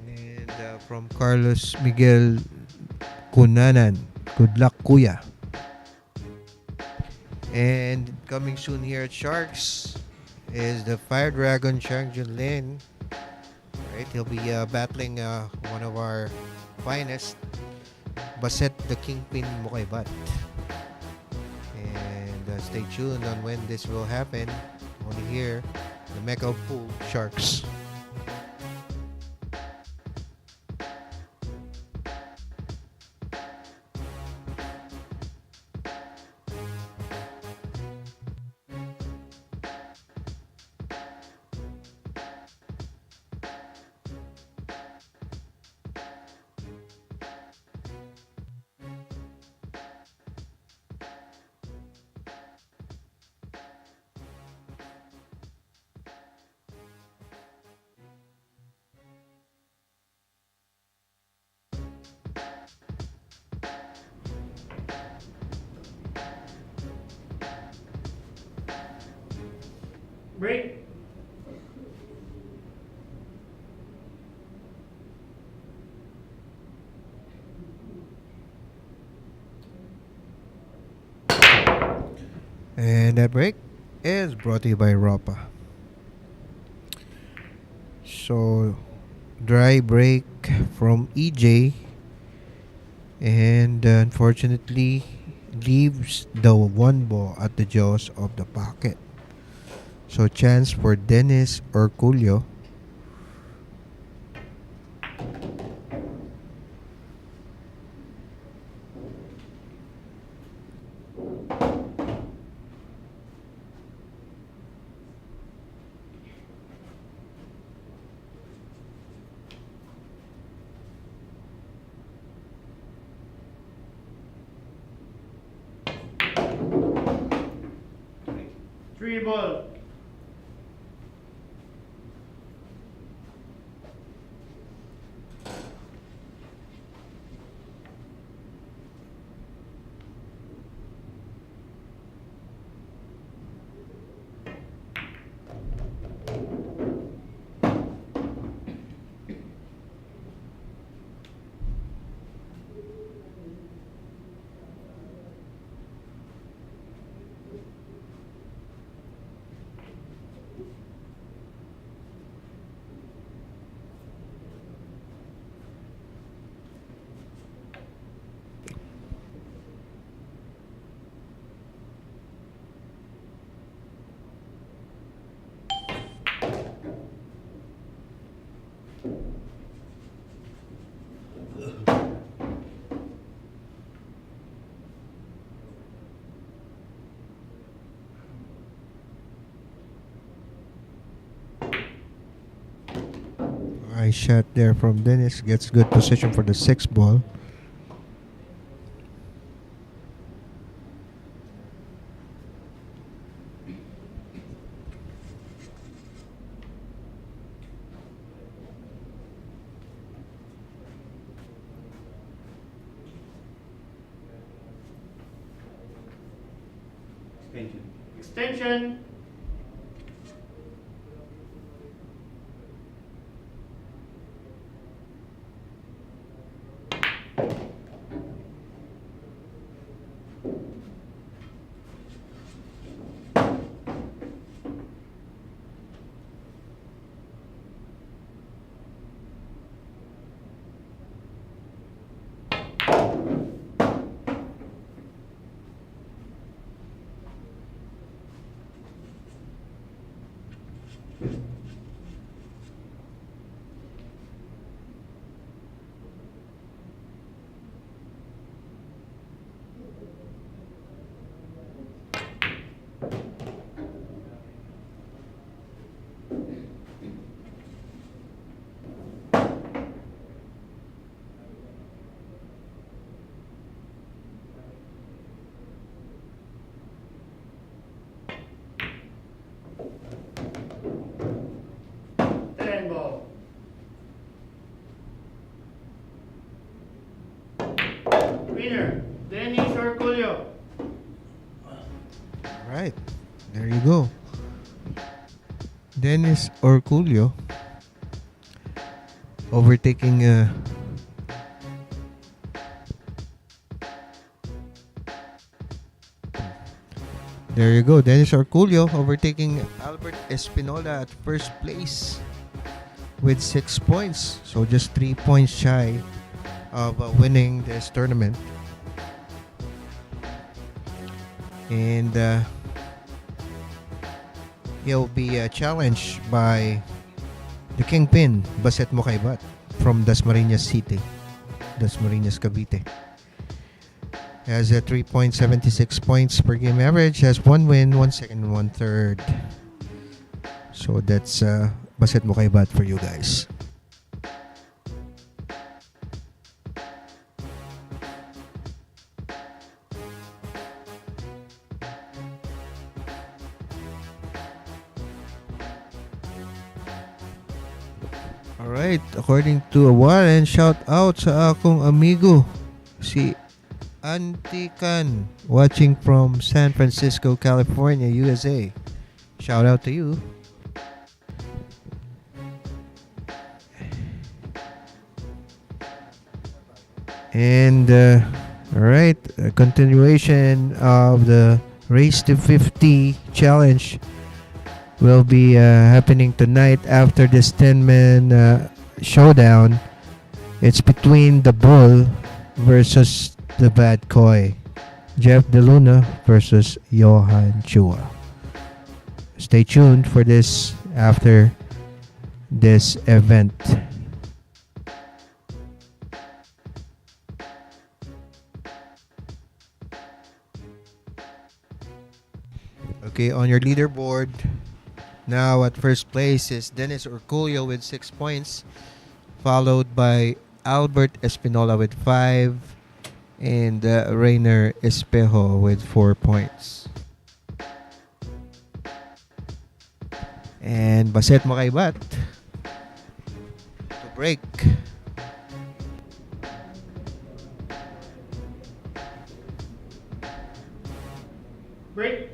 And from Carlos Miguel Cunanan. Good luck, Kuya. And coming soon here at Sharks is the Fire Dragon Chang Junlin. Right, he'll be battling one of our finest, Baseth the Kingpin Mocaibat. And stay tuned on when this will happen. Only here, the Mecca of Pool Sharks. Break. And that break is brought to you by Ropa. So, dry break from Ejay. And unfortunately, leaves the one ball at the jaws of the pocket. So chance for Dennis Orculio. Three ball. Nice shot there from Dennis. Gets good position for the sixth ball. Extension. Ball. Winner, Dennis Orcollo. Alright, there you go. Dennis Orculio overtaking there you go. Dennis Orculio overtaking Albert Espinola at first place with 6 points. So just 3 points shy of winning this tournament. And he'll be challenged by the kingpin, Baseth Mocaibat from Dasmariñas City, Dasmariñas, Cavite. Has a 3.76 points per game average, has 1 win, 1 second, and 1 third. So that's Baseth Mocaibat for you guys. Alright, according to a warrant, shout out sa akong amigo, si Auntie Kan, watching from San Francisco, California, USA. Shout out to you. And alright, a continuation of the Race to 50 challenge will be happening tonight after this 10-man showdown. It's between the Bull versus the Bad Koi. Jeff DeLuna versus Johan Chua. Stay tuned for this after this event. Okay, on your leaderboard, now at first place is Dennis Orculio with 6 points, followed by Albert Espinola with 5, and Rayner Espejo with 4 points. And Baseth Mocaibat to break. Break.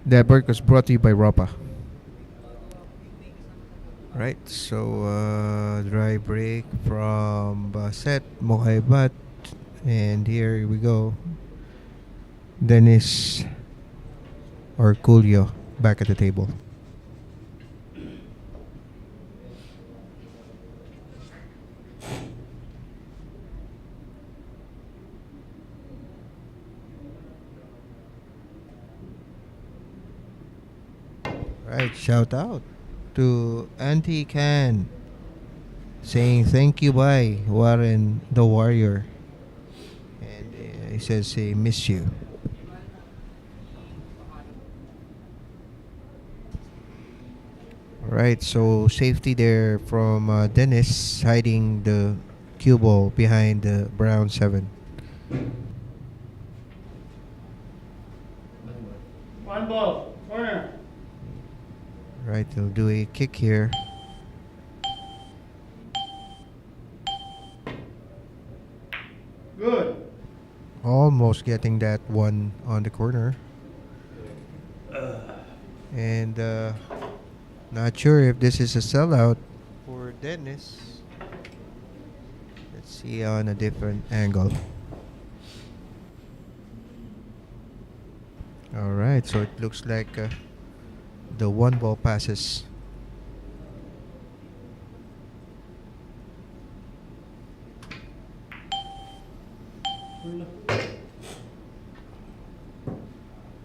That break was brought to you by Ropa. Right, so dry break from Baseth Mocaibat, and here we go. Dennis Orculio back at the table. Right, shout out to Auntie Can saying thank you, bye, Warren the Warrior. And he says he miss you. Right, so safety there from Dennis hiding the cue ball behind the brown 7. One ball. Corner. Right, he'll do a kick here. Good. Almost getting that one on the corner. And not sure if this is a sellout for Dennis. Let's see on a different angle. Alright, so it looks like the one ball passes.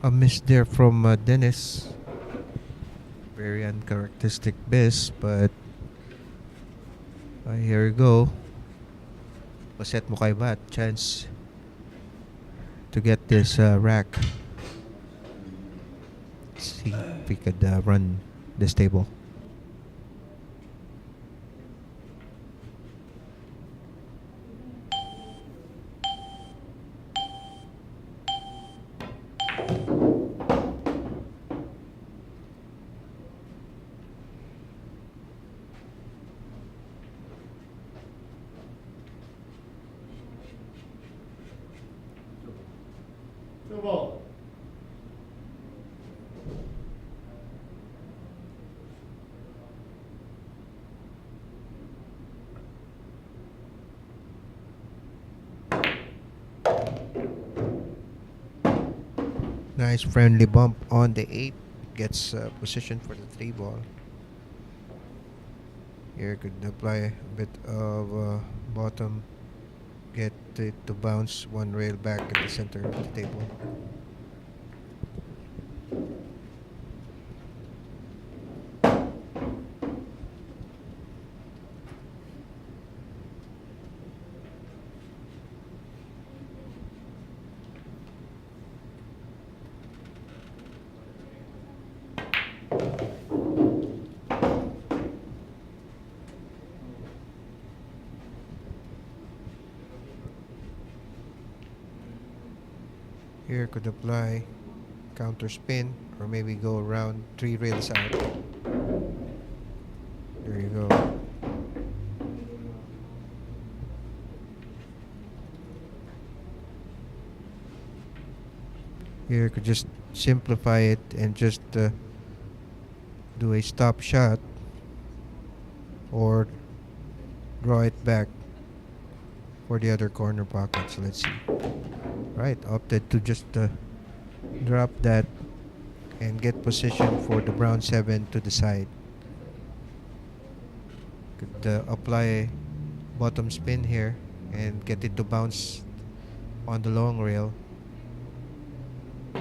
A miss there from Dennis. Very uncharacteristic miss, but here we go. Baseth Mocaibat, chance to get this rack. Let's see if we could run this table. Two ball. Nice friendly bump on the 8. Gets position for the 3 ball. Here could apply a bit of bottom. Get it to bounce one rail back at the center of the table. Here could apply counter spin or maybe go around 3 rails out. There you go. Here could just simplify it and just do a stop shot or draw it back for the other corner pocket. So let's see. Right, opted to just drop that and get position for the brown 7 to the side. Could apply bottom spin here and get it to bounce on the long rail.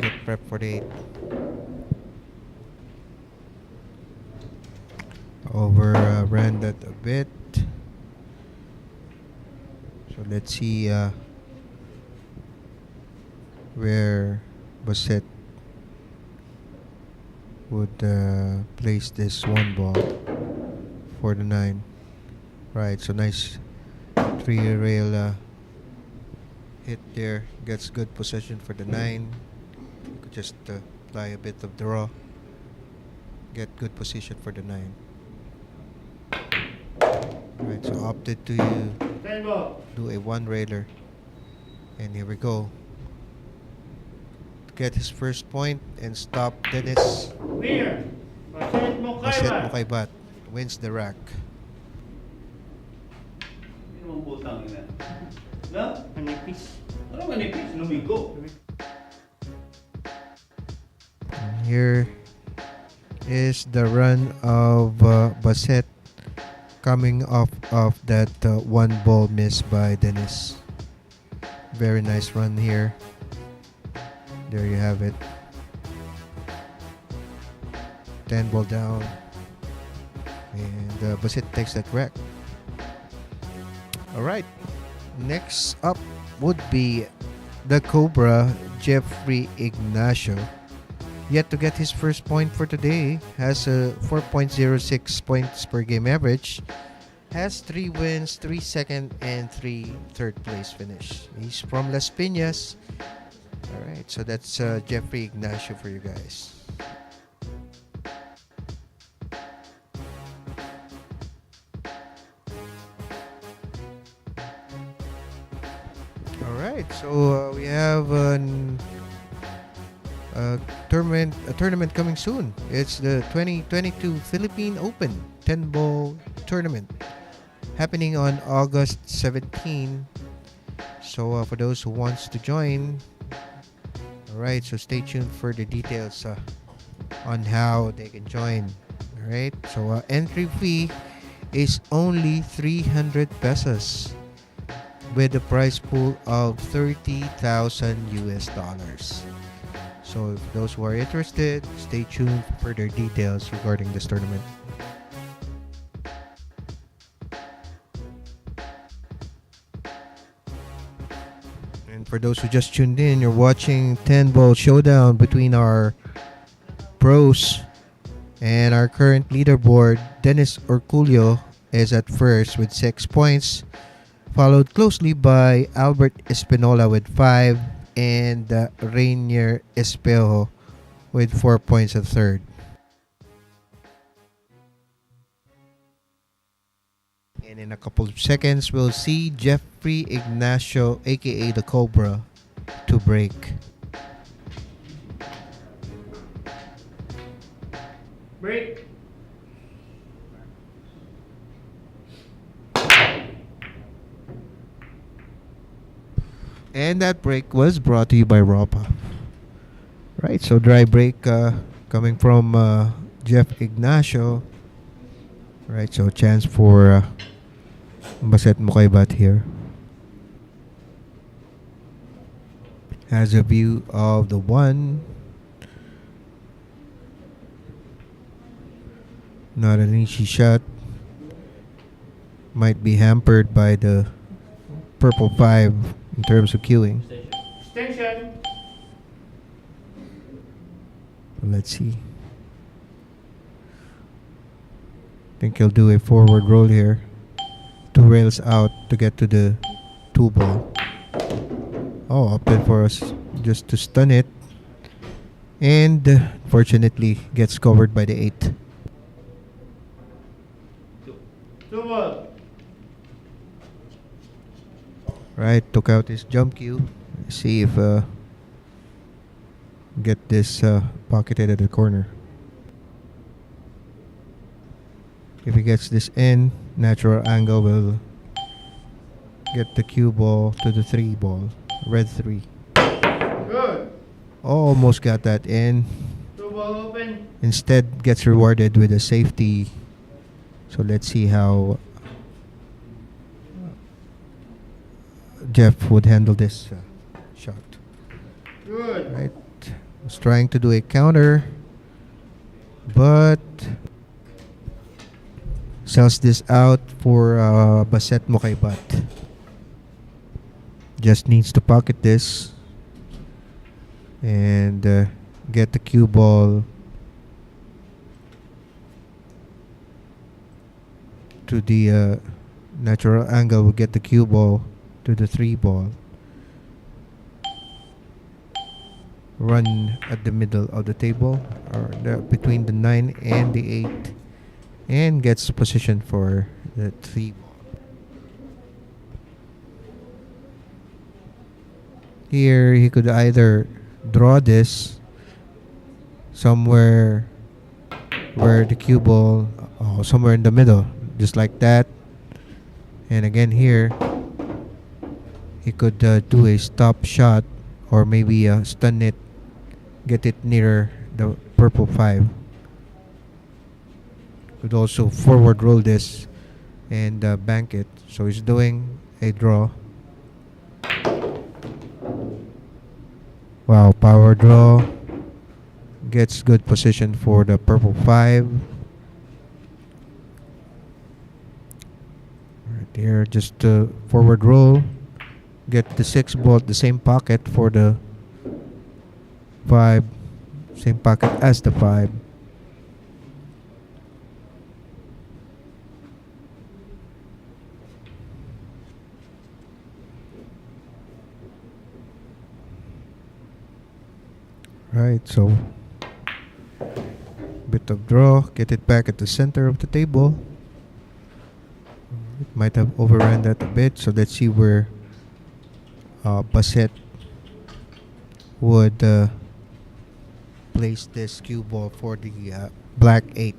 Get prep for the 8. Ran that a bit. So let's see where Baseth would place this 1 ball for the 9. Right, so nice 3 rail hit there. Gets good position for the 9. You could just apply a bit of draw. Get good position for the 9. Right, so opted to do a 1 railer. And here we go. Get his first point and stop Dennis. Winner, Baseth Baseth Mocaibat. Mocaibat wins the rack. Hindi naman putang ina. No? Manipis. Ano manipis? Lumigo. And here is the run of Baseth coming off of that 1 ball miss by Dennis. Very nice run here. There you have it. 10 ball down. And Baseth takes that rack. Alright. Next up would be the Cobra, Jeffrey Ignacio. Yet to get his first point for today. Has a 4.06 points per game average. Has 3 wins, 3 second, and 3 third place finish. He's from Las Piñas. Alright, so that's Jeffrey Ignacio for you guys. Alright, so we have a tournament coming soon. It's the 2022 Philippine Open 10-ball tournament happening on August 17. So for those who wants to join, alright, so stay tuned for the details on how they can join. Alright, so entry fee is only 300 pesos with a prize pool of 30,000 US dollars. So if those who are interested, stay tuned for further details regarding this tournament. And for those who just tuned in, you're watching 10-ball showdown between our pros and our current leaderboard. Dennis Orculio is at first with 6 points, followed closely by Albert Espinola with 5 and Rayner Espejo with 4 points at third. And in a couple of seconds, we'll see Jeffrey Ignacio, aka the Cobra, to break. Break. And that break was brought to you by Ropa. Right, so dry break coming from Jeff Ignacio. Right, so chance for Baseth Mocaibat here. Has a view of the 1. Not an easy shot. Might be hampered by the purple 5 in terms of queuing. Extension. Let's see. Think he'll do a forward roll here. 2 rails out to get to the 2 ball. Oh, opted for us just to stun it. And fortunately gets covered by the 8. 2 ball. Right, took out his jump cue. See if get this pocketed at the corner. If he gets this in, natural angle will get the cue ball to the 3 ball. Red 3. Good. Almost got that in. Two ball open. Instead, gets rewarded with a safety. So let's see how Jeff would handle this shot. Good. Right. Was trying to do a counter, but sells this out for Baseth Mocaibat. Just needs to pocket this and get the cue ball to the natural angle. Will get the cue ball to the 3 ball. Run at the middle of the table, or between the 9 and the 8, and gets the position for the 3 ball. Here he could either draw this somewhere where the cue ball, somewhere in the middle, just like that. And again here, he could do a stop shot, or maybe stun it, get it near the purple 5. Could also forward roll this and bank it. So he's doing a draw. Wow, power draw. Gets good position for the purple 5. Right here, just forward roll. Get the 6 ball at the same pocket for the 5. Same pocket as the 5. Right, so bit of draw, get it back at the center of the table. It might have overran that a bit, so let's see where Baseth would place this cue ball for the black 8.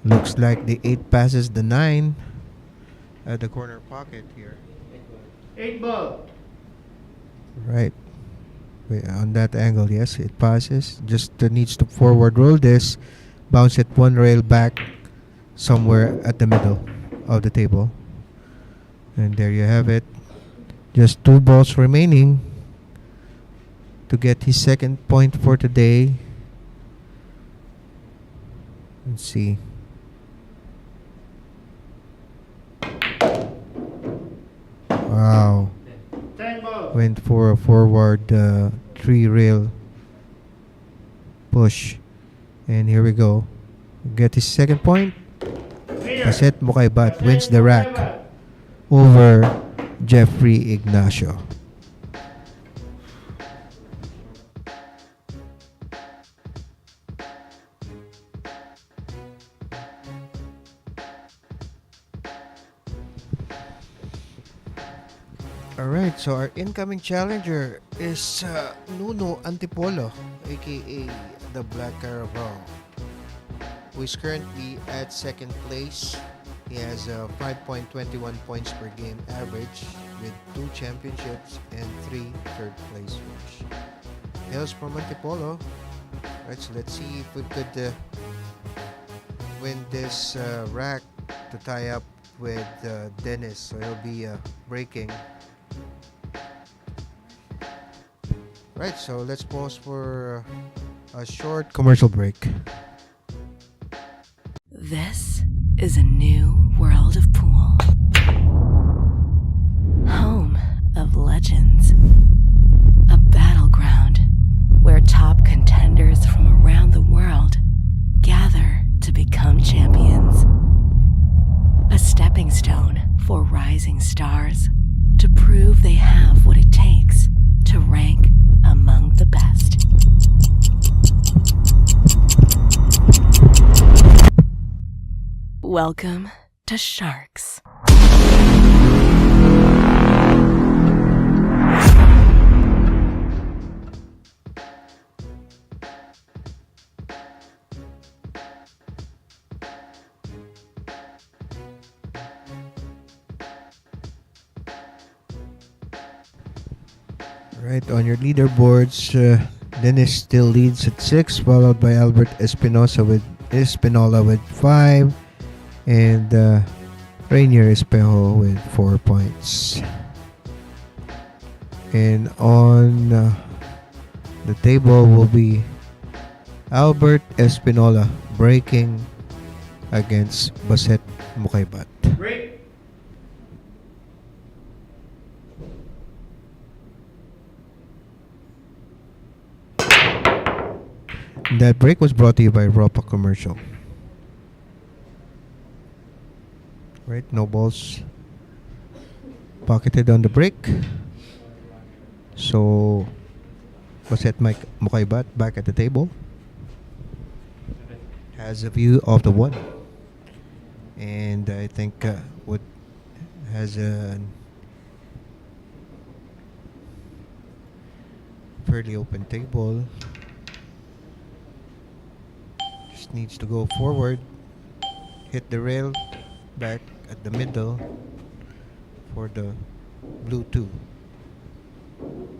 Looks like the 8 passes the 9 at the corner pocket here. 8 ball. Right. Wait, on that angle, yes, it passes. Just needs to forward roll this, bounce it 1 rail back somewhere at the middle of the table. And there you have it. Just 2 balls remaining to get his second point for today. Let's see. Wow. 10 ball. Went for a forward 3 rail push. And here we go. Get his second point. Baseth Mocaibat wins the rack over Jeffrey Ignacio. Alright, so our incoming challenger is Nuno Antipolo, aka the Black Carabao, who is currently at second place. He has 5.21 points per game average with 2 championships and 3 third place finishes. Hails from Antipolo. Right, so let's see if we could win this rack to tie up with Dennis. So he'll be breaking. Right, so let's pause for a short commercial break. This is a new world of pool. Home of legends. A battleground where top contenders from around the world gather to become champions. A stepping stone for rising stars to prove they have what it takes to rank among the best. Welcome to Sharks. Right, on your leaderboards, Dennis still leads at 6, followed by Espinola with 5, and Rayner Espejo with 4 points. And on the table will be Albert Espinola breaking against Baseth Mocaibat. Break. That break was brought to you by Ropa Commercial. Right, no balls pocketed on the break. So, Baseth Mocaibat back at the table. Has a view of the one. And I think what has a fairly open table. Just needs to go forward, hit the rail, back at the middle for the blue 2. I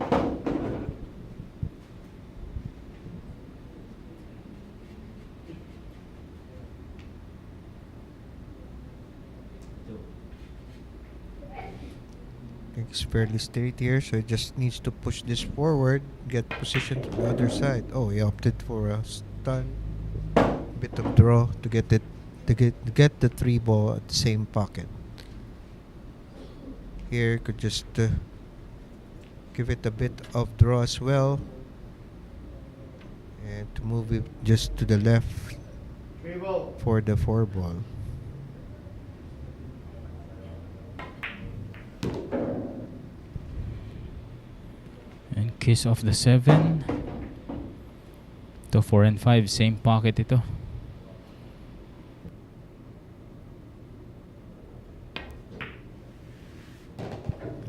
think it's fairly straight here, so it just needs to push this forward, get position to the other side. Oh, he opted for a stun, bit of draw to get it to get the 3 ball at the same pocket. Here could just give it a bit of draw as well, and to move it just to the left 3 ball. for the 4 ball. And kiss off the 7. To 4 and 5, same pocket ito.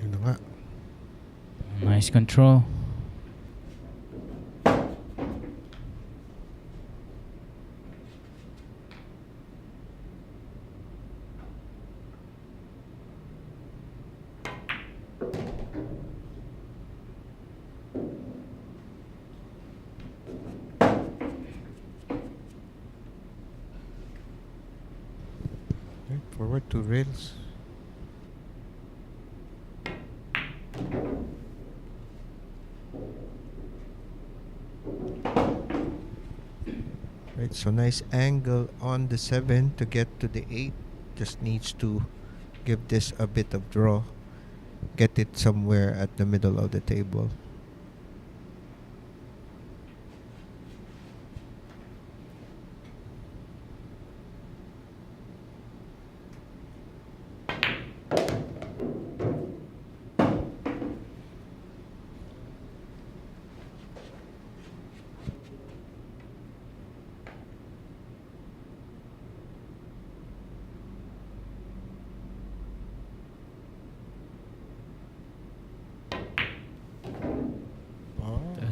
Yun na nga. Nice control. Right, forward to rails. Right, so nice angle on the 7 to get to the 8. Just needs to give this a bit of draw. Get it somewhere at the middle of the table.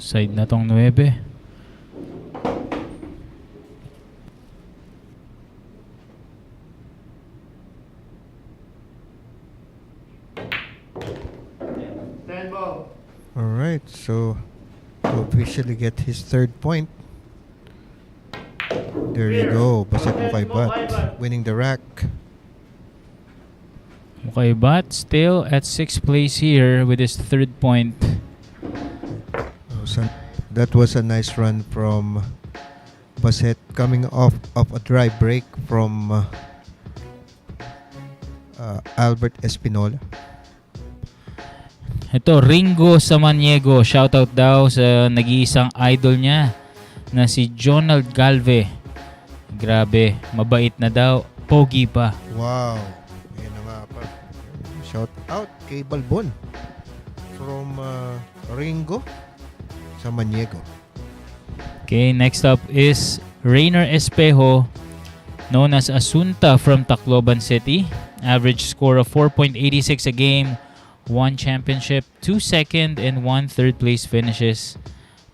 Side na tong 9. Ball. Alright, so to officially get his 3rd point. There you go, Baseth Mocaibat winning the rack. Mocaibat still at 6th place here with his 3rd point. So that was a nice run from Baseth, coming off of a dry break from Albert Espinola. Ito, Ringo Samaniego. Shoutout daw sa nag-iisang idol niya na si Jonald Galve. Grabe, mabait na daw. Pogi pa. Wow. Yan na nga pa. Shout out kay Balbon from Ringo Samaniego. Okay, next up is Rayner Espejo, known as Asunta from Tacloban City. Average score of 4.86 a game, 1 championship, 2 second, and 1 third place finishes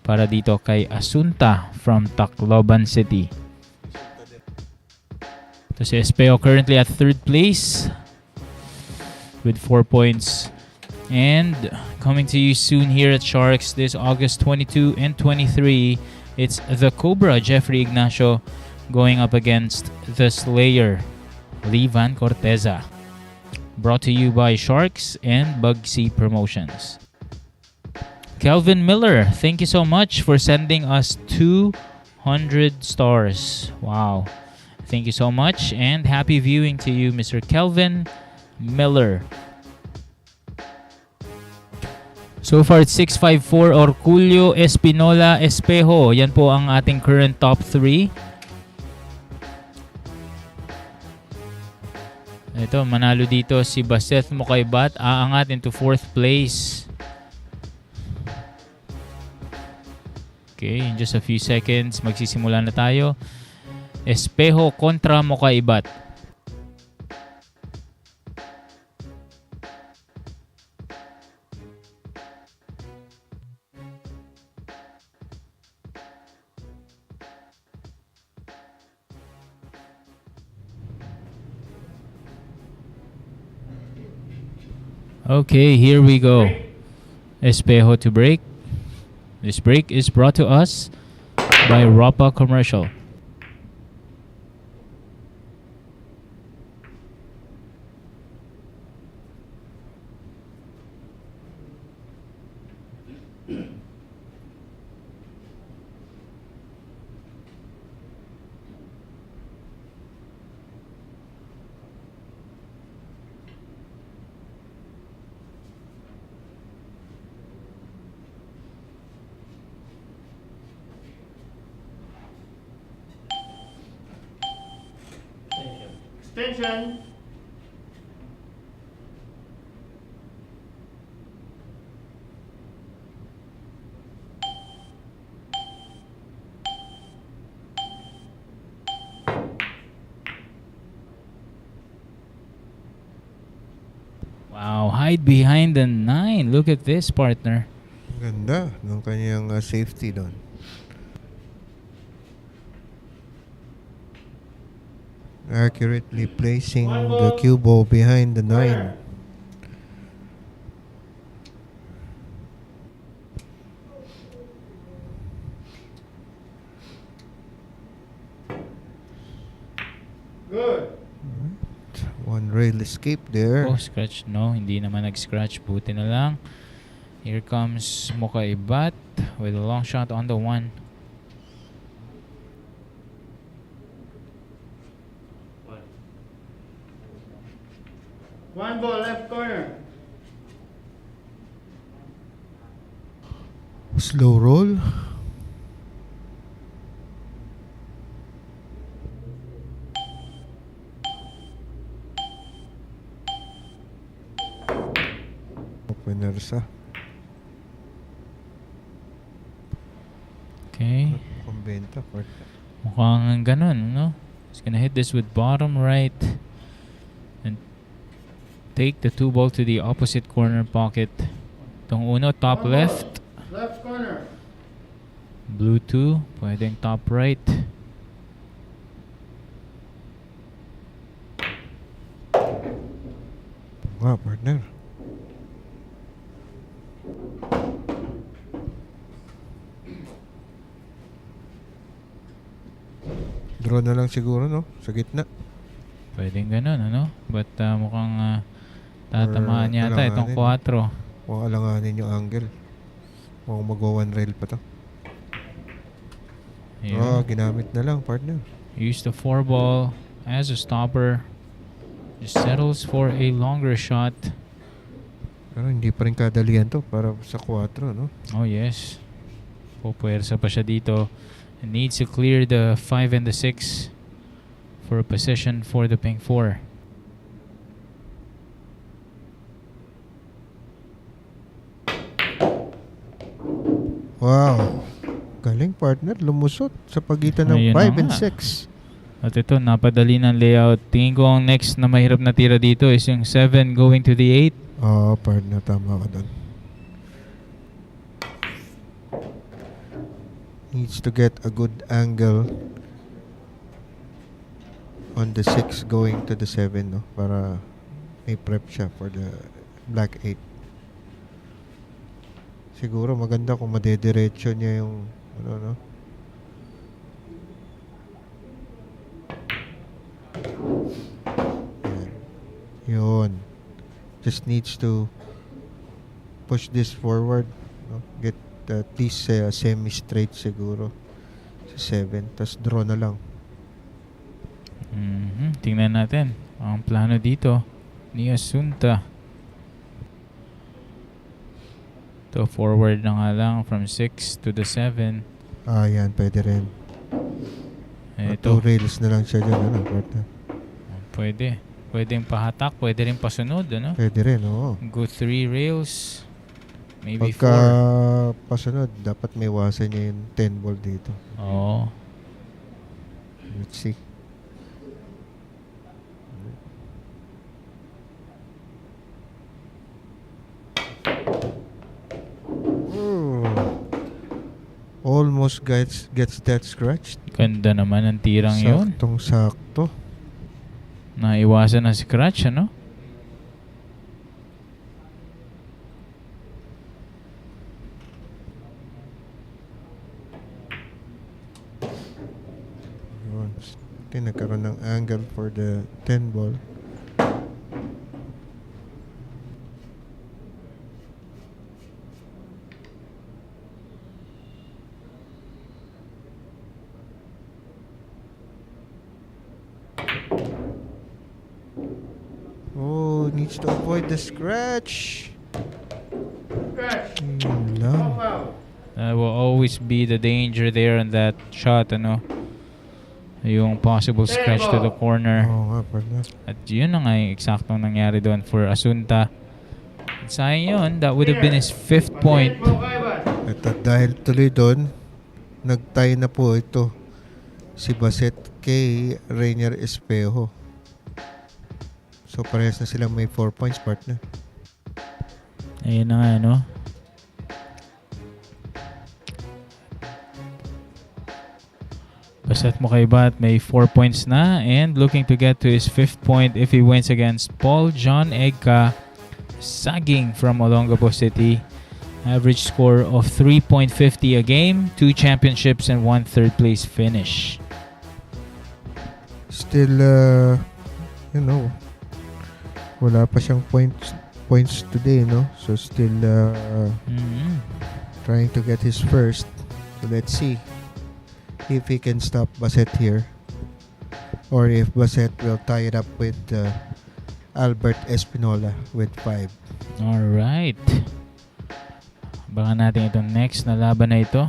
para dito kay Asunta from Tacloban City. Ito si Espejo currently at 3rd place with 4 points. And coming to you soon here at Sharks this August 22 and 23, it's the Cobra Jeffrey Ignacio going up against the Slayer Vann Corteza. Brought to you by Sharks and Bugsy Promotions. Kelvin Miller, thank you so much for sending us 200 stars. Wow. Thank you so much and happy viewing to you, Mr. Kelvin Miller. So far, it's 654, Orculio, Espinola, Espejo. Yan po ang ating current top 3. Ito, manalo dito si Baseth Mocaibat. Aangat into 4th place. Okay, in just a few seconds, magsisimula na tayo. Espejo kontra Mocaibat. Okay, here we go. Espejo to break. This break is brought to us by Rapa Commercial. Extension. Wow, hide behind the 9. Look at this, partner. Ganda ng kanyang safety doon. Accurately placing the cue ball behind the 9. Good. One rail escape there. Oh, scratch. No, hindi naman nag-scratch. Buti na lang. Here comes Mocaibat with a long shot on the 1. One ball, left corner. Slow roll. Opener sa. Okay. Pambenta. Mukhang ganun, no? He's gonna hit this with bottom right and take the 2 ball to the opposite corner pocket. Itong uno, top One ball, left. left corner. Blue 2, pwedeng top right. Wow, partner. Draw na lang siguro, no? Sa gitna. Pwedeng ganun, ano? But mukhang tatamaan Or yata itong alanganin. 4. Mukhang alanganin yung angle. Mukhang mag-1 rail pa to. Oh, ginamit na lang, partner. Use the 4 ball as a stopper. Just settles for a longer shot. Pero hindi pa rin kadalian to para sa 4, no? Oh yes. Pupuwersa pa siya dito. Needs to clear the 5 and the 6 for a position for the pink 4. Wow. Galing, partner. Lumusot sa pagitan ng Ayun 5 na and nga. 6. At ito, napadali ng layout. Tingin ko ang next na mahirap na tira dito is yung 7 going to the 8. Oo, partner. Tama ka doon. Needs to get a good angle on the 6 going to the 7, no? Para may prep siya for the black 8. Siguro maganda kung madediretso niya yung ano, no? Yun. Just needs to push this forward, no? Get at least semi-straight siguro sa 7. Tapos draw na lang. Tingnan natin ang plano dito ni Asunta. To forward na nga lang from 6 to the 7. Yan. Pwede rin. Ito. 2 rails na lang siya dyan. Ano, partner? Pwede. Pwedeng pahatak. Pwede rin pasunod. Ano? Pwede rin, oo. Go 3 rails. Maybe 4. Pagka pasunod, dapat may iwasan niya yung 10 ball dito. Oo. Let's see. Almost gets that scratched. Ganda naman ang tirang yun. Saktong sakto. Naiwasan ang scratch, ano? Yun. Nagkaroon ng angle for the 10 ball. Needs to avoid the scratch. Scratch. Yun lang. Off out. That will always be the danger there in that shot, ano? Yung possible scratch to the corner. Oo nga, partner. At yun na nga yung eksaktong nangyari doon for Asunta. At sayang yun, that would have been his 5th point. Baseth Mocaibat. At dahil tuloy doon, nag-tie na po ito si Baseth kay Rayner Espejo. So parehas na silang may 4 points, partner. Ayun na nga, no? Baseth Mocaibat may 4 points na and looking to get to his 5th point if he wins against Paul John Egca, sagging from Olongapo City. Average score of 3.50 a game, 2 championships and 1 third place finish. Still, wala pa siyang points today, no? So still trying to get his first. So let's see if he can stop Baseth here, or if Baseth will tie it up with Albert Espinola with 5. Alright. Baka natin itong next na laban na ito.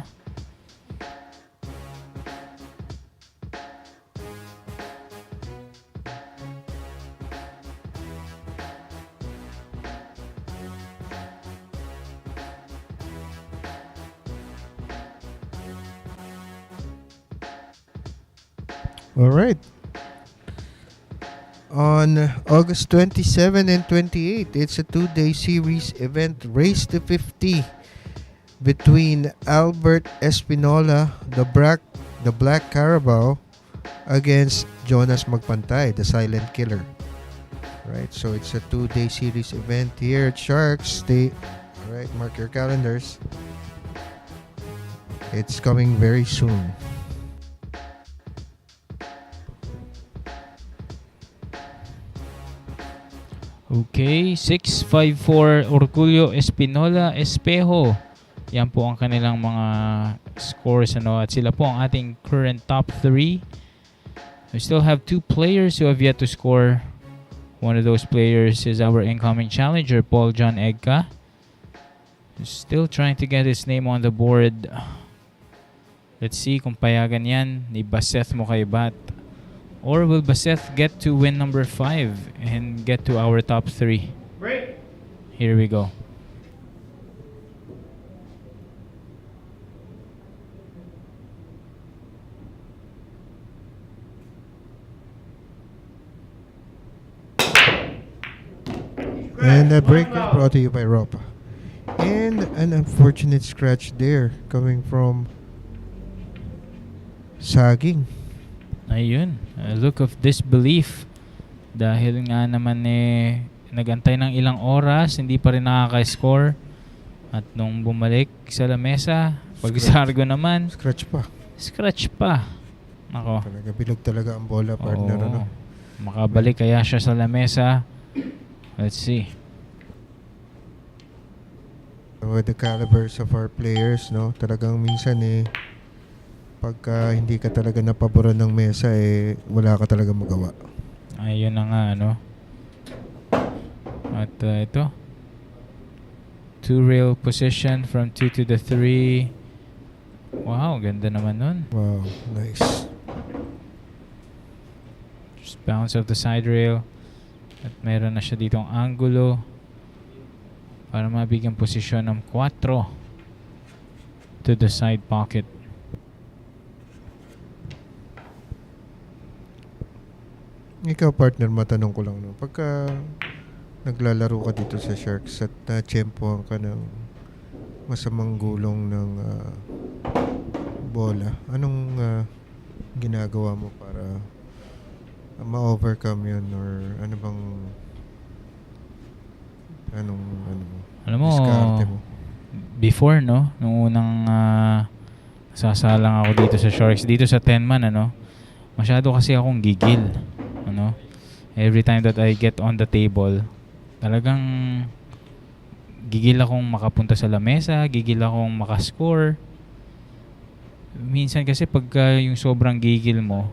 Alright. On August 27 and 28, it's a 2-day series event, Race to 50, between Albert Espinola, the Black Carabao, against Jonas Magpantay, the Silent Killer. Right, so it's a 2-day series event here at Sharks. Alright, mark your calendars. It's coming very soon. Okay, 6-5-4 Orculio, Espinola, Espejo. Yan po ang kanilang mga scores, ano, at sila po ang ating current top 3. We still have 2 players who have yet to score. One of those players is our incoming challenger, Paul John Egca. Still trying to get his name on the board. Let's see kung payagan yan ni Baseth Mocaibat. Or will Baseth get to win number 5 and get to our top 3? Break. Here we go. And a breaker brought to you by Ropa. And an unfortunate scratch there coming from Saging. Ayun, a look of disbelief. Dahil nga naman nagantay ng ilang oras, hindi pa rin nakaka-score. At nung bumalik sa lamesa, pagsargo naman, Scratch pa. scratch pa. Nako. Talaga, bilog talaga ang bola, partner. Oo. Ano? Makabalik kaya siya sa lamesa. Let's see. With the calibers of our players, no? Talagang minsan pagka hindi ka talaga napaboran ng mesa, wala ka talaga magawa. Ayun na nga, ano. At ito. 2 rail position from 2 to the 3. Wow, ganda naman nun. Wow, nice. Just bounce off the side rail. At meron na siya ditong angulo para mabigyan posisyon ng 4 to the side pocket. Ikaw, partner, matanong ko lang, no? Pagka naglalaro ka dito sa Sharks at na-tsempohan ka ng masamang gulong ng bola, anong ginagawa mo para ma-overcome yun, or ano bang Alam mo, diskarte mo? before, no, nung unang sasalang ako dito sa Sharks, dito sa 10-man, ano, masyado kasi akong gigil, ano. Every time that I get on the table, talagang gigil akong makapunta sa lamesa, gigil akong makascore. Minsan kasi pagka yung sobrang gigil mo,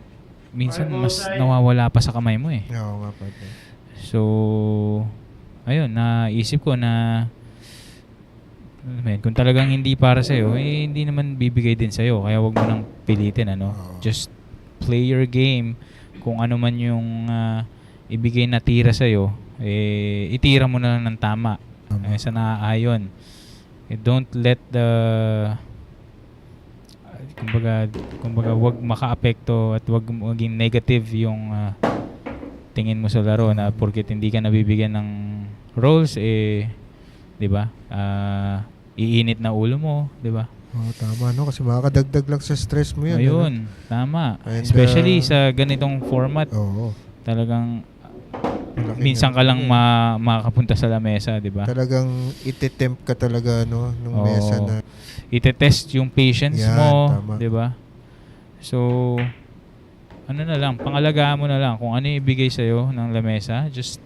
minsan mas nawawala pa sa kamay mo eh. Oo nga, partner. So, ayun, naisip ko na kung talagang hindi para sa'yo, hindi naman bibigay din sa'yo. Kaya wag mo nang pilitin, ano. Just play your game. Kung ano man yung ibigay na tira sa'yo, itira mo na lang ng tama. Sa naaayon. Don't let the kumbaga wag maka-apekto at wag maging negative yung tingin mo sa laro na porket hindi ka nabibigyan ng rolls, 'di ba? Iinit na ulo mo, 'di ba? Oh, tama, no, kasi makakadagdag lang sa stress mo 'yan. Ayun, ano? tama. And, Especially sa ganitong format. Oo. Talagang Malaki minsan nga. ka lang makapunta sa lamesa, 'di ba? Talagang ite-tempt ka talaga, no, nung Oo. mesa na. Ite-test yung patience Yan, mo, tama. 'di ba? So, ano na lang, pangalagaan mo na lang kung ano yung ibigay sa iyo ng lamesa, just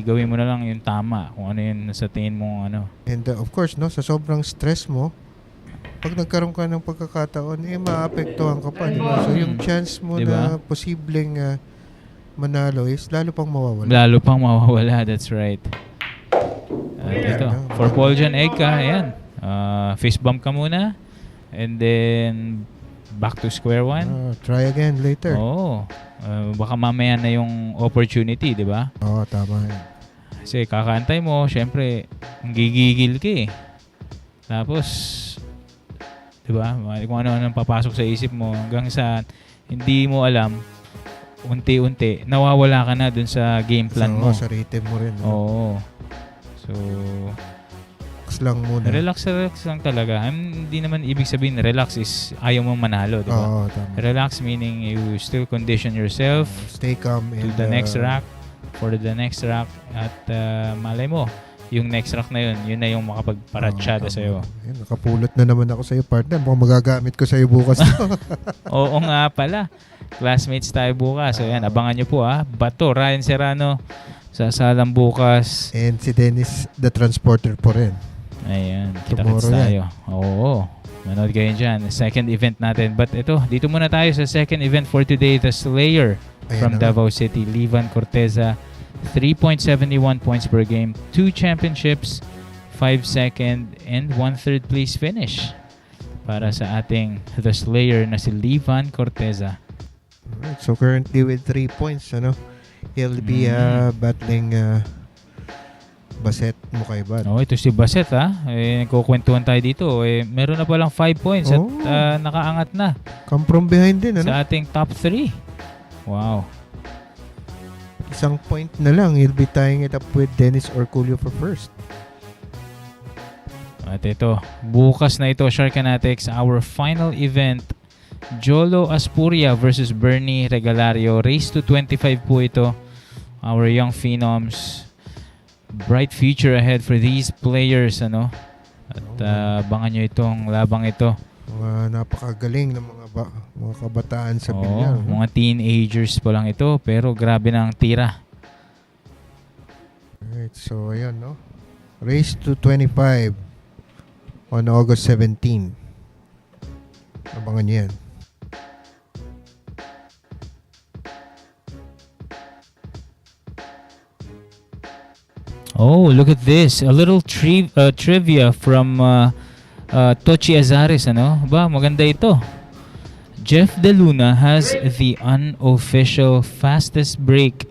gawin mo na lang yung tama, kung ano yung sa tingin mo ano. And of course, no, sa sobrang stress mo, pag nagkaroon ka ng pagkakataon, maapektuhan ka pa, di ba? So yung chance mo Diba? na posibleng manalo is lalo pang mawawala. Lalo pang mawawala, that's right. At ito, for Paul John Egca, ayan. Fist bump ka muna. And then, back to square one. Try again later. Oo. Baka mamaya na yung opportunity, di ba? Oo, tama yan. Kasi kakaantay mo, syempre, gigigil ka eh. Tapos, di ba? Kung ano-ano papasok sa isip mo hanggang sa hindi mo alam, unti-unti, nawawala ka na dun sa game plan mo. Sa rhythm mo rin. No? Oo. So, relax lang muna. relax lang talaga. Hindi naman ibig sabihin relax is ayaw mo manalo, di ba? Oo, tama. Relax meaning you still condition yourself Stay calm to and the next rack, for the next rack, at malay mo, yung next rack na yun na yung makapagparatsyada sa'yo. Ayun, nakapulot na naman ako sa'yo, partner. Mukhang magagamit ko sa'yo bukas. Oo nga pala. Classmates tayo bukas. So yan, abangan nyo po Bato, Ryan Serrano, sasalang bukas. And si Dennis, the transporter po rin. Ayan, Tomorrow kita-kits tayo. Oo. Manood kayo dyan. Second event natin. But dito muna tayo sa second event for today. The Slayer from Davao City. Vann Corteza. 3.71 points per game. 2 championships. 5 second and 1/3 place finish. Para sa ating The Slayer na si Vann Corteza. Alright, so currently with 3 points, he'll be battling Baseth Mocaibat. Ito si Baseth nagkukwentuhan tayo dito. Meron na palang 5 points at nakaangat na Come from behind din, sa ating top 3. Wow. Isang point na lang, he'll be tying it up with Dennis Orculio for first. At ito, bukas na ito, Sharkanatics, our final event. Jolo Aspuria versus Bernie Regalario. Race to 25 po ito. Our young phenoms. bright future ahead for these players, ano. At abangan nyo itong labang ito. Mga napakagaling ng mga kabataan sa bilyar. Mga teenagers pa lang ito, pero grabe na ang tira. Alright, so ayan, no? Race to 25 on August 17. Abangan nyo yan. Oh, look at this. A little trivia from Tochi Azares, ano? Ba, maganda ito. Jeff De Luna has the unofficial fastest break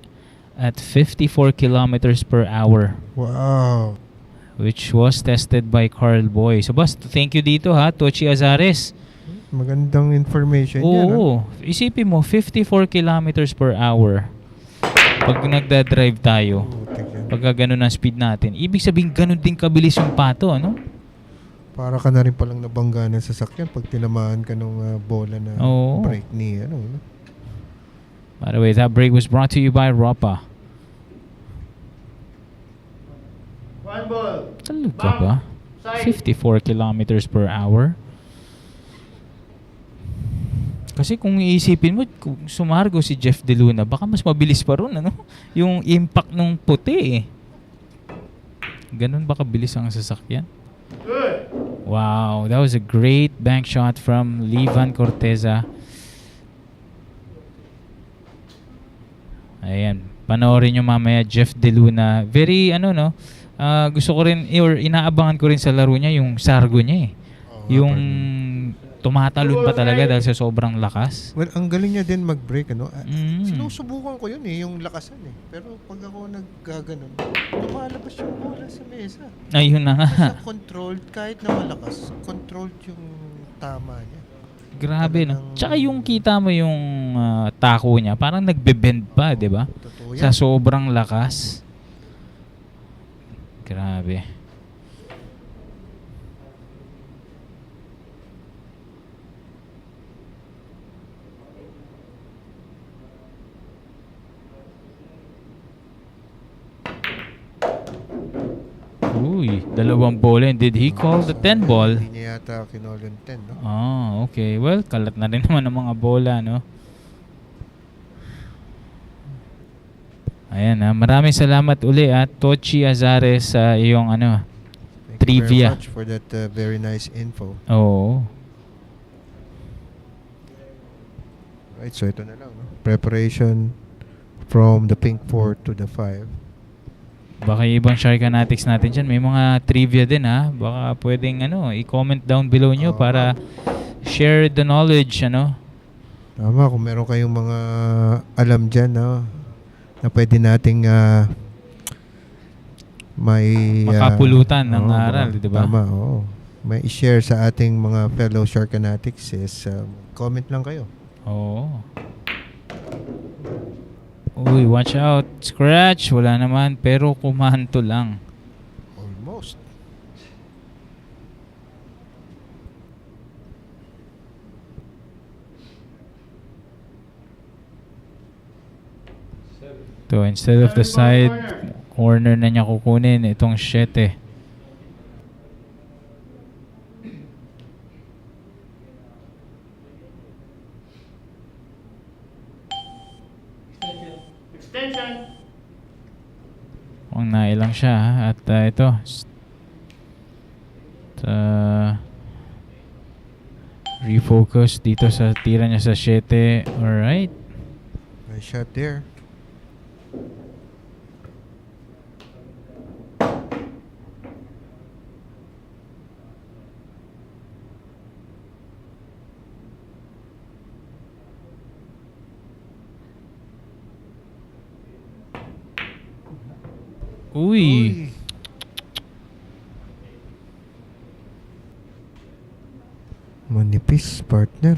at 54 kilometers per hour. Wow. Which was tested by Carl Boy. So, basta, thank you dito ha, Tochi Azares. Magandang information yan. Oo. Isipin mo, 54 kilometers per hour. Pag nagda-drive tayo, pagka ganun ang speed natin, ibig sabihin ganun din kabilis yung pato, ano? Para ka na rin palang nabangga ng sasakyan pag tinamaan ka ng bola na break ni, ano? By the way, that break was brought to you by Ropa. One ball. Talaga ba? 54 kilometers per hour? Kasi kung iisipin mo, kung sumargo si Jeff De Luna, baka mas mabilis pa ron, ano? Yung impact nung puti, eh. Ganun ba kabilis ang sasakyan? Good. Wow, that was a great bank shot from Vann Corteza. Ayan, panoorin nyo mamaya Jeff De Luna. Very, gusto ko rin, or inaabangan ko rin sa laro niya, yung sargo niya, eh. Yung tumatalon pa talaga dahil sa sobrang lakas. Well, ang galing niya din mag-break, ano? Sinusubukan ko yun, eh, yung lakasan, eh. Pero pag ako naggaganon, lumalabas yung bola sa mesa. Ayun na nga. Basta controlled, kahit na malakas, controlled yung tama niya. Grabe, no? Tsaka yung kita mo yung tako niya, parang nagbe-bend pa, di ba? Sa sobrang lakas. Grabe. Uy, dalawang bola. And did he call the 10 ball? Hindi niya yata kinall yung 10, no? Okay. Well, kalat na rin naman ang mga bola, no? Ayan, maraming salamat uli at Tochi Azares sa iyong Thank trivia. you very much for that very nice info. Oo. Right, so ito na lang, no? Preparation from the pink 4 to the 5. Baka yung ibang Sharkanatics natin dyan, may mga trivia din, ha? Baka pwedeng i-comment down below nyo para share the knowledge, ano? Tama, kung meron kayong mga alam dyan, no? Na pwede nating makapulutan ng aral, di ba? Tama, oo. May i-share sa ating mga fellow Sharkanatics is comment lang kayo. Oo. Uy, watch out. Scratch. Wala naman. Pero kumanto lang. Almost. So, instead of the side corner na niya kukunin, itong 7. Extension. Kung nailang siya, ha? At ito. Refocus dito sa tira niya sa 7. Alright. Nice shot there. Uy. Manipis, partner.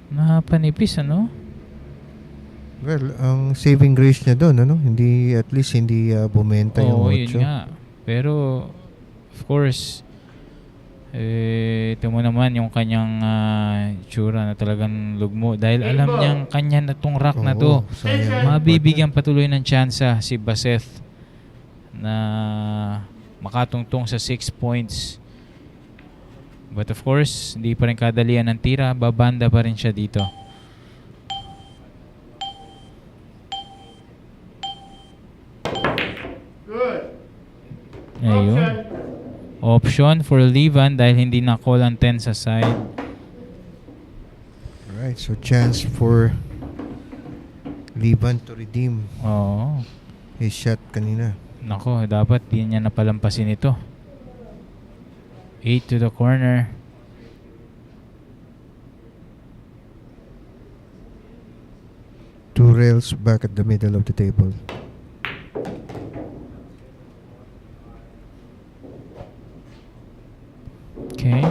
Napanipis, ano? Well, ang saving grace niya doon, Hindi, at least hindi bumenta yung 8. Yun nga. Pero, of course, ito mo naman yung kanyang itsura na talagang lugmo. Dahil alam niyang kanya na tong rack na to. Sayang. Mabibigyan patuloy ng tsansa si Baseth na makatungtong sa 6 points. But of course, hindi pa rin kadalian ng tira. Babanda pa rin siya dito. Good. Ayun. Option for Levan dahil hindi na-call ang 10 sa side. Alright, so chance for Liban to redeem Oo. his shot kanina. Nako, dapat di niya napalampasin ito. 8 to the corner. Two rails back at the middle of the table. Okay.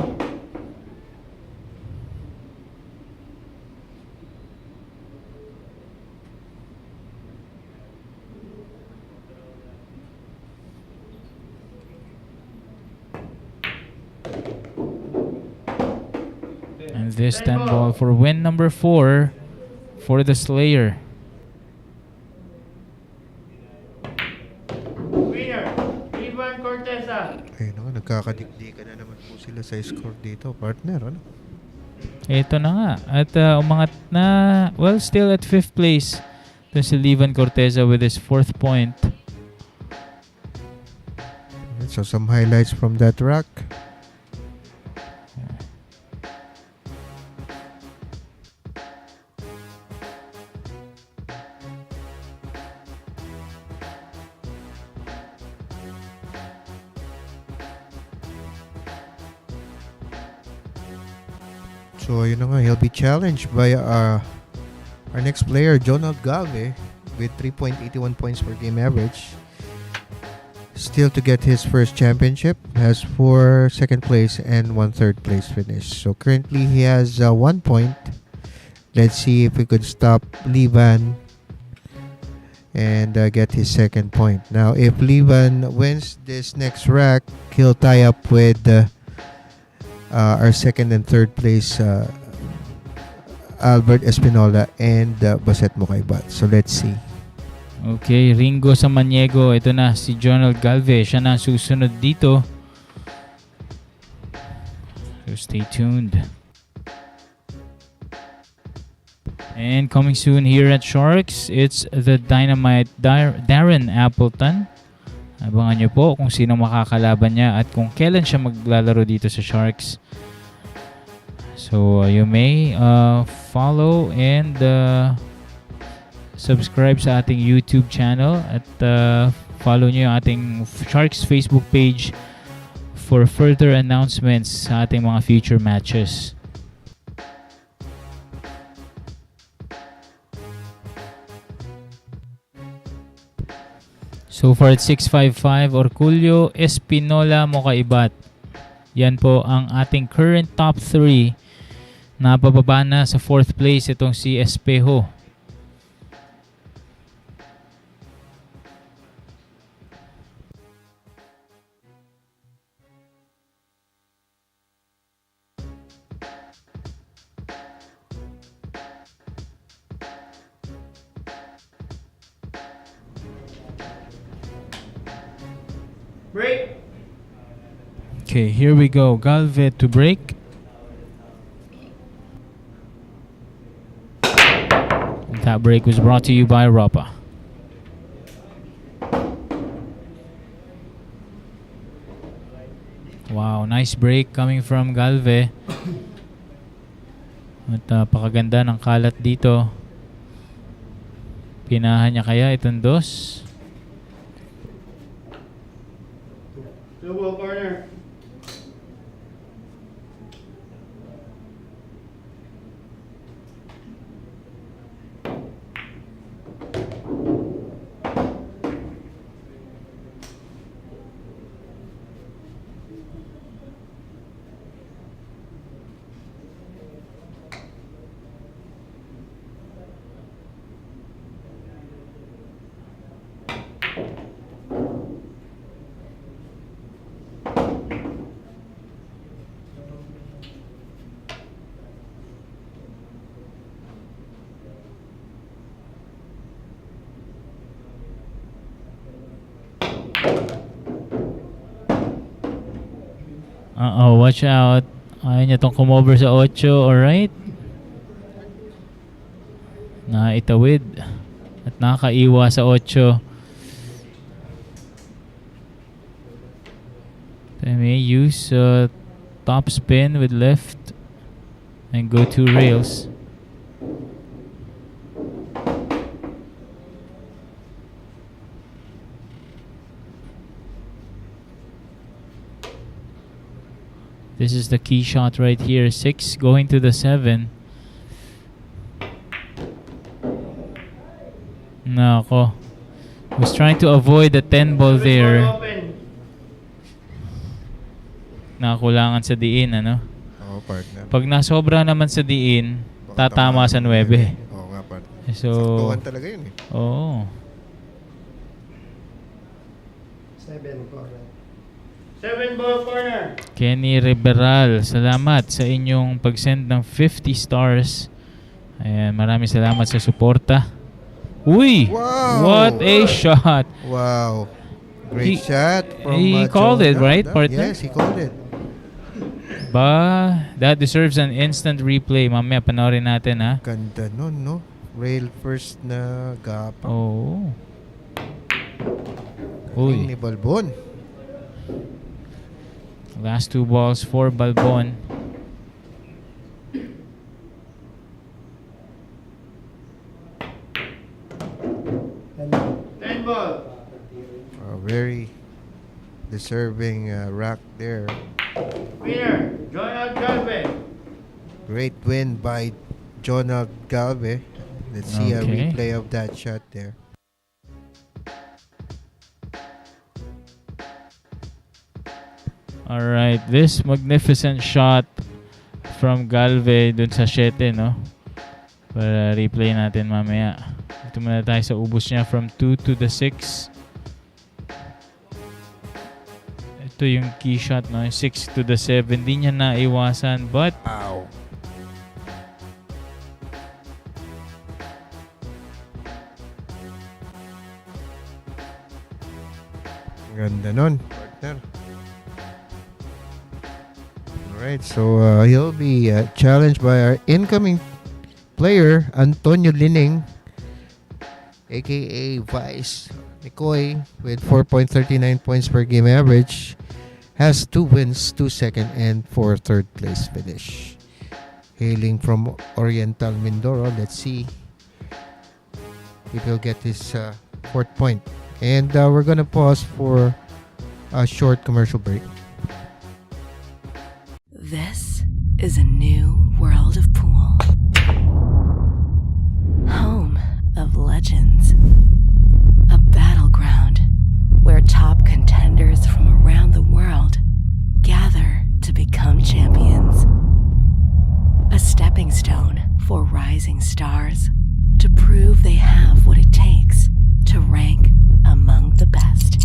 And this 10 ball for win number 4 for the Slayer. Winner, Vann Corteza. Ay, naku, nagkakadikdikan na naman po sila sa score dito, partner. Ano? Ito na nga. At umangat na, well, still at 5th place. Ito si Vann Corteza with his 4th point. So some highlights from that rack. So yun na nga, he'll be challenged by our next player, Jonald Galve, with 3.81 points per game average. Still to get his first championship, has 4 second place and 1 third place finish. So currently he has 1 point. Let's see if we could stop Levan and get his second point. Now if Levan wins this next rack, he'll tie up with our second and third place Albert Espinola and Baseth Mocaibat. So let's see. Okay, Ringo Samaniego. Ito na si Jonald Galve. Siya na susunod dito. So stay tuned. And coming soon here at Sharks, it's the Dynamite Darren Appleton. Abangan nyo po kung sino makakalaban niya at kung kailan siya maglalaro dito sa Sharks. So you may follow and subscribe sa ating YouTube channel at follow nyo yung ating Sharks Facebook page for further announcements sa ating mga future matches. So far at 655, Orculio, Espinola, Mocaibat. Yan po ang ating current top 3. Napababa na sa 4th place itong si Espejo. Break. Okay, here we go. Galve to break. That break was brought to you by Rapa. Wow, nice break coming from Galve. At pakaganda ng kalat dito. Pinahan niya kaya itong dos. Double corner. Watch out. Ayaw niya tong kumover sa 8. Alright. Naitawid. At nakaiwa sa 8. They may use top spin with left and go 2 rails. This is the key shot right here. 6 going to the 7. Nako. Was trying to avoid the 10 ball there. Open. Nakakulangan sa diin, ano? Oo, partner. Pag nasobra naman sa diin, tatama sa 9. Oo nga, partner. So, saktuhan talaga yun eh. oo. 7 ball corner. Kenny Riberal, salamat sa inyong pag-send ng 50 stars. Ayan, maraming salamat sa suporta. Uy! Wow! What a shot! Wow. Great shot from he called it, Jonald. right, partner? Yes, he called it. That deserves an instant replay. Mamaya panoorin natin, ha? Ganda nun, no? Rail first na gapa. Oo. Galing Uy. ni Balbon. Last 2 balls for Balbon. Ten ball. Very deserving rack there. Winner, Jonald Galve. Great win by Jonald Galve. Let's see a Okay. replay of that shot there. Alright, this magnificent shot from Galve dun sa 7, no? Para replay natin mamaya. Ito muna tayo sa ubos niya from 2 to the 6. Ito yung key shot, no? 6 to the 7. Di niya naiwasan, but Ow. Ganda nun, partner. Alright, so he'll be challenged by our incoming player, Antonio Linning, aka Vice Mikoy, with 4.39 points per game average. Has 2 wins, 2 second, and 4 third place finish. Hailing from Oriental Mindoro. Let's see if he'll get his 4th point. And we're gonna pause for a short commercial break. This is a new world of pool. Home of legends. A battleground where top contenders from around the world gather to become champions. A stepping stone for rising stars to prove they have what it takes to rank among the best.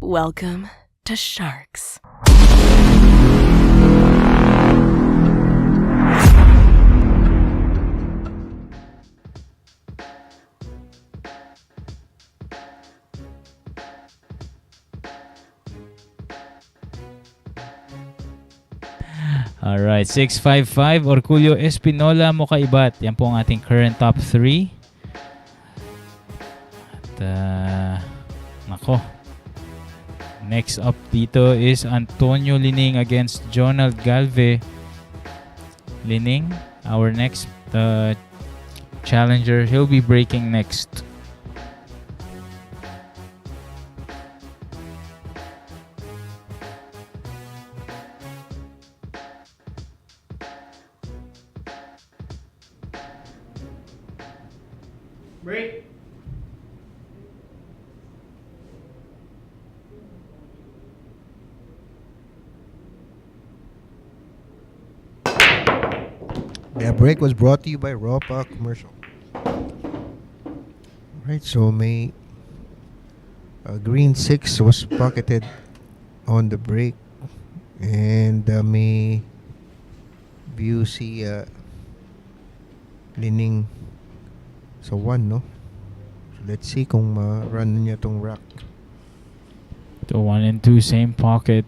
Welcome to Sharks. alright, 655 Orculio, Espinola, Mocaibat. Yan po ang ating current top 3. At nako. Next up dito is Antonio Linning against Jonald Galve. Linning, our next challenger. He'll be breaking next. Break. The break was brought to you by Ropa Commercial. Right, so may green 6 was pocketed on the break, and may view si Linning sa 1, no? So Let's see kung ma-run niya tong rack. The 1 and 2 same pocket.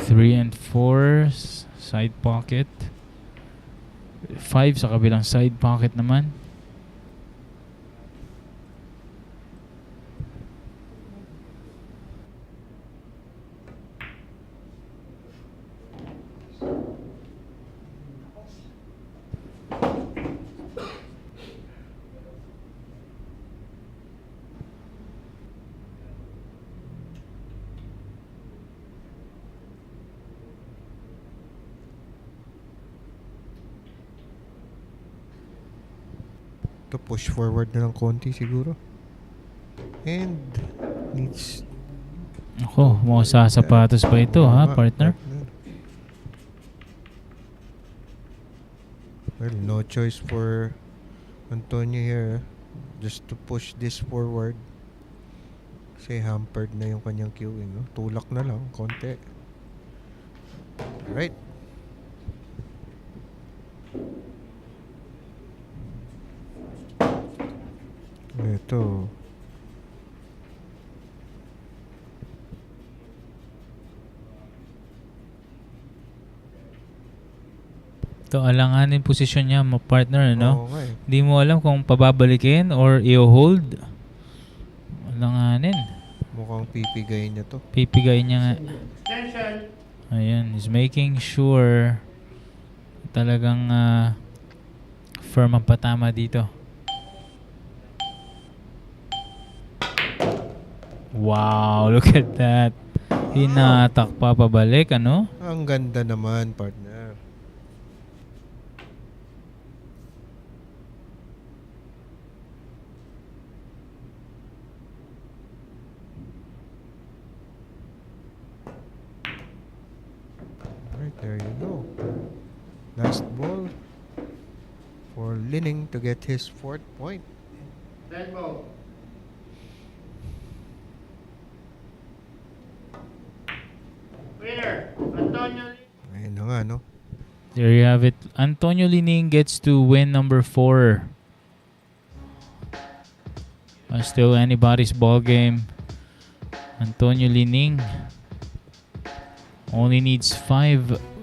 Three and 4 side pocket. 5 sa kabilang side pocket naman. To push forward na ng konti siguro. And needs Ako, mga sapatos pa ito ha, partner? Well, no choice for Antonio here. Just to push this forward. Kasi hampered na yung kanyang queuing. No? Tulak na lang, konti. Right. Ito. Ito, alanganin posisyon niya, partner, no? Oo nga eh. Di mo alam kung pababalikin or i-hold. Alanganin. Mukhang pipigayin niya to. Pipigay niya nga. Attention. Ayan, he's making sure talagang firm ang patama dito. Wow, look at that. Hinatak pa pabalik, ano? Ang ganda naman, partner. Alright, there you go. Last ball for Linning to get his 4th point. Red ball. Winner, Antonio. Ayun na nga, no? There you have it. Antonio Linning gets to win number 4. Still anybody's ball game. Antonio Linning only needs 5.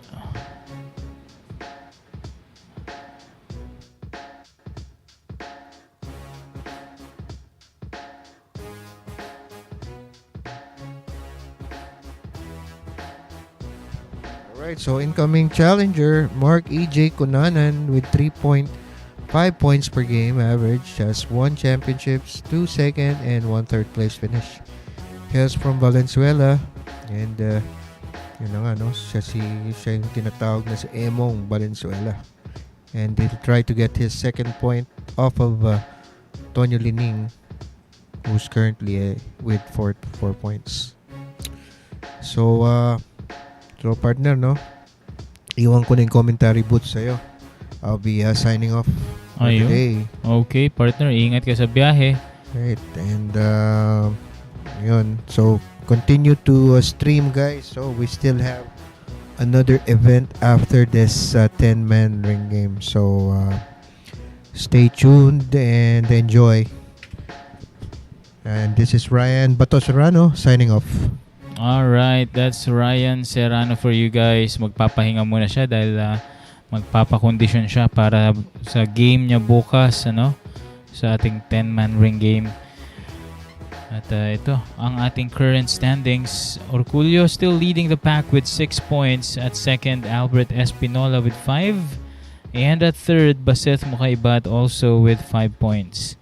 Alright, so incoming challenger, Marc Ejay Cunanan with 3.5 points per game average, has 1 championships, 2 second, and 1 third place finish. Hails from Valenzuela, and yun na nga, no? Siya yung tinatawag na si Emong Valenzuela. And he'll try to get his 2nd point off of Tonyo Linning, who's currently with 4 points. So partner, no? Iwan ko na yung commentary booth sa'yo. I'll be signing off for today. Okay, partner. Ingat ka sa biyahe. Right. And yun. So, continue to stream, guys. So, we still have another event after this 10-man ring game. So, stay tuned and enjoy. And this is Ryan Bato Serrano signing off. Alright, that's Ryan Serrano for you guys. Magpapahinga muna siya dahil magpapakondisyon siya para sa game niya bukas, ano? Sa ating 10-man ring game. At ito, ang ating current standings. Orculio still leading the pack with 6 points. At second, Albert Espinola with 5. And at third, Baseth Mocaibat also with 5 points.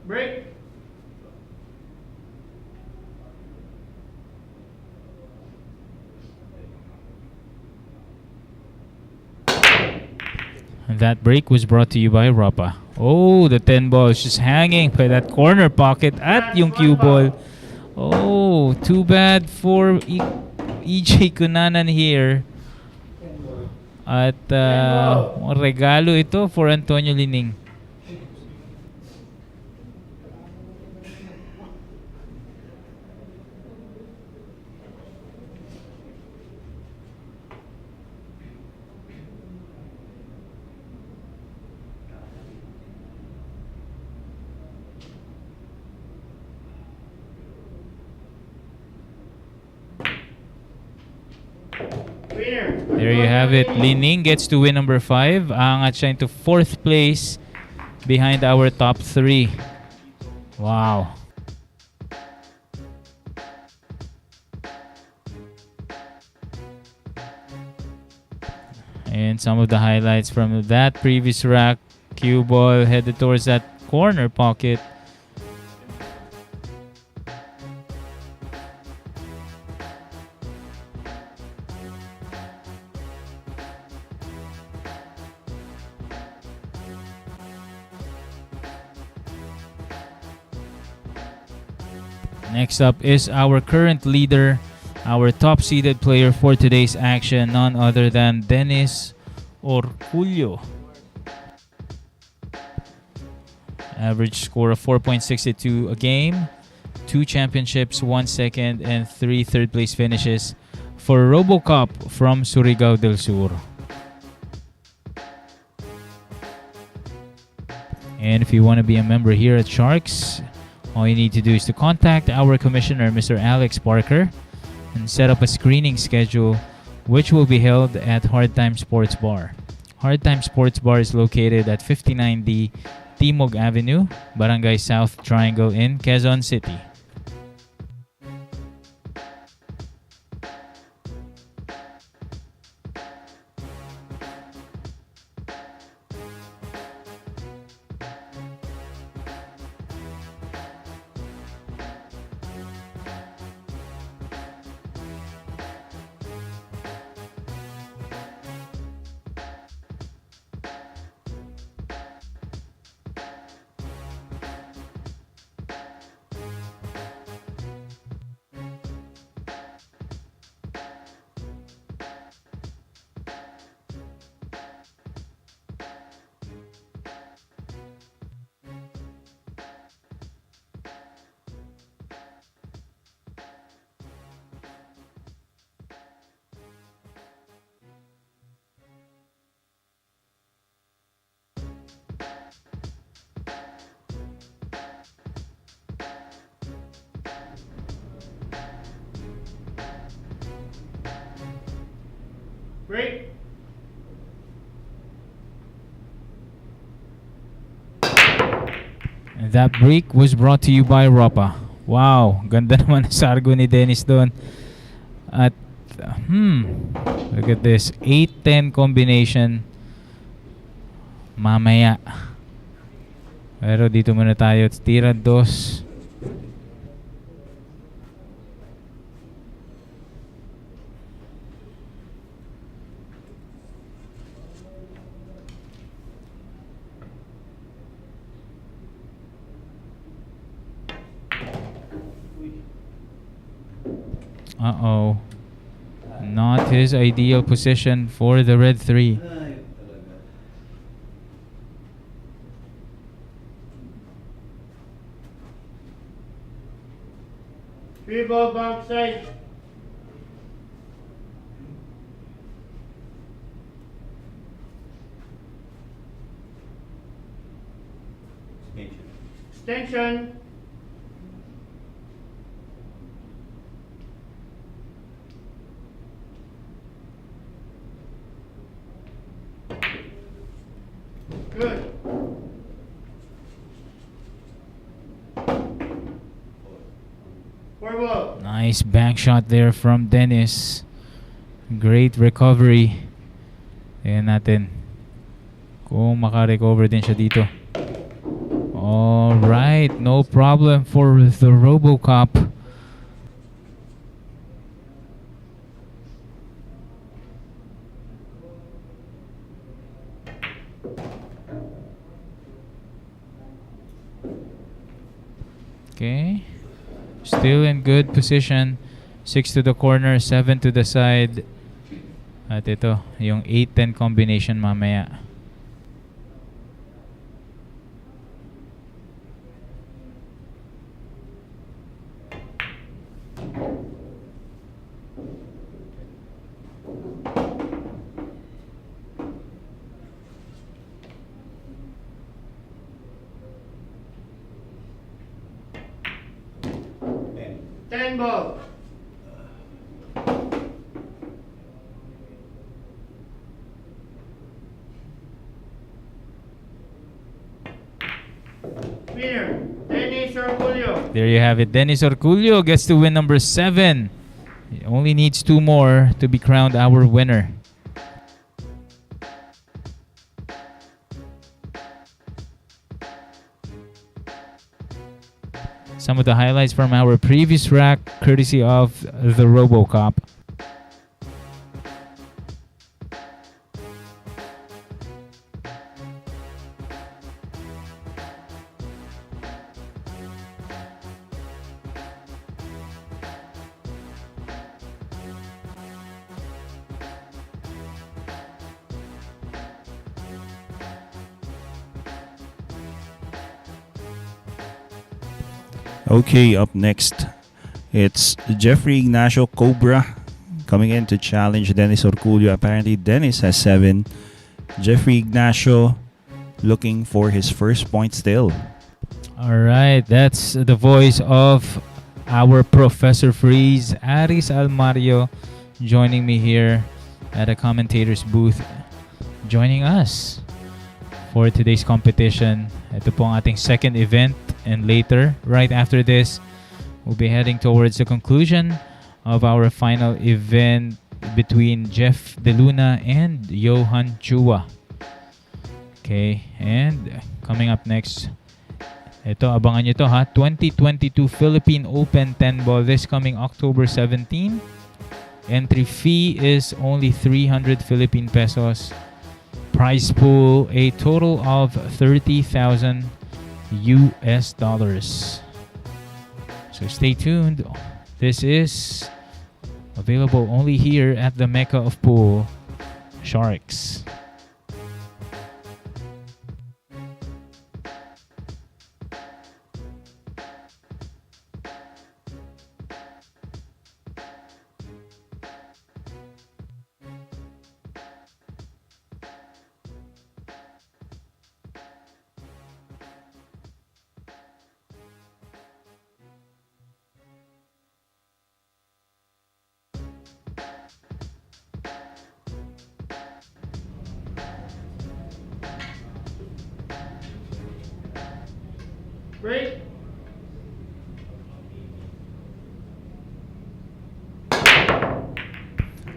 Break. And that break was brought to you by Rapa. Oh, the 10 ball is just hanging by that corner pocket at yung cue ball. Oh, too bad for Ejay Kunanan here. At regalo ito for Antonio Linning. Winner. There you have it. Linning gets to win number 5. Aangat siya into 4th place behind our top 3. Wow. And some of the highlights from that previous rack. Cue ball headed towards that corner pocket. Next up is our current leader, our top-seeded player for today's action, none other than Dennis Orculio. Average score of 4.62 a game, 2 championships, 1 second, and 3 third-place finishes for RoboCup from Surigao del Sur. And if you want to be a member here at Sharks, all you need to do is to contact our commissioner, Mr. Alex Parker, and set up a screening schedule which will be held at Hard Time Sports Bar. Hard Time Sports Bar is located at 59D Timog Avenue, Barangay South Triangle in Quezon City. Break. And that break was brought to you by Rapa. Wow, ganda naman ng sargo ni Dennis doon. At look at this, 8-10 combination mamaya. Pero dito muna tayo, tira 2. Uh-oh. Not his ideal position for the red 3. Ay, talaga. Three ball bounce side. Extension. Good. Forward. Nice back shot there from Dennis. Great recovery. Ayan natin. Kung makarecover din siya dito. Alright, no problem for the RoboCop. Okay. Still in good position. 6 to the corner, 7 to the side. At ito, yung 8-10 combination mamaya. Ten ball. Winner, Dennis Orculio. There you have it. Dennis Orculio gets to win number 7. He only needs 2 more to be crowned our winner. Some of the highlights from our previous rack, courtesy of the RoboCop. Okay, up next, it's Jeffrey Ignacio Cobra coming in to challenge Dennis Orculio. Apparently, Dennis has 7. Jeffrey Ignacio looking for his first point still. Alright, that's the voice of our Professor Freeze, Aris Almario, joining me here at a commentator's booth, joining us for today's competition. Ito po ang ating second event, and later, right after this, we'll be heading towards the conclusion of our final event between Jeff De Luna and Johan Chua. Okay, and coming up next, ito, abangan nyo to ha, 2022 Philippine Open 10 ball this coming October 17. Entry fee is only 300 Philippine pesos. Prize pool, a total of 30,000 US dollars. So stay tuned. This is available only here at the Mecca of Pool, Sharks. Break.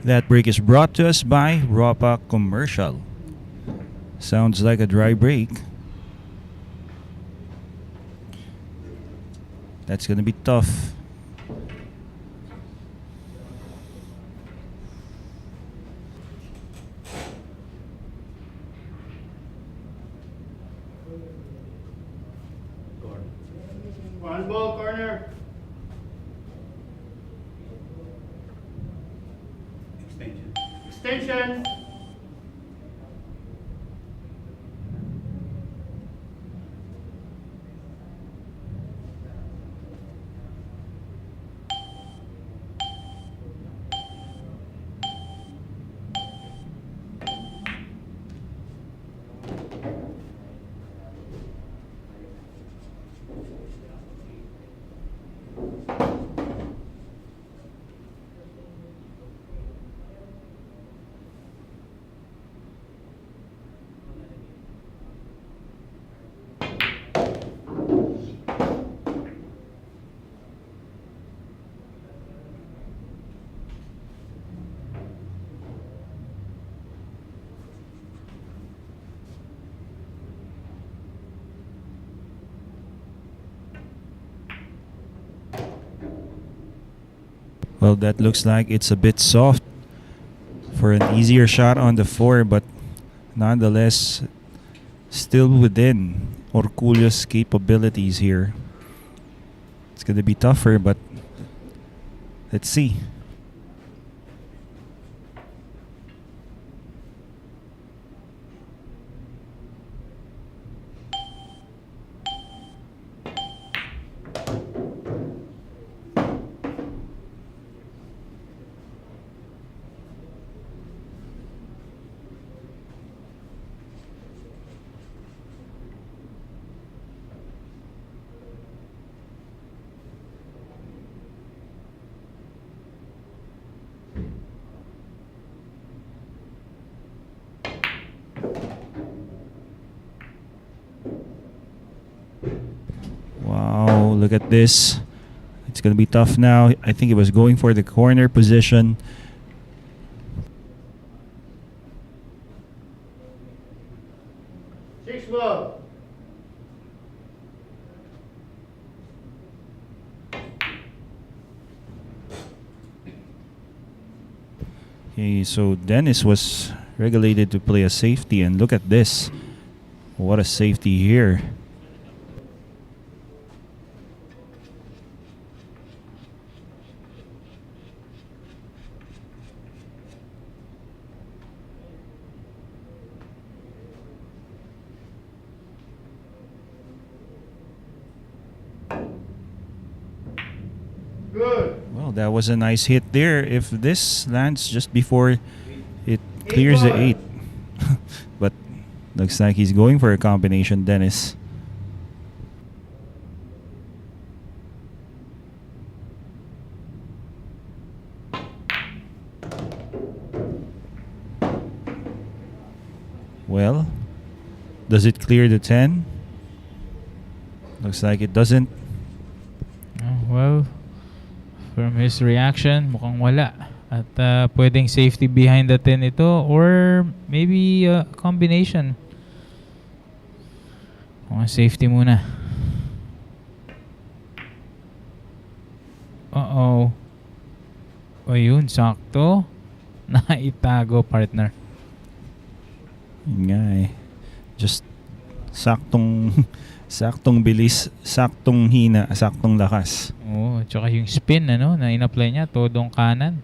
That break is brought to us by Ropa Commercial. Sounds like a dry break. That's gonna be tough. One ball corner. Extension. Well, that looks like it's a bit soft for an easier shot on the 4, but nonetheless, still within Orculio's capabilities here. It's going to be tougher, but let's see. Wow, look at this. It's going to be tough now. I think he was going for the corner position. Six ball. Okay, so Dennis was regulated to play a safety, and look at this. What a safety here. Good. Well, that was a nice hit there. If this lands just before it clears the 8. But looks like he's going for a combination, Dennis. Well, does it clear the 10? Looks like it doesn't. Well, from his reaction, mukhang wala. At pwedeng safety behind the 10 ito, or maybe a combination. Safety muna. Uh-oh. O yun, sakto. Naitago, partner. Yun nga eh. Just saktong bilis, saktong hina, saktong lakas. Oo, tsaka yung spin na in-apply niya, todong kanan.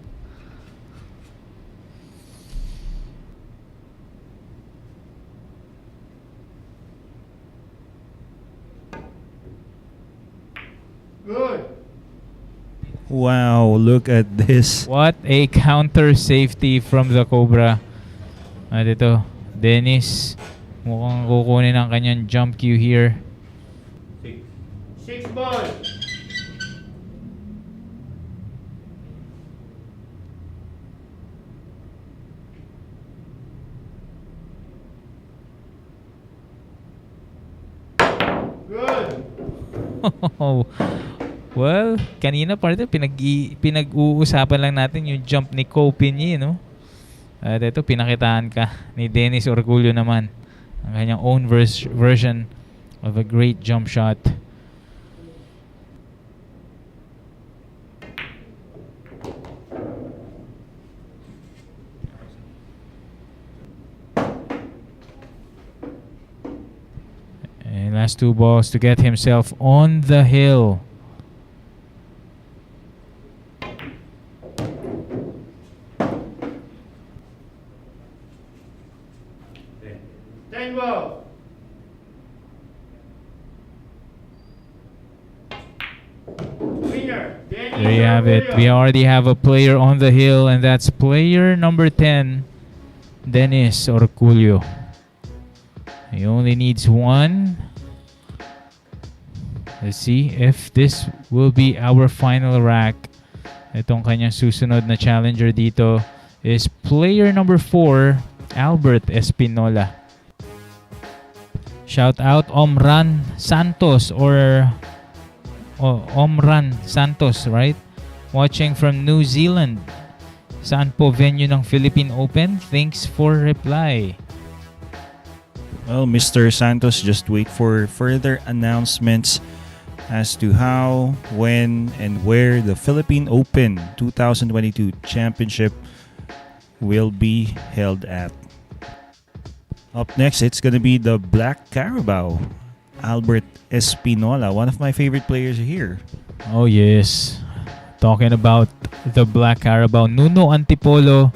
Good. Wow, look at this. What a counter safety from the Cobra. At ito, Dennis, mukhang kukunin ang kanyang jump cue here. Six ball. Good. Well, kanina partner, pinag-uusapan lang natin yung jump ni Copini, no? At ito, pinakitaan ka ni Dennis Orculio naman. Ang kanyang own version of a great jump shot. And last 2 balls to get himself on the hill. Ten ball. Winner. There you have it. We already have a player on the hill, and that's player number 10, Dennis Orculio. He only needs 1. Let's see if this will be our final rack. Itong kanyang susunod na challenger dito is player number 4, Albert Espinola. Shout out Omran Santos or Omran Santos, right? Watching from New Zealand. Saan po venue ng Philippine Open? Thanks for reply. Well, Mr. Santos, just wait for further announcements as to how, when, and where the Philippine Open 2022 Championship will be held at. Up next, it's going to be the Black Carabao, Albert Espinola, one of my favorite players here. Oh yes. Talking about the Black Carabao, Nuno Antipolo,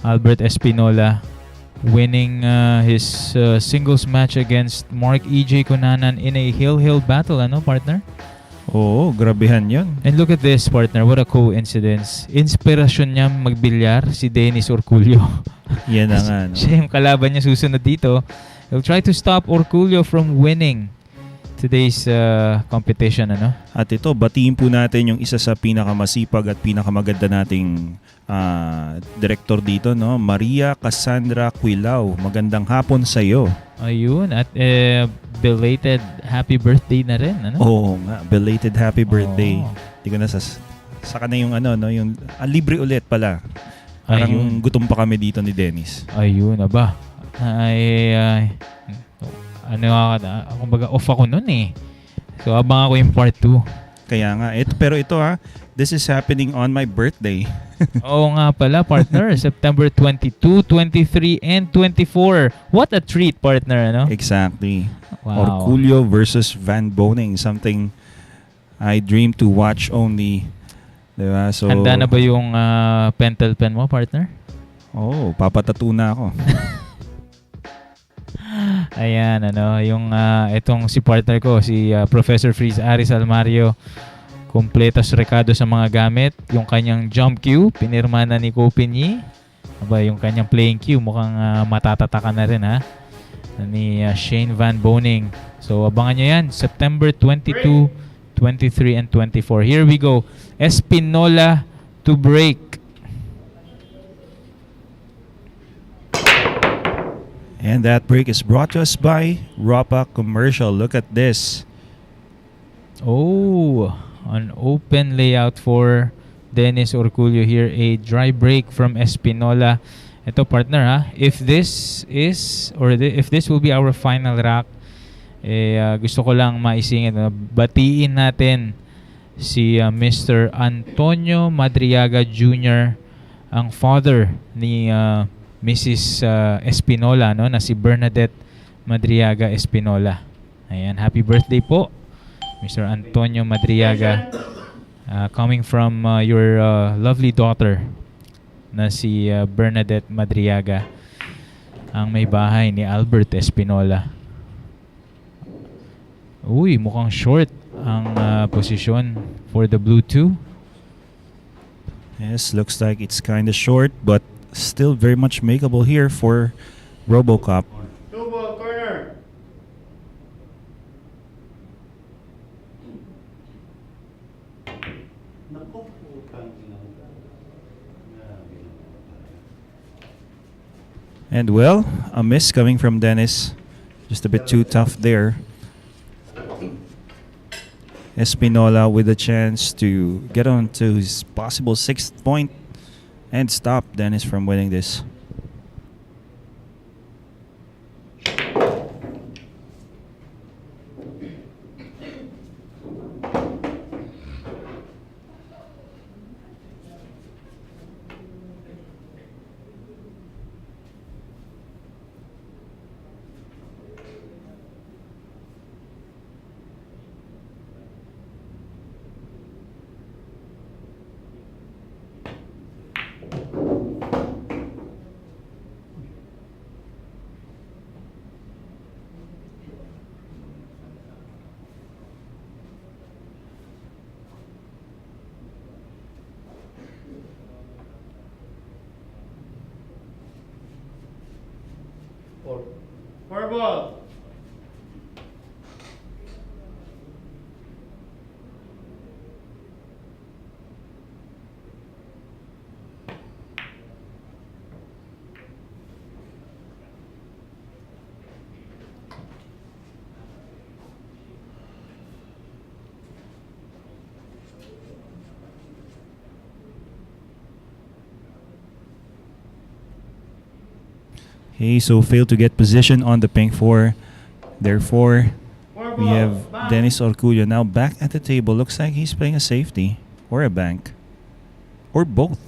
Albert Espinola, winning his singles match against Marc Ejay Cunanan in a hill battle, ano partner? Oo, grabehan yun. And look at this, partner. What a coincidence. Inspirasyon niya magbilyar si Dennis Orculio. Yan na nga. No? Siya yung kalaban niya susunod dito. He'll try to stop Orculio from winning today's competition, ano? At ito, batiin po natin yung isa sa pinakamasipag at pinakamaganda nating director dito, no? Maria Cassandra Quilao. Magandang hapon sa iyo. Ayun, at belated happy birthday na rin, ano? Oo nga, belated happy birthday. Oh. Hindi ko na saka na yung ano, no, yung libre ulit pala. Parang Ayun. gutom pa kami dito ni Dennis. Ayun, aba. Kumbaga off ako nun eh. So, abang ako yung part 2. Kaya nga, pero ito this is happening on my birthday. Oo nga pala, partner. September 22, 23, and 24. What a treat, partner, ano? Exactly. Wow. Orculio versus Vann Boning, something I dream to watch only. Diba? So, Handa na ba yung pentel pen mo, partner? oh, papatato na ako. Ayan, ano, yung itong si partner ko, si Professor Freeze Aris Almario, kompletas rekado sa mga gamit. Yung kanyang jump cue, pinirma na ni Kopinyi. Aba, yung kanyang playing cue, mukhang matatataka na rin, ha? Ni Shane Vann Boning. So, abangan nyo yan. September 22, 23, and 24. Here we go. Espinola to break. And that break is brought to us by Ropa Commercial. Look at this. Oh, an open layout for Dennis Orculio here. A dry break from Espinola. Ito, partner, ha? If this is, if this will be our final rack, gusto ko lang maisingit. Batiin natin si Mr. Antonio Madriaga Jr., ang father ni Mrs. Espinola, no, na si Bernadette Madriaga Espinola. Ayan, happy birthday po, Mr. Antonio Madriaga, coming from your lovely daughter na si Bernadette Madriaga, ang may bahay ni Albert Espinola. Uy, mukhang short ang posisyon for the blue 2. Yes, looks like it's kind of short, but still very much makeable here for RoboCop. 2-ball corner. Naku, putang ina. And well, a miss coming from Dennis. Just a bit too tough there. Espinola with a chance to get on to his possible 6th point and stop Dennis from winning this. Four ball. Okay, so failed to get position on the pink 4. Therefore, Four we ball. have Dennis Orculio now back at the table. Looks like he's playing a safety or a bank or both.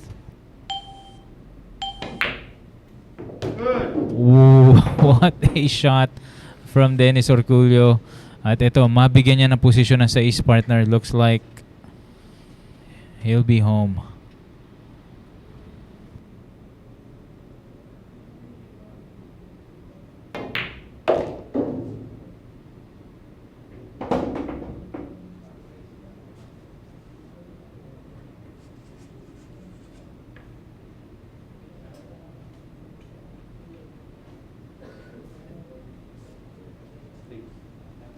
Good. Ooh, what a shot from Dennis Orculio. At ito, mabigyan niya ng posisyon ng sa ace partner. Looks like he'll be home.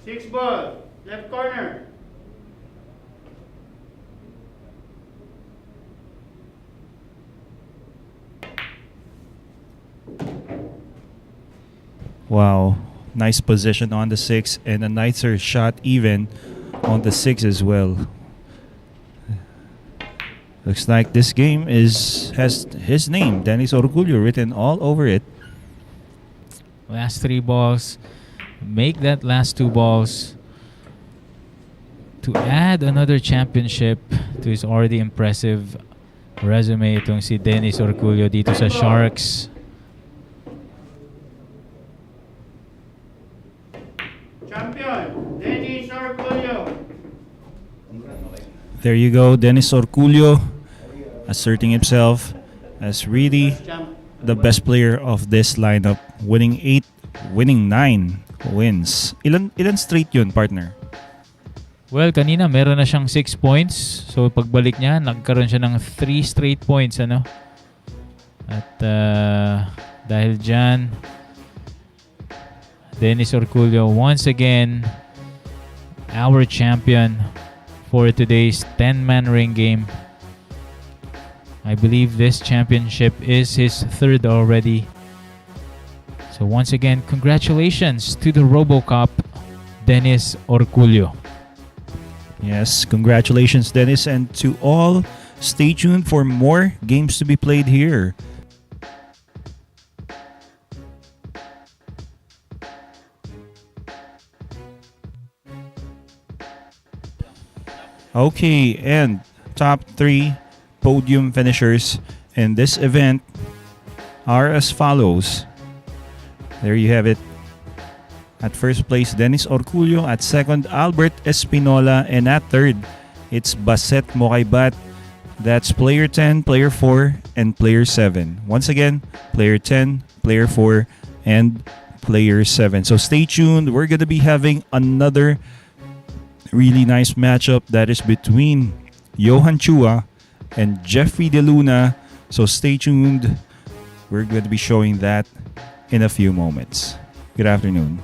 Six ball. Left corner. Wow, nice position on the 6 and a nicer shot even on the 6 as well. Looks like this game has his name, Dennis Orculio, written all over it. Last 3 balls. Make that last 2 balls to add another championship to his already impressive resume itong si Dennis Orculio dito sa Sharks. Champion. Dennis Orcollo. There you go, Dennis Orculio asserting himself as really Champ. the best player of this lineup, winning 8, winning 9 wins. Ilan straight yun, partner? Well, kanina meron na siyang 6 points. So pagbalik niya, nagkaroon siya ng 3 straight points, ano? At dahil dyan, Dennis Orculio once again our champion for today's 10-man ring game. I believe this championship is his 3rd already. So once again, congratulations to the RoboCop, Dennis Orculio. Yes, congratulations, Dennis, and to all, stay tuned for more games to be played here. Okay, and top 3 podium finishers in this event are as follows. There you have it. At first place, Dennis Orculio. At second, Albert Espinola. And at third, it's Baseth Mocaibat. That's player 10, player 4, and player 7. Once again, player 10, player 4, and player 7. So stay tuned. We're going to be having another really nice matchup that is between Johan Chua and Jeffrey De Luna. So stay tuned. We're going to be showing that in a few moments. Good afternoon.